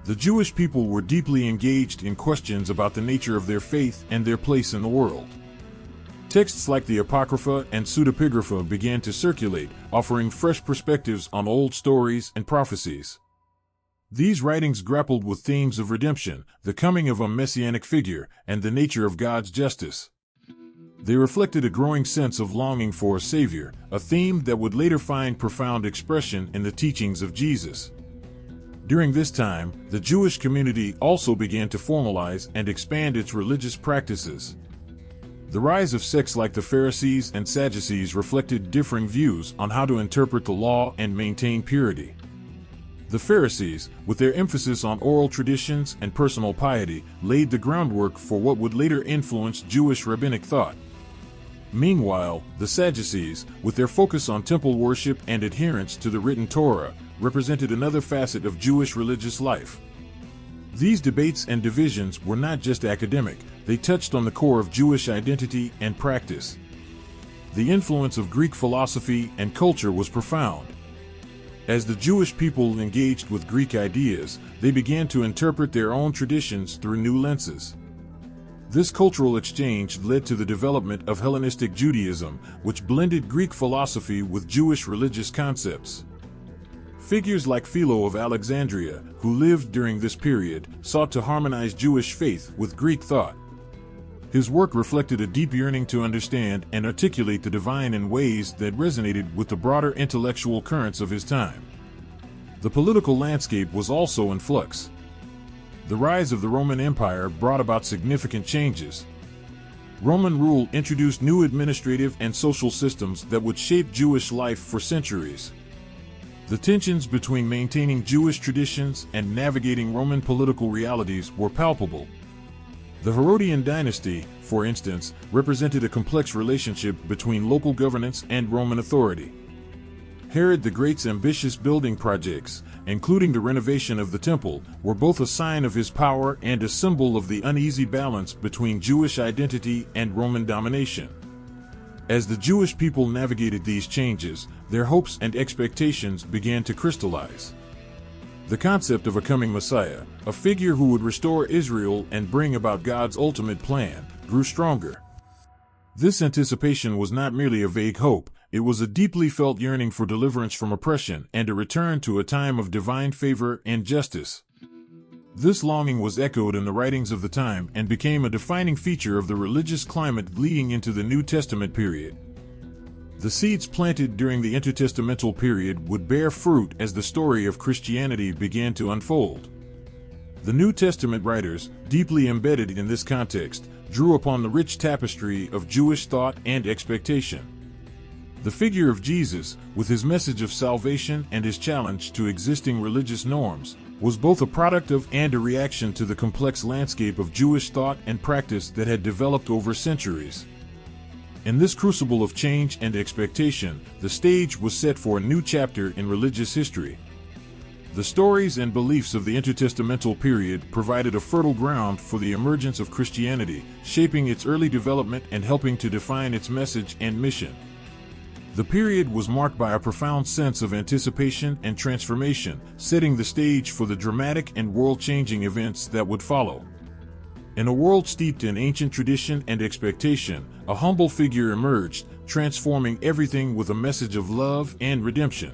The Jewish people were deeply engaged in questions about the nature of their faith and their place in the world. Texts like the Apocrypha and Pseudepigrapha began to circulate, offering fresh perspectives on old stories and prophecies. These writings grappled with themes of redemption, the coming of a messianic figure, and the nature of God's justice. They reflected a growing sense of longing for a Savior, a theme that would later find profound expression in the teachings of Jesus. During this time, the Jewish community also began to formalize and expand its religious practices. The rise of sects like the Pharisees and Sadducees reflected differing views on how to interpret the law and maintain purity. The Pharisees, with their emphasis on oral traditions and personal piety, laid the groundwork for what would later influence Jewish rabbinic thought. Meanwhile, the Sadducees, with their focus on temple worship and adherence to the written Torah, represented another facet of Jewish religious life. These debates and divisions were not just academic, they touched on the core of Jewish identity and practice. The influence of Greek philosophy and culture was profound. As the Jewish people engaged with Greek ideas, they began to interpret their own traditions through new lenses. This cultural exchange led to the development of Hellenistic Judaism, which blended Greek philosophy with Jewish religious concepts. Figures like Philo of Alexandria, who lived during this period, sought to harmonize Jewish faith with Greek thought. His work reflected a deep yearning to understand and articulate the divine in ways that resonated with the broader intellectual currents of his time. The political landscape was also in flux. The rise of the Roman Empire brought about significant changes. Roman rule introduced new administrative and social systems that would shape Jewish life for centuries. The tensions between maintaining Jewish traditions and navigating Roman political realities were palpable. The Herodian dynasty, for instance, represented a complex relationship between local governance and Roman authority. Herod the Great's ambitious building projects, including the renovation of the temple, were both a sign of his power and a symbol of the uneasy balance between Jewish identity and Roman domination. As the Jewish people navigated these changes, their hopes and expectations began to crystallize. The concept of a coming Messiah, a figure who would restore Israel and bring about God's ultimate plan, grew stronger. This anticipation was not merely a vague hope, it was a deeply felt yearning for deliverance from oppression and a return to a time of divine favor and justice. This longing was echoed in the writings of the time and became a defining feature of the religious climate leading into the New Testament period. The seeds planted during the intertestamental period would bear fruit as the story of Christianity began to unfold. The New Testament writers, deeply embedded in this context, drew upon the rich tapestry of Jewish thought and expectation. The figure of Jesus, with his message of salvation and his challenge to existing religious norms, was both a product of and a reaction to the complex landscape of Jewish thought and practice that had developed over centuries. In this crucible of change and expectation, the stage was set for a new chapter in religious history. The stories and beliefs of the intertestamental period provided a fertile ground for the emergence of Christianity, shaping its early development and helping to define its message and mission. The period was marked by a profound sense of anticipation and transformation, setting the stage for the dramatic and world-changing events that would follow. In a world steeped in ancient tradition and expectation, a humble figure emerged, transforming everything with a message of love and redemption.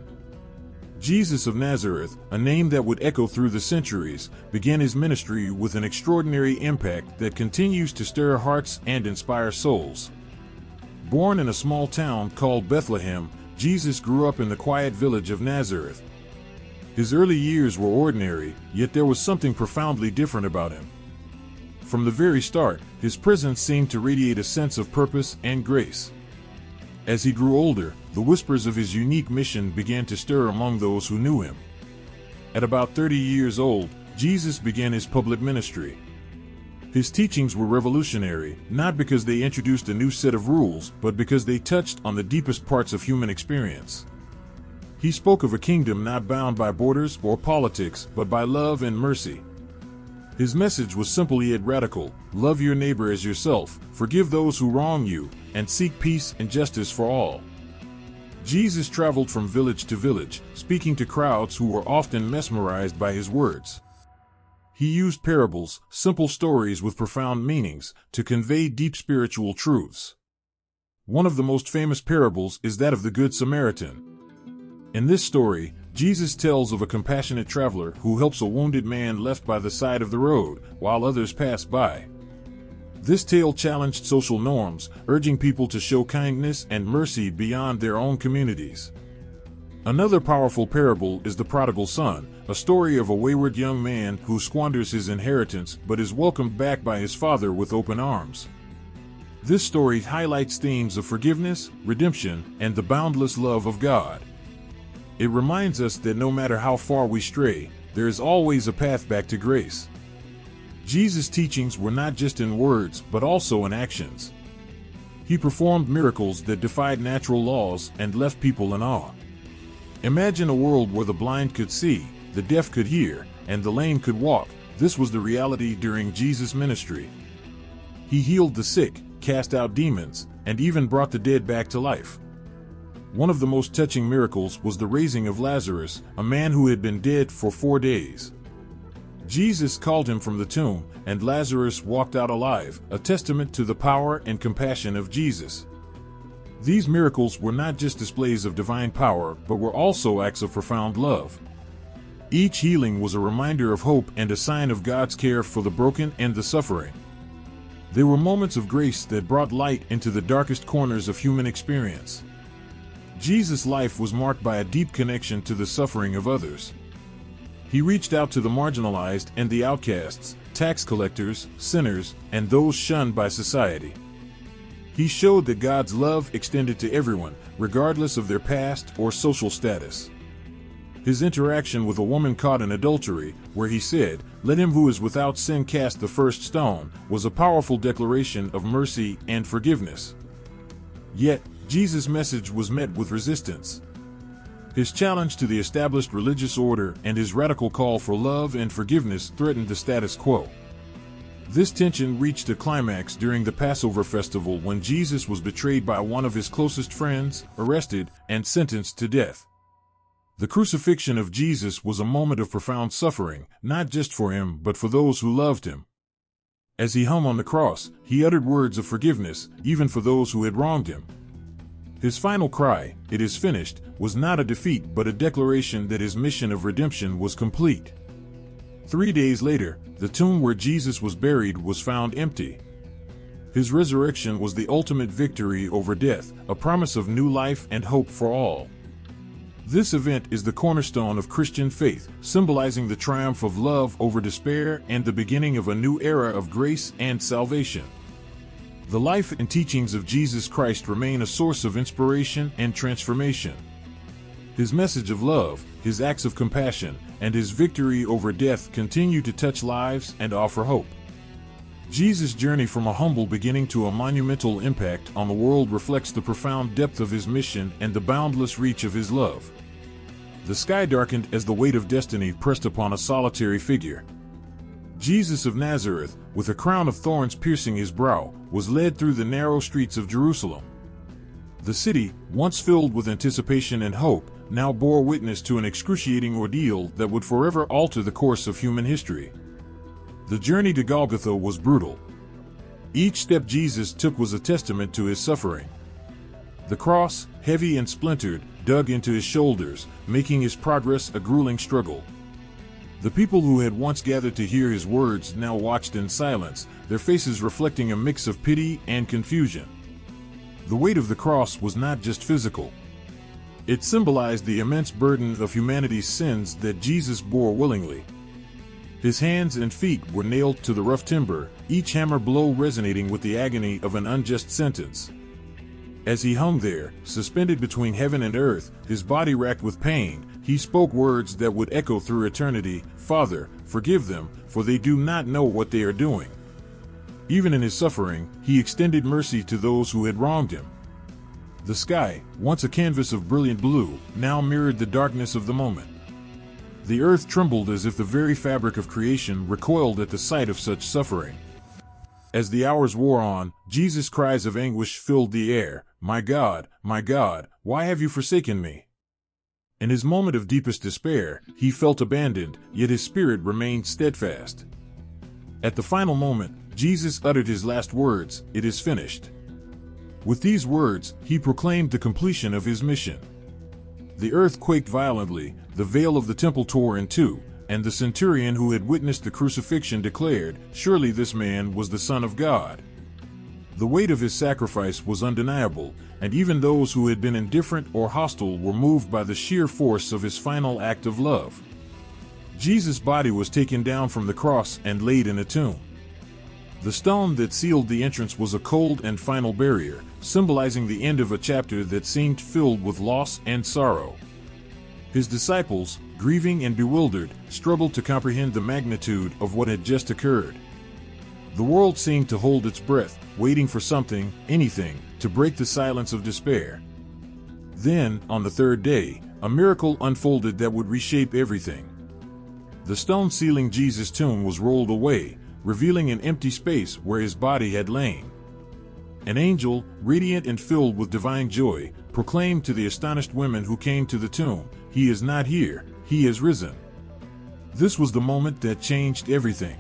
Jesus of Nazareth, a name that would echo through the centuries, began his ministry with an extraordinary impact that continues to stir hearts and inspire souls. Born in a small town called Bethlehem, Jesus grew up in the quiet village of Nazareth. His early years were ordinary, yet there was something profoundly different about him. From the very start, his presence seemed to radiate a sense of purpose and grace. As he grew older, the whispers of his unique mission began to stir among those who knew him. At about 30 years old, Jesus began his public ministry. His teachings were revolutionary, not because they introduced a new set of rules, but because they touched on the deepest parts of human experience. He spoke of a kingdom not bound by borders or politics, but by love and mercy. His message was simple yet radical: love your neighbor as yourself, forgive those who wrong you, and seek peace and justice for all. Jesus traveled from village to village, speaking to crowds who were often mesmerized by his words. He used parables, simple stories with profound meanings, to convey deep spiritual truths. One of the most famous parables is that of the Good Samaritan. In this story, Jesus tells of a compassionate traveler who helps a wounded man left by the side of the road, while others pass by. This tale challenged social norms, urging people to show kindness and mercy beyond their own communities. Another powerful parable is the prodigal son, a story of a wayward young man who squanders his inheritance but is welcomed back by his father with open arms. This story highlights themes of forgiveness, redemption, and the boundless love of God. It reminds us that no matter how far we stray, there is always a path back to grace. Jesus' teachings were not just in words, but also in actions. He performed miracles that defied natural laws and left people in awe. Imagine a world where the blind could see, the deaf could hear, and the lame could walk. This was the reality during Jesus' ministry. He healed the sick, cast out demons, and even brought the dead back to life. One of the most touching miracles was the raising of Lazarus, a man who had been dead for 4 days. Jesus called him from the tomb, and Lazarus walked out alive, a testament to the power and compassion of Jesus. These miracles were not just displays of divine power, but were also acts of profound love. Each healing was a reminder of hope and a sign of God's care for the broken and the suffering. They were moments of grace that brought light into the darkest corners of human experience. Jesus' life was marked by a deep connection to the suffering of others. He reached out to the marginalized and the outcasts, tax collectors, sinners, and those shunned by society. He showed that God's love extended to everyone, regardless of their past or social status. His interaction with a woman caught in adultery, where he said, "Let him who is without sin cast the first stone," was a powerful declaration of mercy and forgiveness. Yet, Jesus' message was met with resistance. His challenge to the established religious order and his radical call for love and forgiveness threatened the status quo. This tension reached a climax during the Passover festival when Jesus was betrayed by one of his closest friends, arrested, and sentenced to death. The crucifixion of Jesus was a moment of profound suffering, not just for him but for those who loved him. As he hung on the cross, he uttered words of forgiveness, even for those who had wronged him. His final cry, "It is finished," was not a defeat but a declaration that his mission of redemption was complete. 3 days later, the tomb where Jesus was buried was found empty. His resurrection was the ultimate victory over death, a promise of new life and hope for all. This event is the cornerstone of Christian faith, symbolizing the triumph of love over despair and the beginning of a new era of grace and salvation. The life and teachings of Jesus Christ remain a source of inspiration and transformation. His message of love, his acts of compassion, and his victory over death continue to touch lives and offer hope. Jesus' journey from a humble beginning to a monumental impact on the world reflects the profound depth of his mission and the boundless reach of his love. The sky darkened as the weight of destiny pressed upon a solitary figure. Jesus of Nazareth, with a crown of thorns piercing his brow, was led through the narrow streets of Jerusalem. The city, once filled with anticipation and hope, now bore witness to an excruciating ordeal that would forever alter the course of human history. The journey to Golgotha was brutal. Each step Jesus took was a testament to his suffering. The cross, heavy and splintered, dug into his shoulders, making his progress a grueling struggle. The people who had once gathered to hear his words now watched in silence, their faces reflecting a mix of pity and confusion. The weight of the cross was not just physical. It symbolized the immense burden of humanity's sins that Jesus bore willingly. His hands and feet were nailed to the rough timber, each hammer blow resonating with the agony of an unjust sentence. As he hung there, suspended between heaven and earth, his body racked with pain, he spoke words that would echo through eternity, "Father, forgive them, for they do not know what they are doing." Even in his suffering, he extended mercy to those who had wronged him. The sky, once a canvas of brilliant blue, now mirrored the darkness of the moment. The earth trembled as if the very fabric of creation recoiled at the sight of such suffering. As the hours wore on, Jesus' cries of anguish filled the air. My God, why have you forsaken me?" In his moment of deepest despair, he felt abandoned, yet his spirit remained steadfast. At the final moment, Jesus uttered his last words, "It is finished." With these words, he proclaimed the completion of his mission. The earth quaked violently, the veil of the temple tore in two, and the centurion who had witnessed the crucifixion declared, "Surely this man was the Son of God." The weight of his sacrifice was undeniable, and even those who had been indifferent or hostile were moved by the sheer force of his final act of love. Jesus' body was taken down from the cross and laid in a tomb. The stone that sealed the entrance was a cold and final barrier, symbolizing the end of a chapter that seemed filled with loss and sorrow. His disciples, grieving and bewildered, struggled to comprehend the magnitude of what had just occurred. The world seemed to hold its breath, waiting for something, anything, to break the silence of despair. Then, on the third day, a miracle unfolded that would reshape everything. The stone sealing Jesus' tomb was rolled away, revealing an empty space where his body had lain. An angel, radiant and filled with divine joy, proclaimed to the astonished women who came to the tomb, "He is not here, he has risen." This was the moment that changed everything.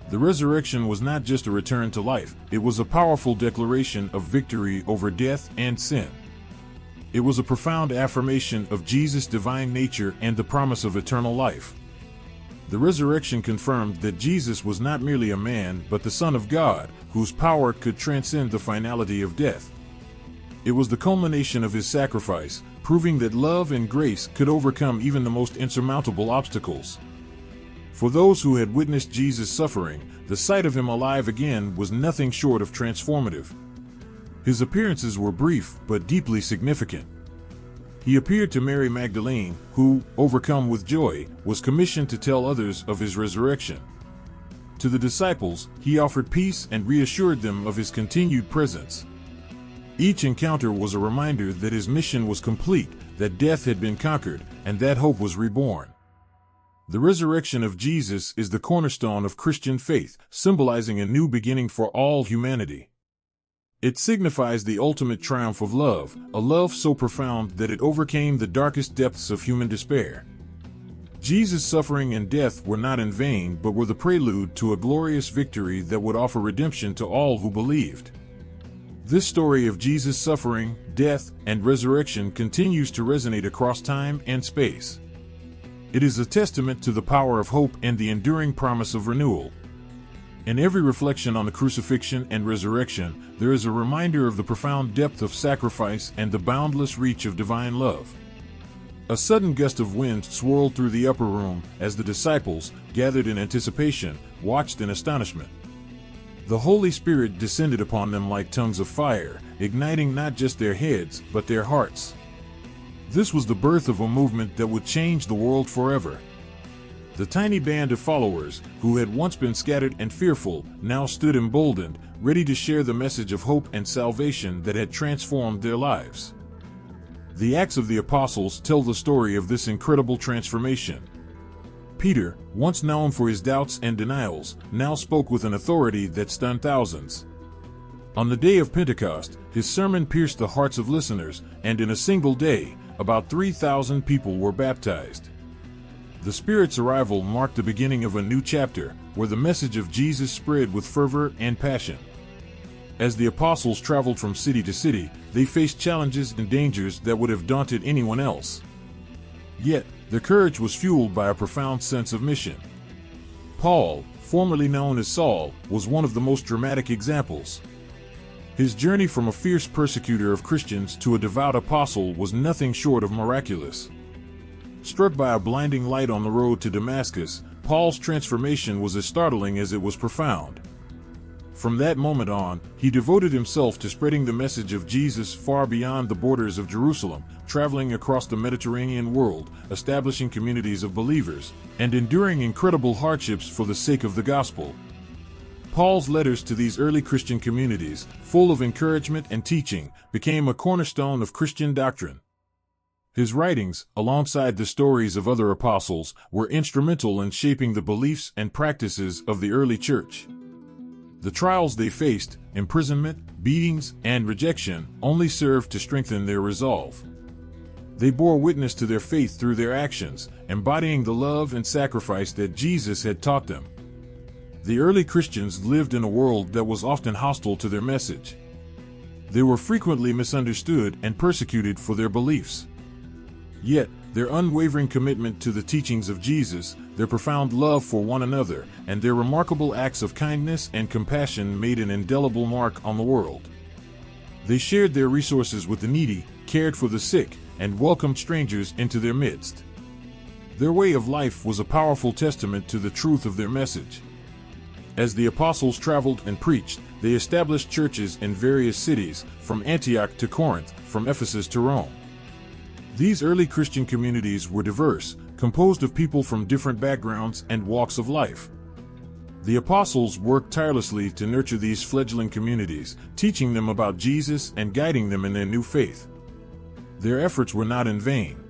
The resurrection was not just a return to life, it was a powerful declaration of victory over death and sin. It was a profound affirmation of Jesus' divine nature and the promise of eternal life. The resurrection confirmed that Jesus was not merely a man but the Son of God, whose power could transcend the finality of death. It was the culmination of his sacrifice, proving that love and grace could overcome even the most insurmountable obstacles. For those who had witnessed Jesus' suffering, the sight of him alive again was nothing short of transformative. His appearances were brief but deeply significant. He appeared to Mary Magdalene, who, overcome with joy, was commissioned to tell others of his resurrection. To the disciples, he offered peace and reassured them of his continued presence. Each encounter was a reminder that his mission was complete, that death had been conquered, and that hope was reborn. The resurrection of Jesus is the cornerstone of Christian faith, symbolizing a new beginning for all humanity. It signifies the ultimate triumph of love, a love so profound that it overcame the darkest depths of human despair. Jesus' suffering and death were not in vain but were the prelude to a glorious victory that would offer redemption to all who believed. This story of Jesus' suffering, death, and resurrection continues to resonate across time and space. It is a testament to the power of hope and the enduring promise of renewal. In every reflection on the crucifixion and resurrection, there is a reminder of the profound depth of sacrifice and the boundless reach of divine love. A sudden gust of wind swirled through the upper room as the disciples, gathered in anticipation, watched in astonishment. The Holy Spirit descended upon them like tongues of fire, igniting not just their heads, but their hearts. This was the birth of a movement that would change the world forever. The tiny band of followers, who had once been scattered and fearful, now stood emboldened, ready to share the message of hope and salvation that had transformed their lives. The Acts of the Apostles tell the story of this incredible transformation. Peter, once known for his doubts and denials, now spoke with an authority that stunned thousands. On the day of Pentecost, his sermon pierced the hearts of listeners, and in a single day, about 3,000 people were baptized. The Spirit's arrival marked the beginning of a new chapter, where the message of Jesus spread with fervor and passion. As the apostles traveled from city to city, they faced challenges and dangers that would have daunted anyone else. Yet, their courage was fueled by a profound sense of mission. Paul, formerly known as Saul, was one of the most dramatic examples. His journey from a fierce persecutor of Christians to a devout apostle was nothing short of miraculous. Struck by a blinding light on the road to Damascus, Paul's transformation was as startling as it was profound. From that moment on, he devoted himself to spreading the message of Jesus far beyond the borders of Jerusalem, traveling across the Mediterranean world, establishing communities of believers, and enduring incredible hardships for the sake of the gospel. Paul's letters to these early Christian communities, full of encouragement and teaching, became a cornerstone of Christian doctrine. His writings, alongside the stories of other apostles, were instrumental in shaping the beliefs and practices of the early church. The trials they faced, imprisonment, beatings, and rejection, only served to strengthen their resolve. They bore witness to their faith through their actions, embodying the love and sacrifice that Jesus had taught them. The early Christians lived in a world that was often hostile to their message. They were frequently misunderstood and persecuted for their beliefs. Yet, their unwavering commitment to the teachings of Jesus, their profound love for one another, and their remarkable acts of kindness and compassion made an indelible mark on the world. They shared their resources with the needy, cared for the sick, and welcomed strangers into their midst. Their way of life was a powerful testament to the truth of their message. As the apostles traveled and preached, they established churches in various cities, from Antioch to Corinth, from Ephesus to Rome. These early Christian communities were diverse, composed of people from different backgrounds and walks of life. The apostles worked tirelessly to nurture these fledgling communities, teaching them about Jesus and guiding them in their new faith. Their efforts were not in vain.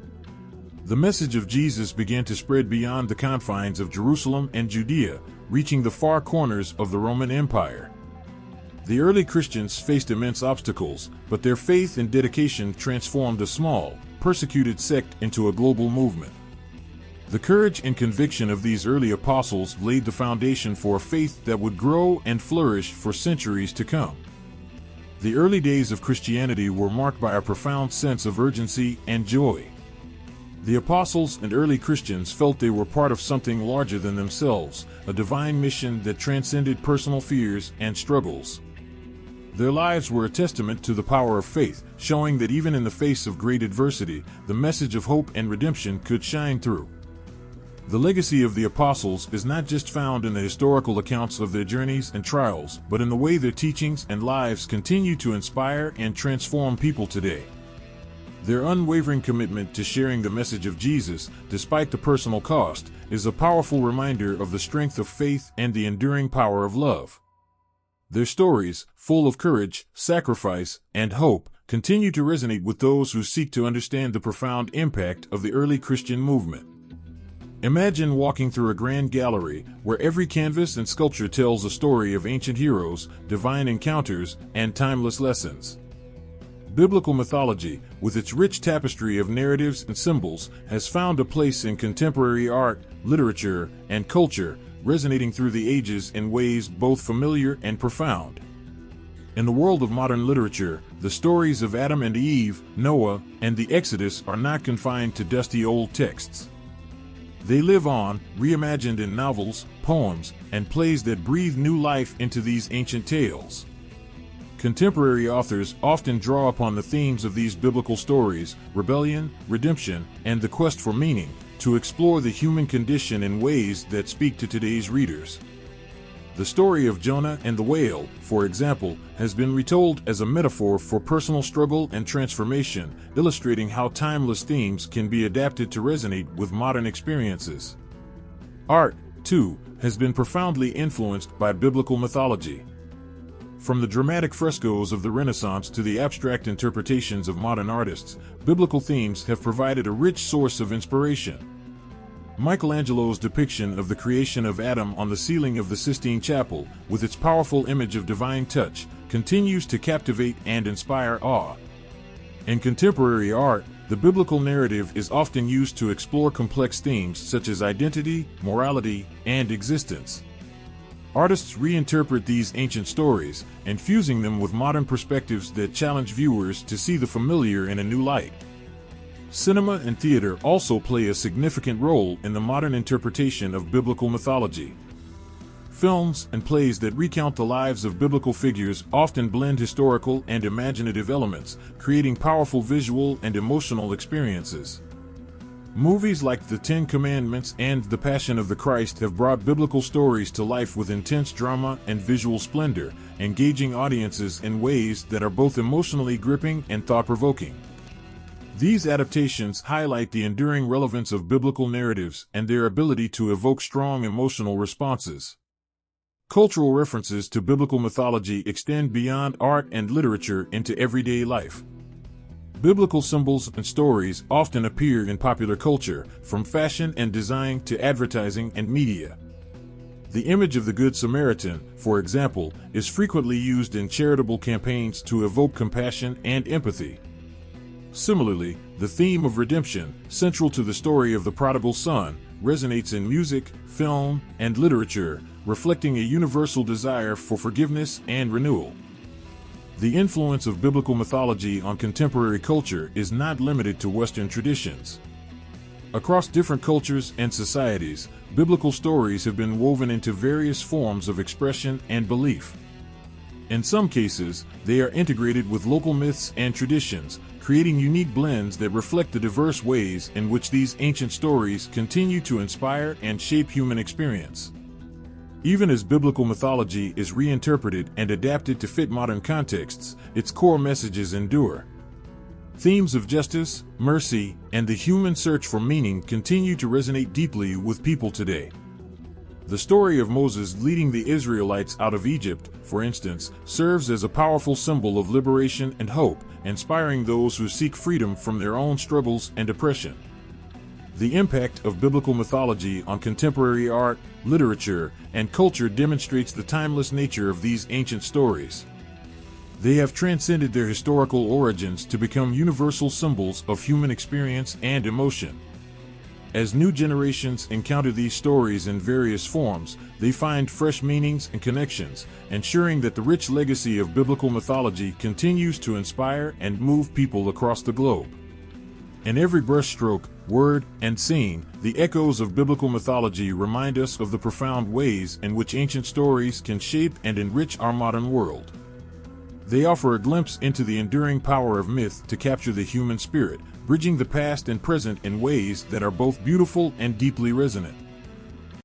The message of Jesus began to spread beyond the confines of Jerusalem and Judea, reaching the far corners of the Roman Empire. The early Christians faced immense obstacles, but their faith and dedication transformed a small, persecuted sect into a global movement. The courage and conviction of these early apostles laid the foundation for a faith that would grow and flourish for centuries to come. The early days of Christianity were marked by a profound sense of urgency and joy. The apostles and early Christians felt they were part of something larger than themselves, a divine mission that transcended personal fears and struggles. Their lives were a testament to the power of faith, showing that even in the face of great adversity, the message of hope and redemption could shine through. The legacy of the apostles is not just found in the historical accounts of their journeys and trials, but in the way their teachings and lives continue to inspire and transform people today. Their unwavering commitment to sharing the message of Jesus, despite the personal cost, is a powerful reminder of the strength of faith and the enduring power of love. Their stories, full of courage, sacrifice, and hope, continue to resonate with those who seek to understand the profound impact of the early Christian movement. Imagine walking through a grand gallery where every canvas and sculpture tells a story of ancient heroes, divine encounters, and timeless lessons. Biblical mythology, with its rich tapestry of narratives and symbols, has found a place in contemporary art, literature, and culture, resonating through the ages in ways both familiar and profound. In the world of modern literature, the stories of Adam and Eve, Noah, and the Exodus are not confined to dusty old texts. They live on, reimagined in novels, poems, and plays that breathe new life into these ancient tales. Contemporary authors often draw upon the themes of these biblical stories, rebellion, redemption, and the quest for meaning, to explore the human condition in ways that speak to today's readers. The story of Jonah and the whale, for example, has been retold as a metaphor for personal struggle and transformation, illustrating how timeless themes can be adapted to resonate with modern experiences. Art, too, has been profoundly influenced by biblical mythology. From the dramatic frescoes of the Renaissance to the abstract interpretations of modern artists, biblical themes have provided a rich source of inspiration. Michelangelo's depiction of the creation of Adam on the ceiling of the Sistine Chapel, with its powerful image of divine touch, continues to captivate and inspire awe. In contemporary art, the biblical narrative is often used to explore complex themes such as identity, morality, and existence. Artists reinterpret these ancient stories, infusing them with modern perspectives that challenge viewers to see the familiar in a new light. Cinema and theater also play a significant role in the modern interpretation of biblical mythology. Films and plays that recount the lives of biblical figures often blend historical and imaginative elements, creating powerful visual and emotional experiences. Movies like The Ten Commandments and The Passion of the Christ have brought biblical stories to life with intense drama and visual splendor, engaging audiences in ways that are both emotionally gripping and thought-provoking. These adaptations highlight the enduring relevance of biblical narratives and their ability to evoke strong emotional responses. Cultural references to biblical mythology extend beyond art and literature into everyday life. Biblical symbols and stories often appear in popular culture, from fashion and design to advertising and media. The image of the Good Samaritan, for example, is frequently used in charitable campaigns to evoke compassion and empathy. Similarly, the theme of redemption, central to the story of the prodigal son, resonates in music, film, and literature, reflecting a universal desire for forgiveness and renewal. The influence of biblical mythology on contemporary culture is not limited to Western traditions. Across different cultures and societies, biblical stories have been woven into various forms of expression and belief. In some cases, they are integrated with local myths and traditions, creating unique blends that reflect the diverse ways in which these ancient stories continue to inspire and shape human experience. Even as biblical mythology is reinterpreted and adapted to fit modern contexts, its core messages endure. Themes of justice, mercy, and the human search for meaning continue to resonate deeply with people today. The story of Moses leading the Israelites out of Egypt, for instance, serves as a powerful symbol of liberation and hope, inspiring those who seek freedom from their own struggles and oppression. The impact of biblical mythology on contemporary art, literature, and culture demonstrates the timeless nature of these ancient stories. They have transcended their historical origins to become universal symbols of human experience and emotion. As new generations encounter these stories in various forms, they find fresh meanings and connections, ensuring that the rich legacy of biblical mythology continues to inspire and move people across the globe. In every brushstroke, word, and scene, the echoes of biblical mythology remind us of the profound ways in which ancient stories can shape and enrich our modern world. They offer a glimpse into the enduring power of myth to capture the human spirit, bridging the past and present in ways that are both beautiful and deeply resonant.